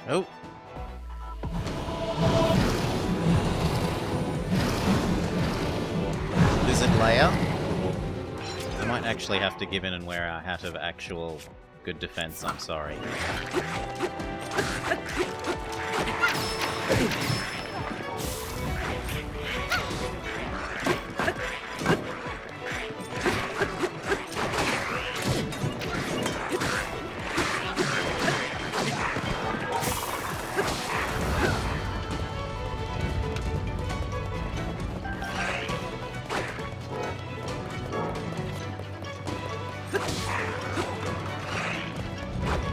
Oh. Lizard layer. I might actually have to give in and wear our hat of actual good defense, I'm sorry.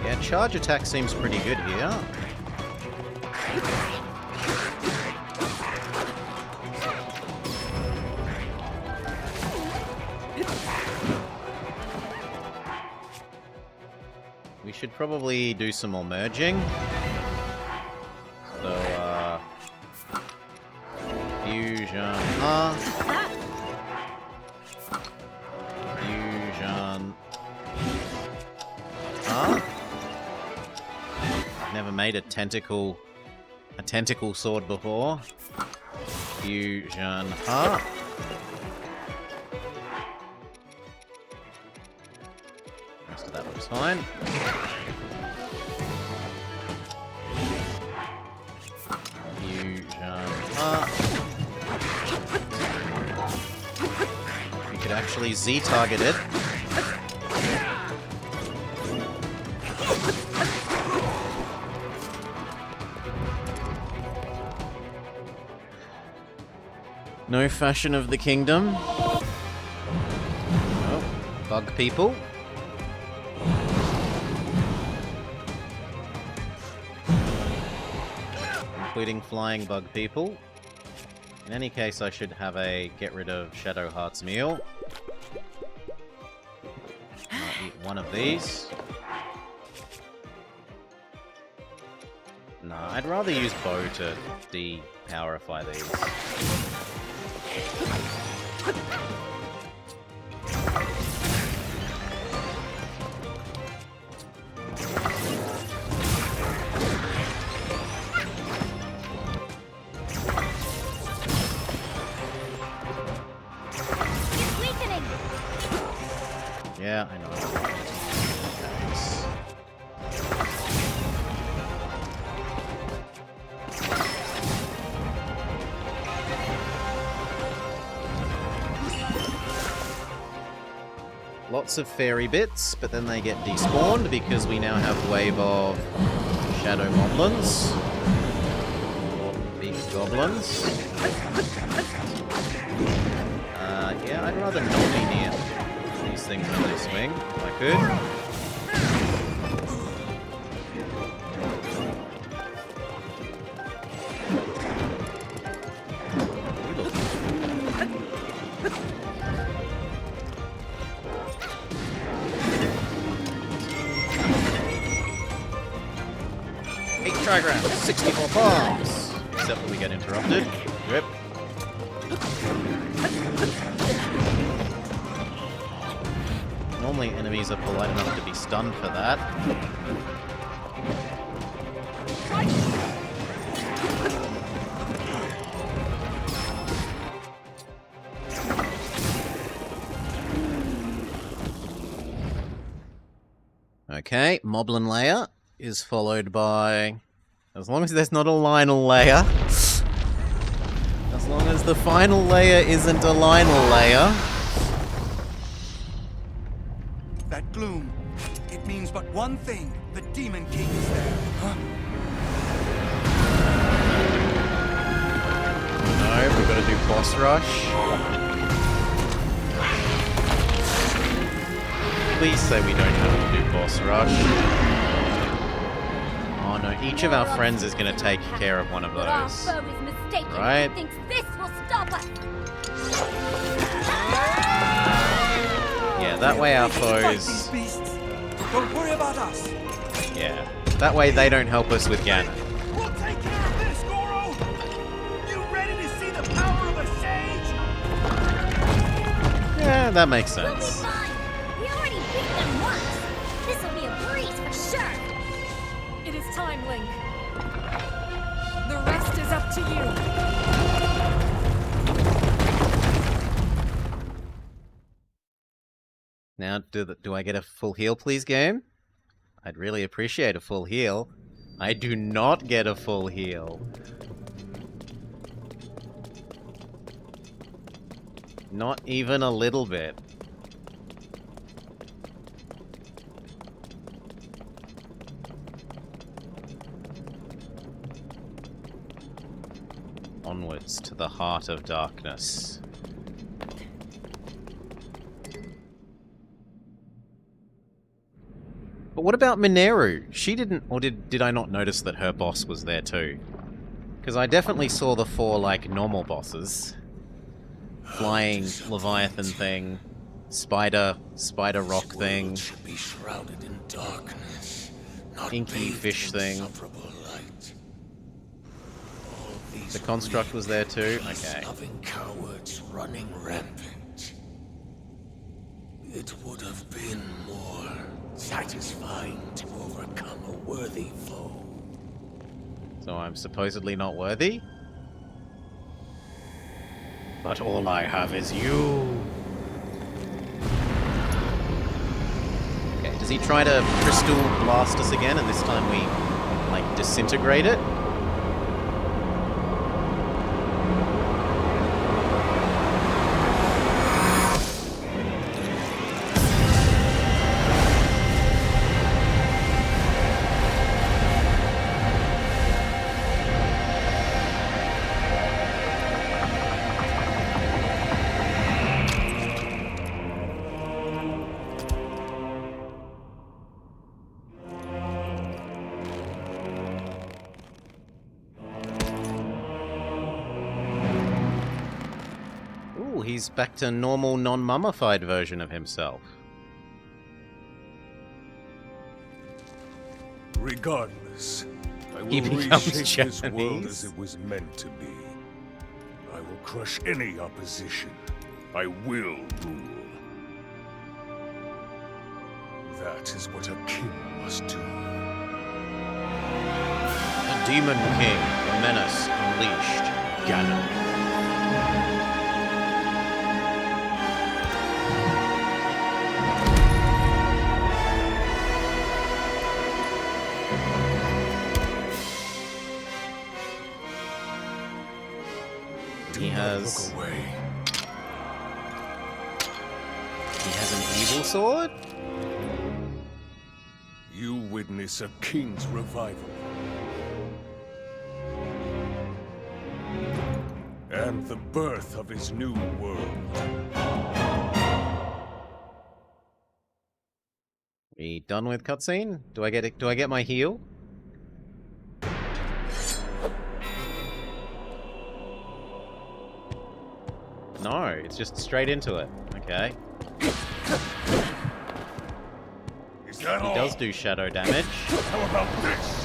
Yeah, charge attack seems pretty good here. We should probably do some more merging. So, fusion. Fusion. I've never made a tentacle sword before. Fusion. Rest of that looks fine. Fusion. You could actually Z-target it. No fashion of the kingdom. Oh, bug people. Including flying bug people. In any case, I should have a get rid of Shadow Heart's meal. I'll eat one of these. Nah, I'd rather use bow to de-powerify these. It's weakening. Yeah, I know. Lots of fairy bits, but then they get despawned because we now have wave of shadow moblins. goblins. Yeah, I'd rather not be near these things when they swing, if I could. Trigrams, 64 bombs! Except when we get interrupted. Rip. Normally enemies are polite enough to be stunned for that. Okay, Moblin layer is followed by... As long as there's not a Lionel layer. As long as the final layer isn't a Lionel layer. That gloom, it means but one thing. The Demon King is there. Huh? No, we've got to do boss rush. Please say we don't have to do boss rush. Oh no, each of our friends is going to take care of one of But our those. foe is mistaken. Right. He thinks this will stop us. Yeah, that way our Fight these foes... beasts. Don't worry about us. Yeah, that way they don't help us with Ganon. We'll take care of this, Goro! You ready to see the power of a sage? Yeah, that makes We'll be sense. fine. We already beat them once. This'll be a breeze for sure. It is time, Link. The rest is up to you. Now, do I get a full heal, please, game? I'd really appreciate a full heal. I do not get a full heal. Not even a little bit. Onwards to the heart of darkness. But what about Mineru? She didn't, or did I not notice that her boss was there too? Because I definitely saw the 4, like, normal bosses. Flying Leviathan thing, spider rock thing, Should be shrouded in darkness, not inky bathed fish in thing. insufferable light. All these The construct was there too? weak, Okay. peace-loving cowards running rampant. It would have been more satisfying to overcome a worthy foe. So I'm supposedly not worthy? But all I have is you. Okay, does he try to crystal blast us again, and this time we, like, disintegrate it? Ooh, he's back to normal, non-mummified version of himself. Regardless, I will He becomes reshape this world Japanese. as it was meant to be. I will crush any opposition. I will rule. That is what a king must do. The Demon King, the menace unleashed, Ganon. He has... Look away. He has an evil sword? You witness a king's revival. and the birth of his new world. We done with cutscene? Do I get my heal? No, it's just straight into it. Okay. Is that He all? does do shadow damage. How about this?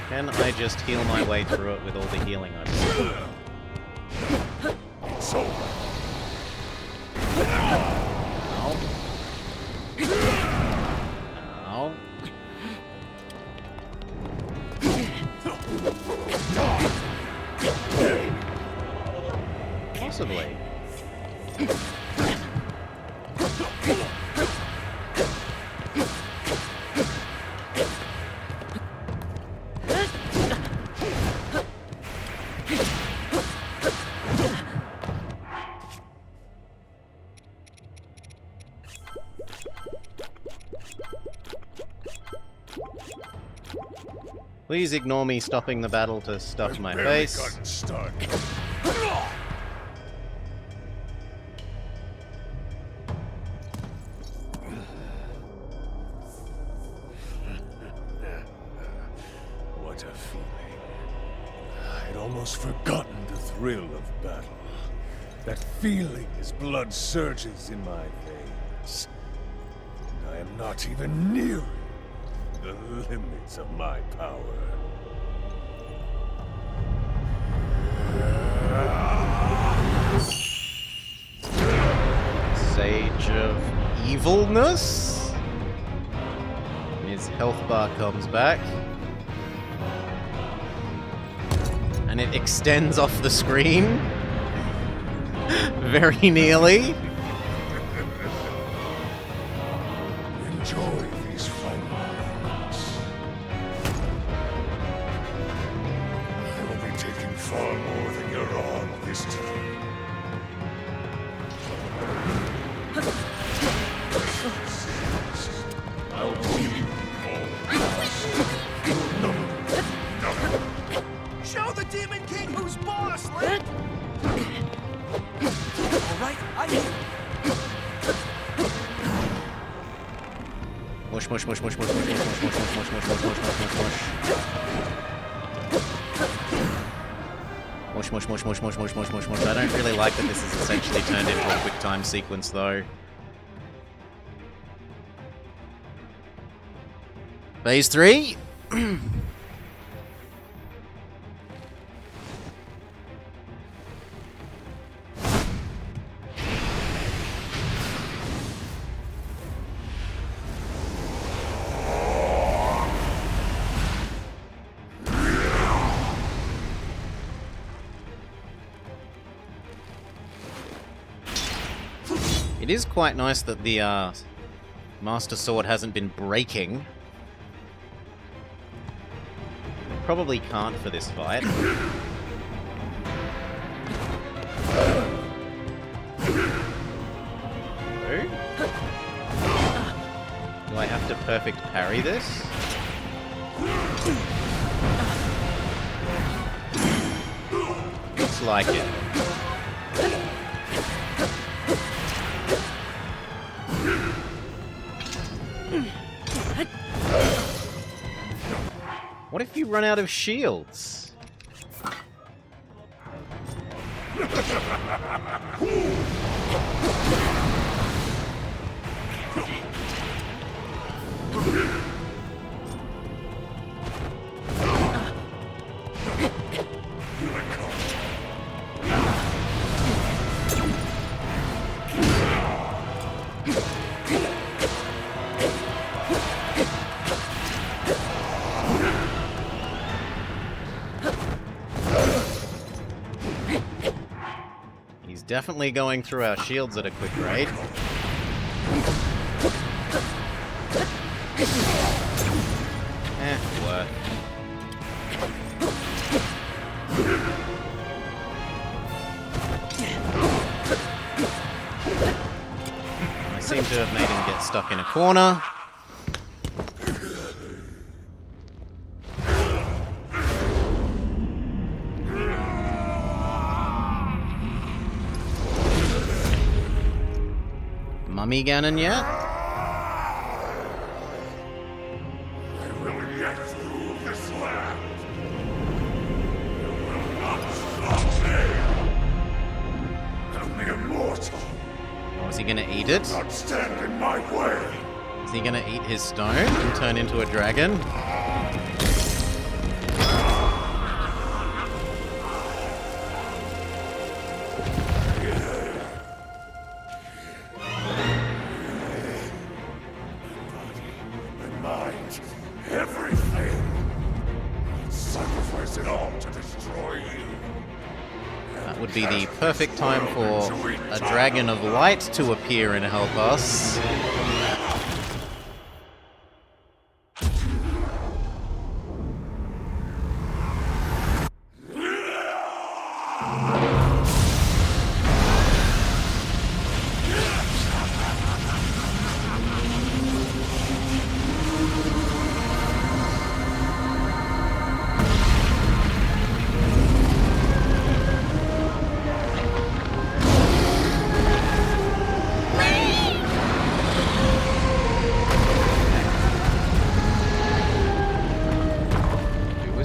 Can I just heal my way through it with all the healing items? It's over. Ow. Ow. Possibly. Please ignore me stopping the battle to stuff my Barely face. gotten started. What a feeling. I'd almost forgotten the thrill of battle. That feeling as blood surges in my veins. And I am not even nearing the limits of my power. Sage of Evilness? His health bar comes back. And it extends off the screen. Very nearly. Enjoy these final moments. I will be taking far more than you're on this time. I'll give you all. Show the Demon King who's boss, Link! Alright, I hear. Mush, mush, mush, mush, mush, mush, mush, mush, mush, mush, mush, mush, mush, mush, mush, mush. Mush, mush, mush, mush, mush, mush, mush, mush, mush. I don't really like that this is essentially turned into a quick time sequence, though. Phase 3? It is quite nice that the Master Sword hasn't been breaking. Probably can't for this fight. Oh? Do I have to perfect parry this? Looks like it. What if you run out of shields? He's definitely going through our shields at a quick rate. Work. I seem to have made him get stuck in a corner. Mummy Ganon yet? I will yet rule this land. You will not stop me. I'm the immortal. Or is he gonna eat it? Not stand in my way. Is he gonna eat his stone and turn into a dragon? My mind, everything. I'd sacrifice it all to destroy you. That would be the perfect time for a dragon of light to appear and help us.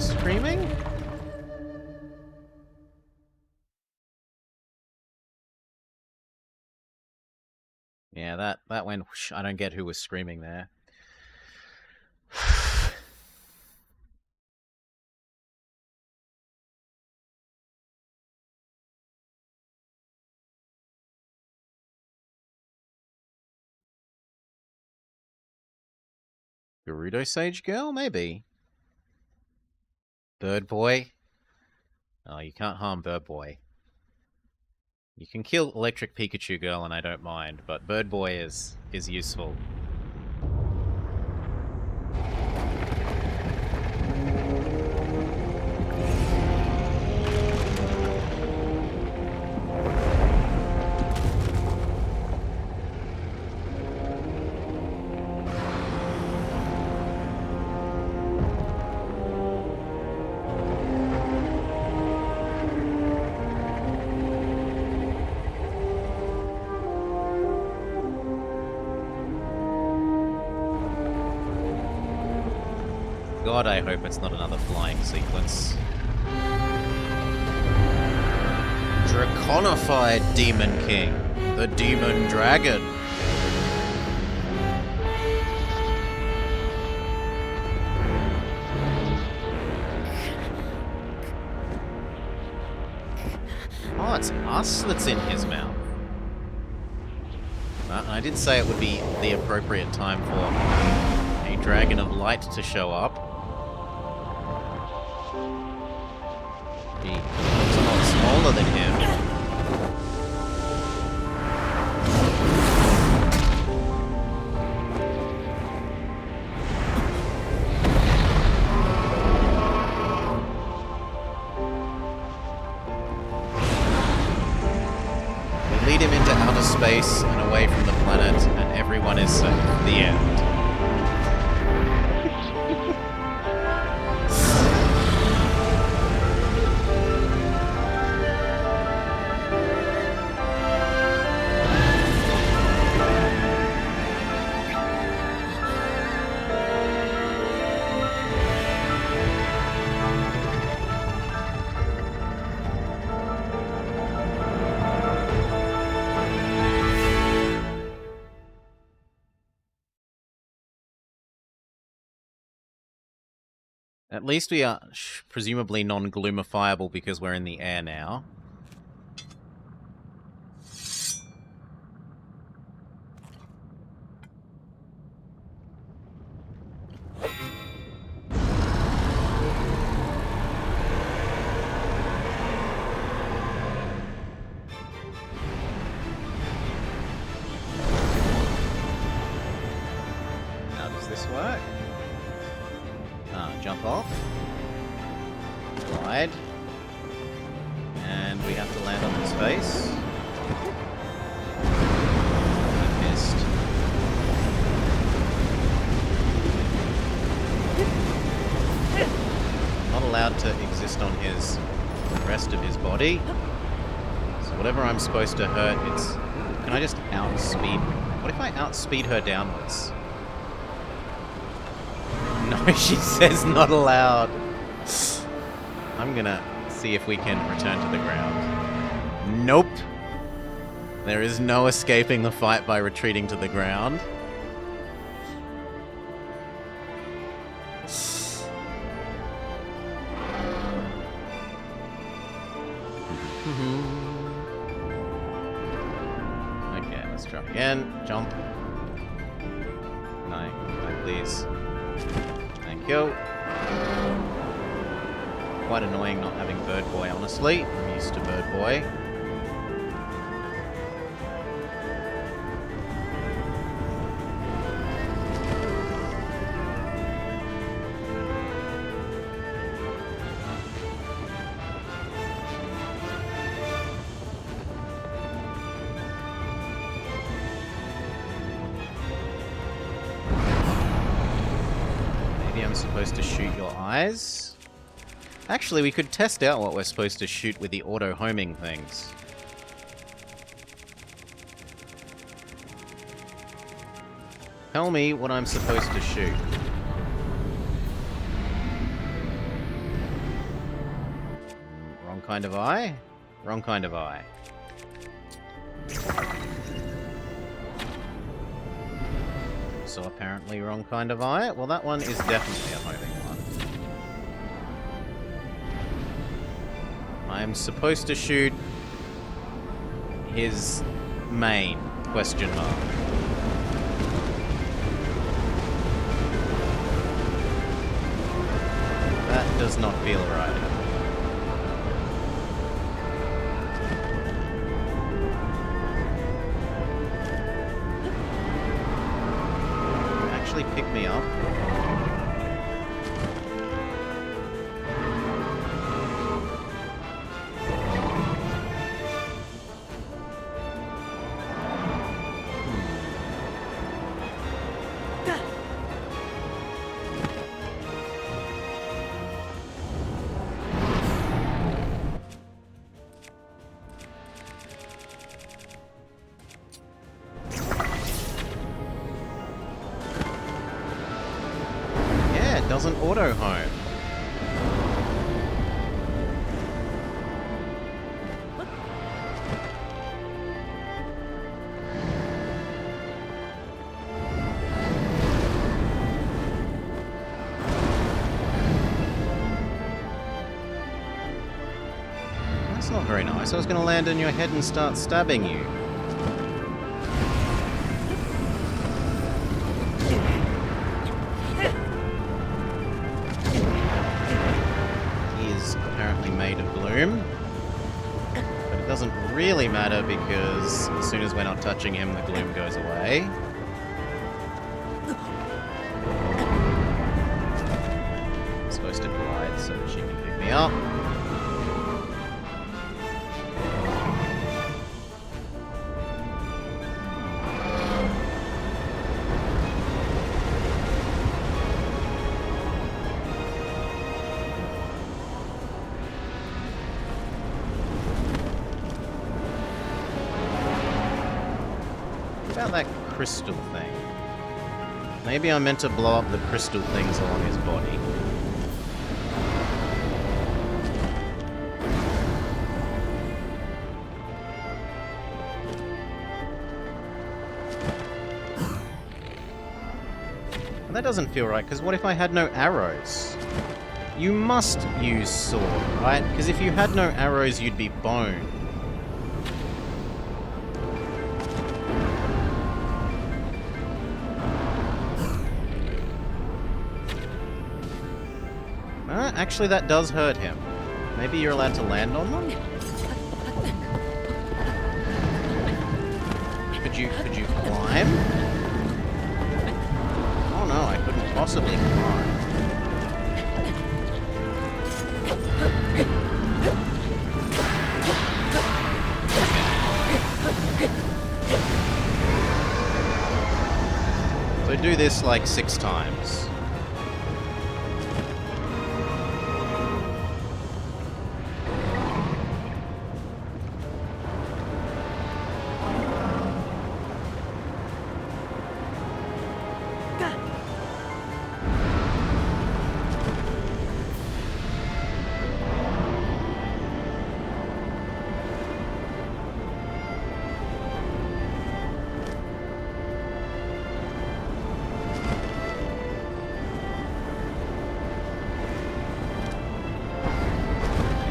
Screaming? Yeah, that went whoosh. I don't get who was screaming there. Gerudo Sage Girl? Maybe. Bird Boy? Oh, you can't harm Bird Boy. You can kill Electric Pikachu Girl and I don't mind, but Bird Boy is useful. God, I hope it's not another flying sequence. Draconified Demon King, the Demon Dragon. Oh, it's us that's in his mouth. I did say it would be the appropriate time for a Dragon of Light to show up. He looks a lot smaller than him. We lead him into outer space and away from the planet, and everyone is safe. The end. At least we are presumably non-gloomifiable because we're in the air now. How does this work? Jump off, glide, and we have to land on his face. He missed. Not allowed to exist on the rest of his body. So whatever I'm supposed to hurt, can I just outspeed What if I outspeed her downwards? No, she says not allowed. I'm gonna see if we can return to the ground. Nope. There is no escaping the fight by retreating to the ground. Okay, let's try again. Jump. No, please. Thank you. Quite annoying not having Bird Boy, honestly. I'm used to Bird Boy. Maybe I'm supposed to shoot your eyes? Actually, we could test out what we're supposed to shoot with the auto-homing things. Tell me what I'm supposed to shoot. Wrong kind of eye? Wrong kind of eye. So apparently wrong kind of eye. Well, that one is definitely a homing one. I'm supposed to shoot his main, question mark. That does not feel right. Actually pick me up. Doesn't auto home. That's not very nice. I was going to land on your head and start stabbing you. But it doesn't really matter because as soon as we're not touching him, the gloom goes away. I'm supposed to glide so that she can pick me up. About that crystal thing. Maybe I'm meant to blow up the crystal things along his body. And that doesn't feel right, because what if I had no arrows? You must use sword, right? Because if you had no arrows, you'd be bone. Actually, that does hurt him. Maybe you're allowed to land on them? Could you climb? Oh no, I couldn't possibly climb. So do this like 6 times.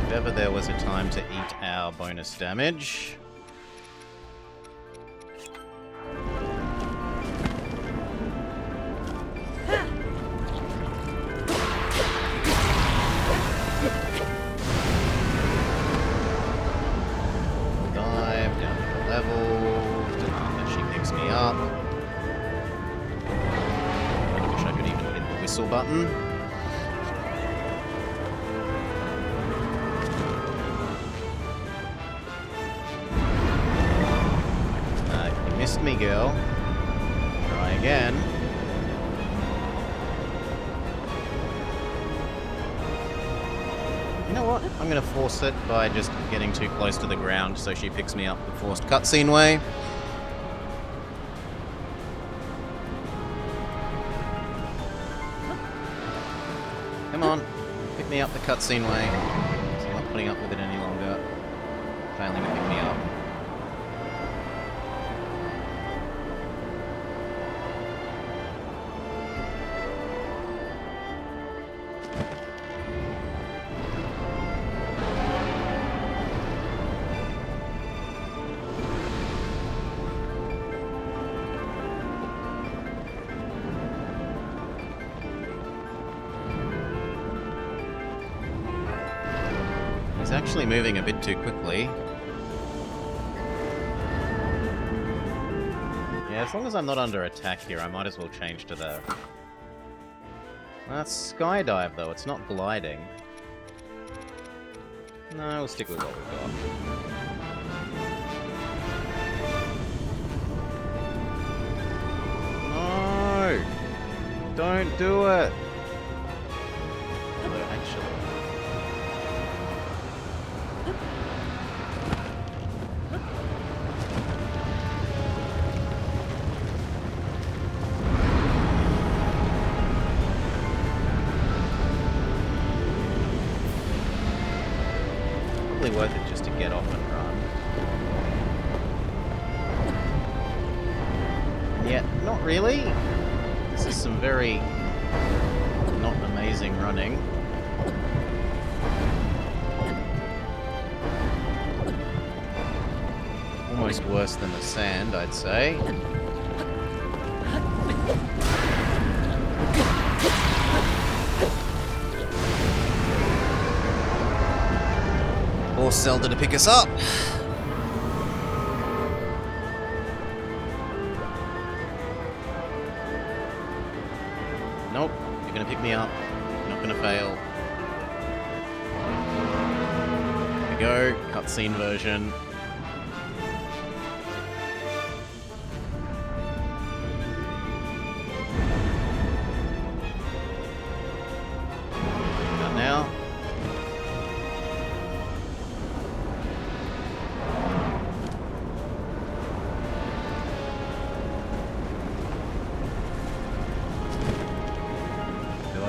If ever there was a time to eat our bonus damage. Dive down to the level. Demand that she picks me up. I wish I could even hit the whistle button. Missed me, girl. Try again. You know what? I'm gonna force it by just getting too close to the ground so she picks me up the forced cutscene way. Come on, pick me up the cutscene way. I'm not putting up with it any longer. Failing to pick me up. He's actually moving a bit too quickly. Yeah, as long as I'm not under attack here, I might as well change to the... That's skydive, though. It's not gliding. No, we'll stick with what we've got. No! Don't do it! Although, actually... Probably worth it just to get off and run. And yet, not really. This is some very not amazing running. Almost worse than the sand, I'd say. Force Zelda to pick us up. Nope, you're gonna pick me up. You're not gonna fail. Here we go, cutscene version. Not now.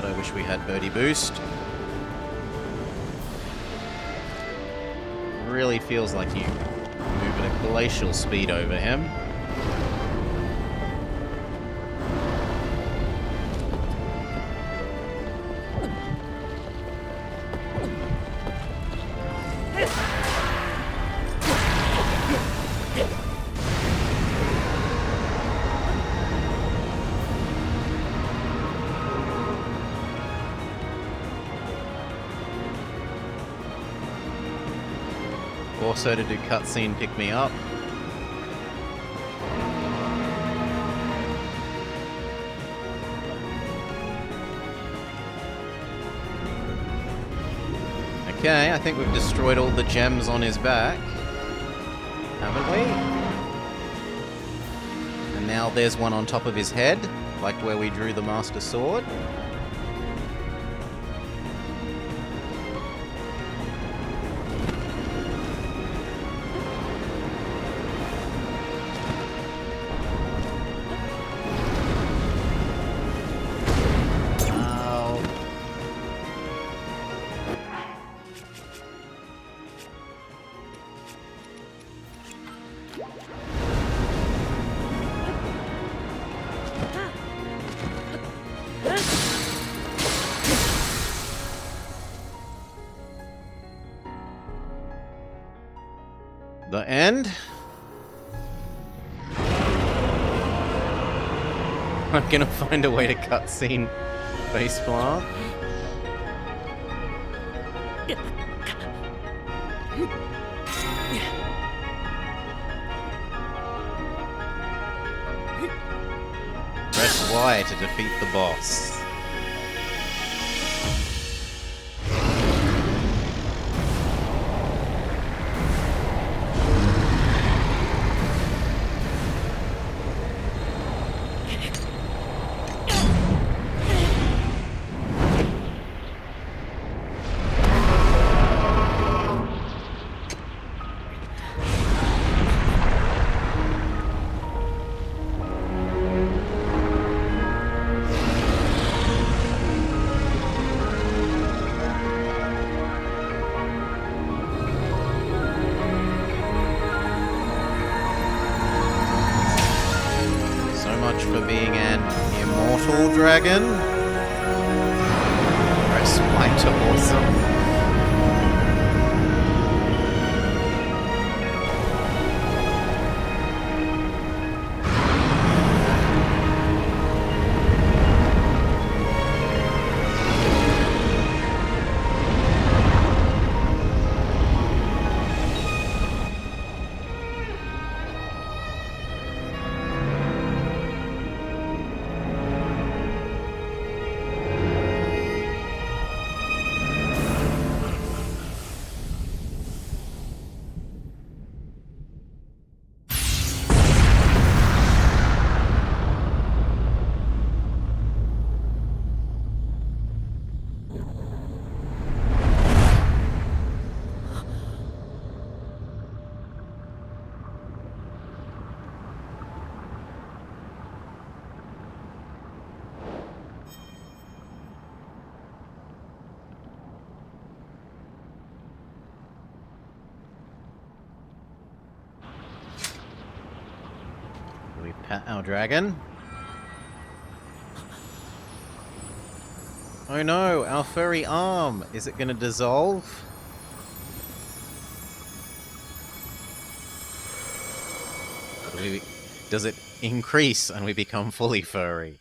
I wish we had Birdie Boost. Really feels like you move at a glacial speed over him. Force her to do cutscene, pick me up. Okay, I think we've destroyed all the gems on his back. Haven't we? And now there's one on top of his head, like where we drew the Master Sword. The end? I'm gonna find a way to cutscene faceplant. Press Y to defeat the boss. For being an immortal dragon. Press Y to awesome. We pat our dragon. Oh no, our furry arm! Is it gonna dissolve? Does it increase and we become fully furry?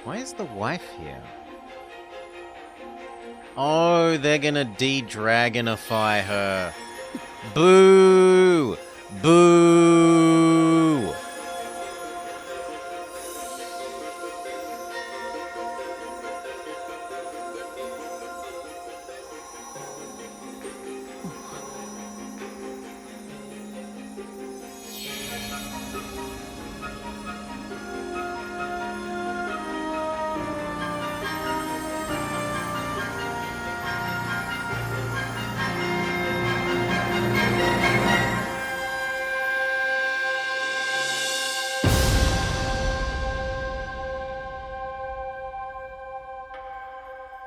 Why is the wife here? Oh, they're gonna de-dragonify her. Boo! Boo!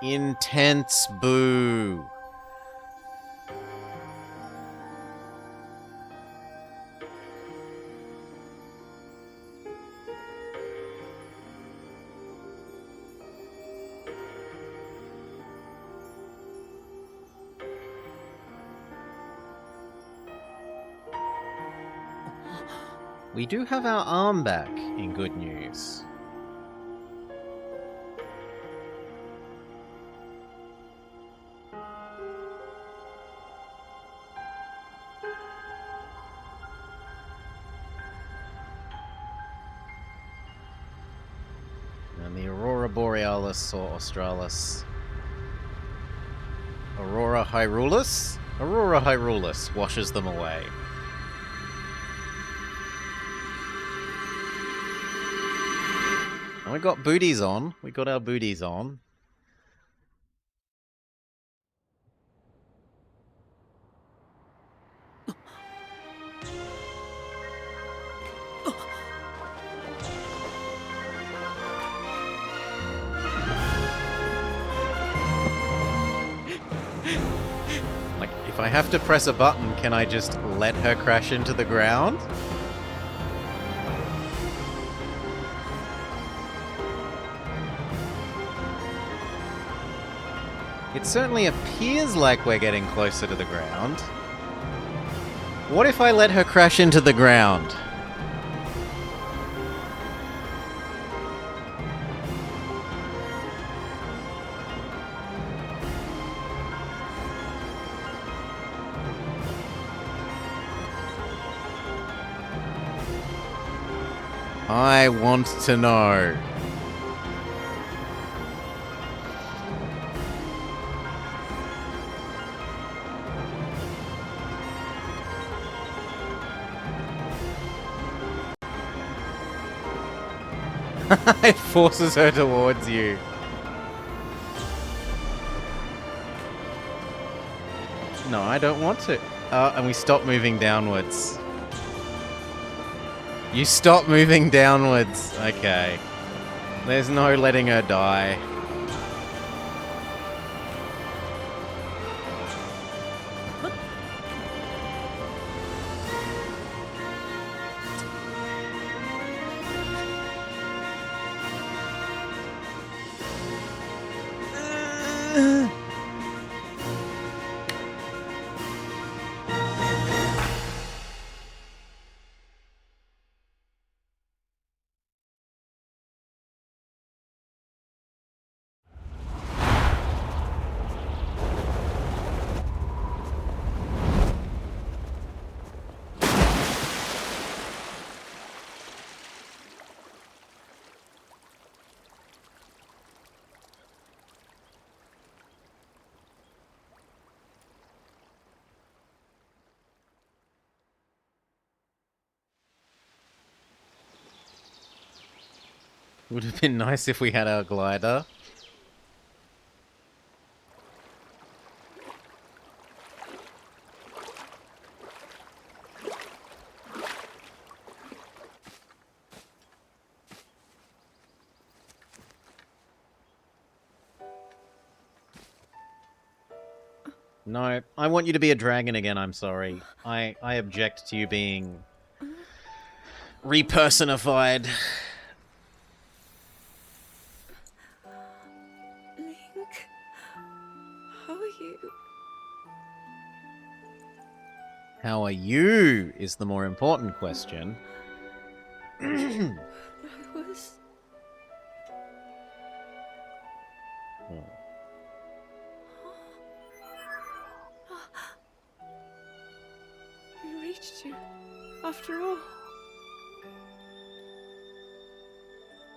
Intense boo. We do have our arm back, in good news. And the Aurora Borealis or Australis. Aurora Hyruleus? Aurora Hyruleus washes them away. We got booties on. We got our booties on. Like, if I have to press a button, can I just let her crash into the ground? It certainly appears like we're getting closer to the ground. What if I let her crash into the ground? I want to know. It forces her towards you. No, I don't want to. And we stop moving downwards. You stop moving downwards. Okay. There's no letting her die. Would have been nice if we had our glider. No, I want you to be a dragon again, I'm sorry. I object to you being repersonified. Link, how are you? How are you is the more important question. I was... We reached you, after all.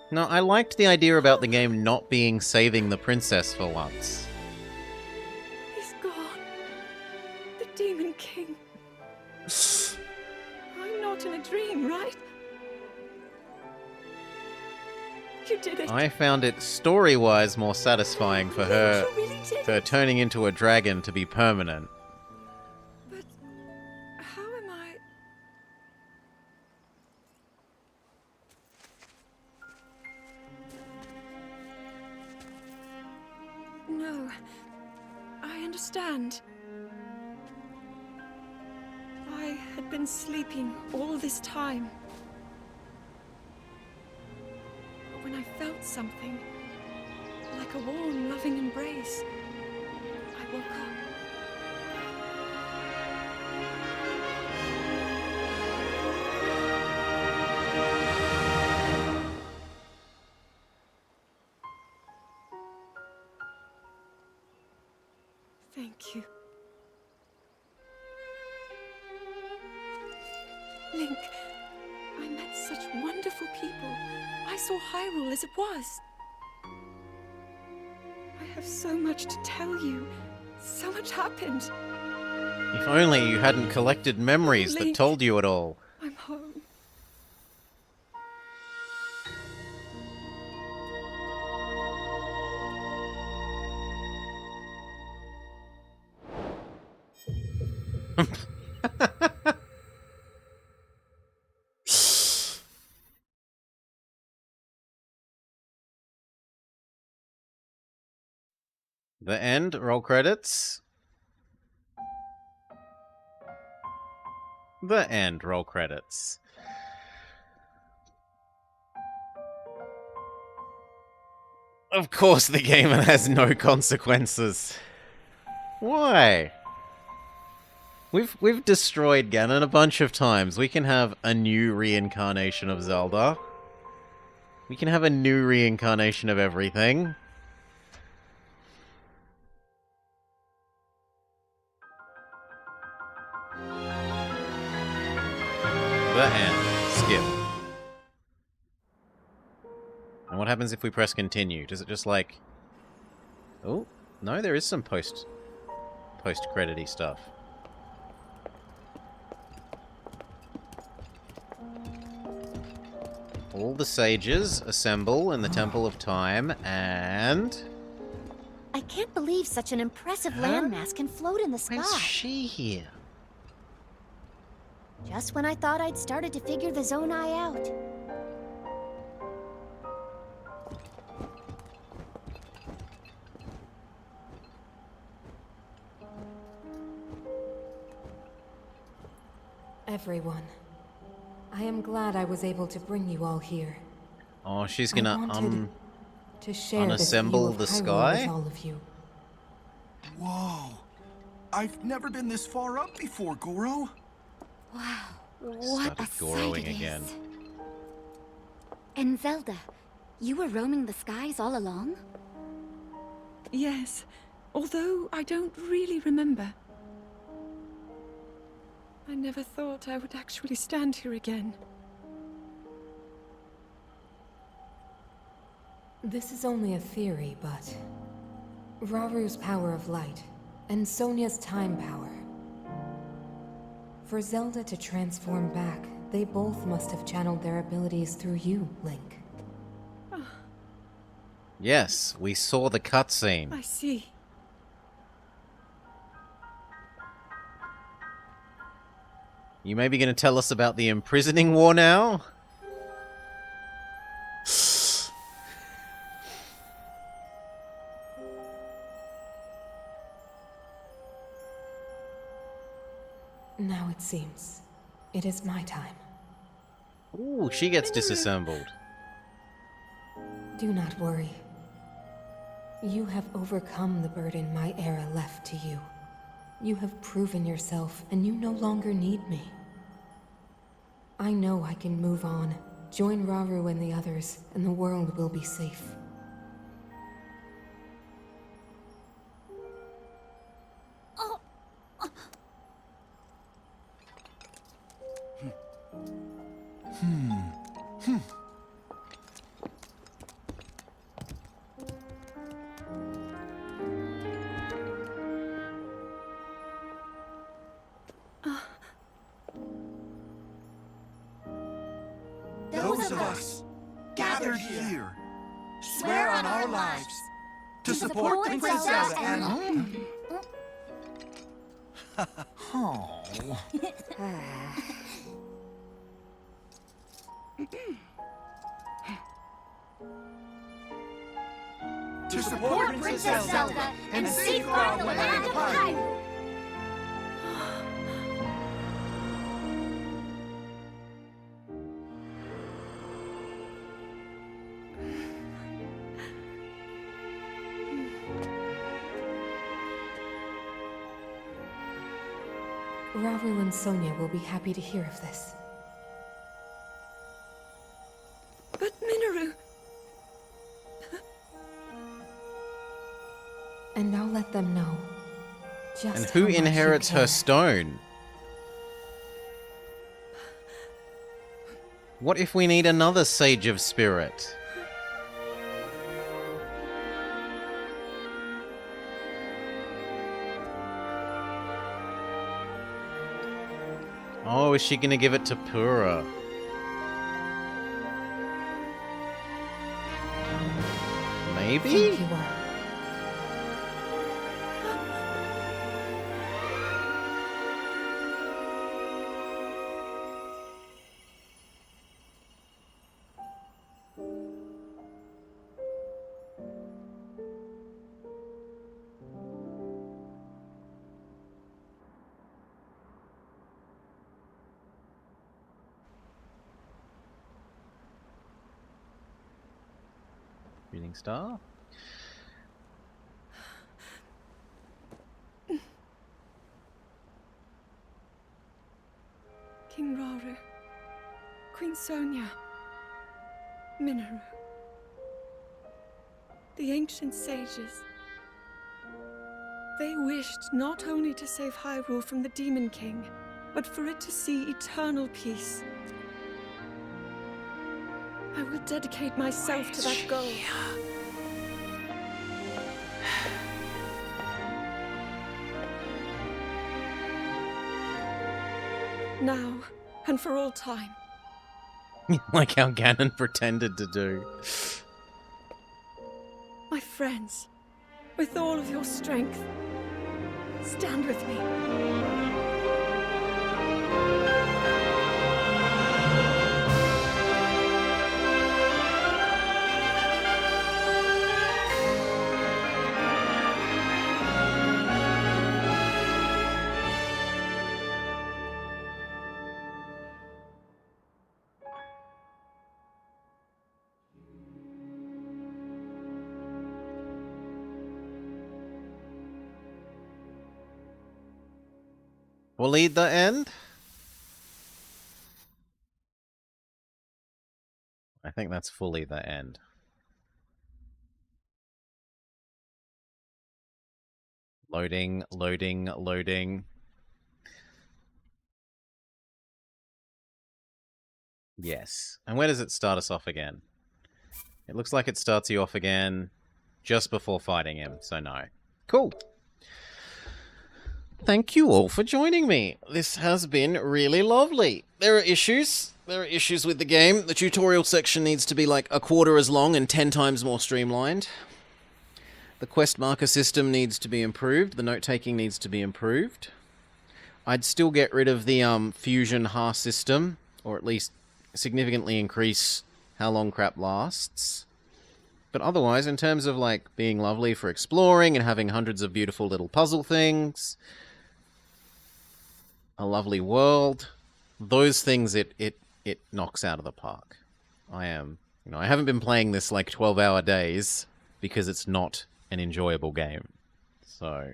No, I liked the idea about the game not being saving the princess for once. He's gone. The Demon King. I'm not in a dream, right? You did it. I found it story-wise more satisfying for her, You really did her it. turning into a dragon to be permanent. But how am I... No, I understand. I had been sleeping all this time. But when I felt something, like a warm, loving embrace, I woke up. Thank you. Link, I met such wonderful people. I saw Hyrule as it was. I have so much to tell you. So much happened. If only you hadn't collected memories that Link. told you it all. I'm home. The end. Roll credits. The end. Roll credits. Of course the game has no consequences. Why? We've destroyed Ganon a bunch of times. We can have a new reincarnation of Zelda. We can have a new reincarnation of everything. The end. Skip. And what happens if we press continue? Does it just like... Oh, no, there is some post-credity stuff. All the sages assemble in the Temple of Time, and... I can't believe such an impressive landmass can float in the sky. When's she here? Just when I thought I'd started to figure the Zonai out. Everyone, I am glad I was able to bring you all here. Oh, she's gonna I wanted to share this unassemble view of the Hyrule sky? with all of you. Whoa. I've never been this far up before, Goro. Wow, what Started a sight Goroing it again. is. And Zelda, you were roaming the skies all along? Yes, although I don't really remember. I never thought I would actually stand here again. This is only a theory, but... Raru's power of light, and Sonia's time power. For Zelda to transform back, they both must have channeled their abilities through you, Link. Yes, we saw the cutscene. I see. You may be going to tell us about the imprisoning war now? Now it seems. It is my time. Ooh, she gets disassembled. Do not worry. You have overcome the burden my era left to you. You have proven yourself, and you no longer need me. I know I can move on, join Raru and the others, and the world will be safe. Those of us gathered here swear on our lives to support Princess Zelda and... to support Princess Zelda and safeguard the land of Hyrule. Raru and Sonia will be happy to hear of this. But Minoru... And I'll let them know. Just And who how much you inherits her care. stone? What if we need another Sage of Spirit? Oh, is she gonna give it to Pura? Maybe? Thank you all. Shooting star. King Raru, Queen Sonia, Minoru. The ancient sages. They wished not only to save Hyrule from the Demon King, but for it to see eternal peace. I will dedicate myself to that goal. Now, and for all time. Like how Ganon pretended to do. My friends, with all of your strength, stand with me. Fully the end? I think that's fully the end. Loading, loading, loading. Yes. And where does it start us off again? It looks like it starts you off again just before fighting him, so no. Cool. Thank you all for joining me. This has been really lovely. There are issues. There are issues with the game. The tutorial section needs to be like a quarter as long and 10 times more streamlined. The quest marker system needs to be improved. The note-taking needs to be improved. I'd still get rid of the fusion Ha system, or at least significantly increase how long crap lasts. But otherwise, in terms of like being lovely for exploring and having hundreds of beautiful little puzzle things, a lovely world, those things it knocks out of the park. I haven't been playing this like 12-hour days because it's not an enjoyable game. So,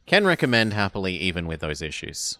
can recommend happily even with those issues.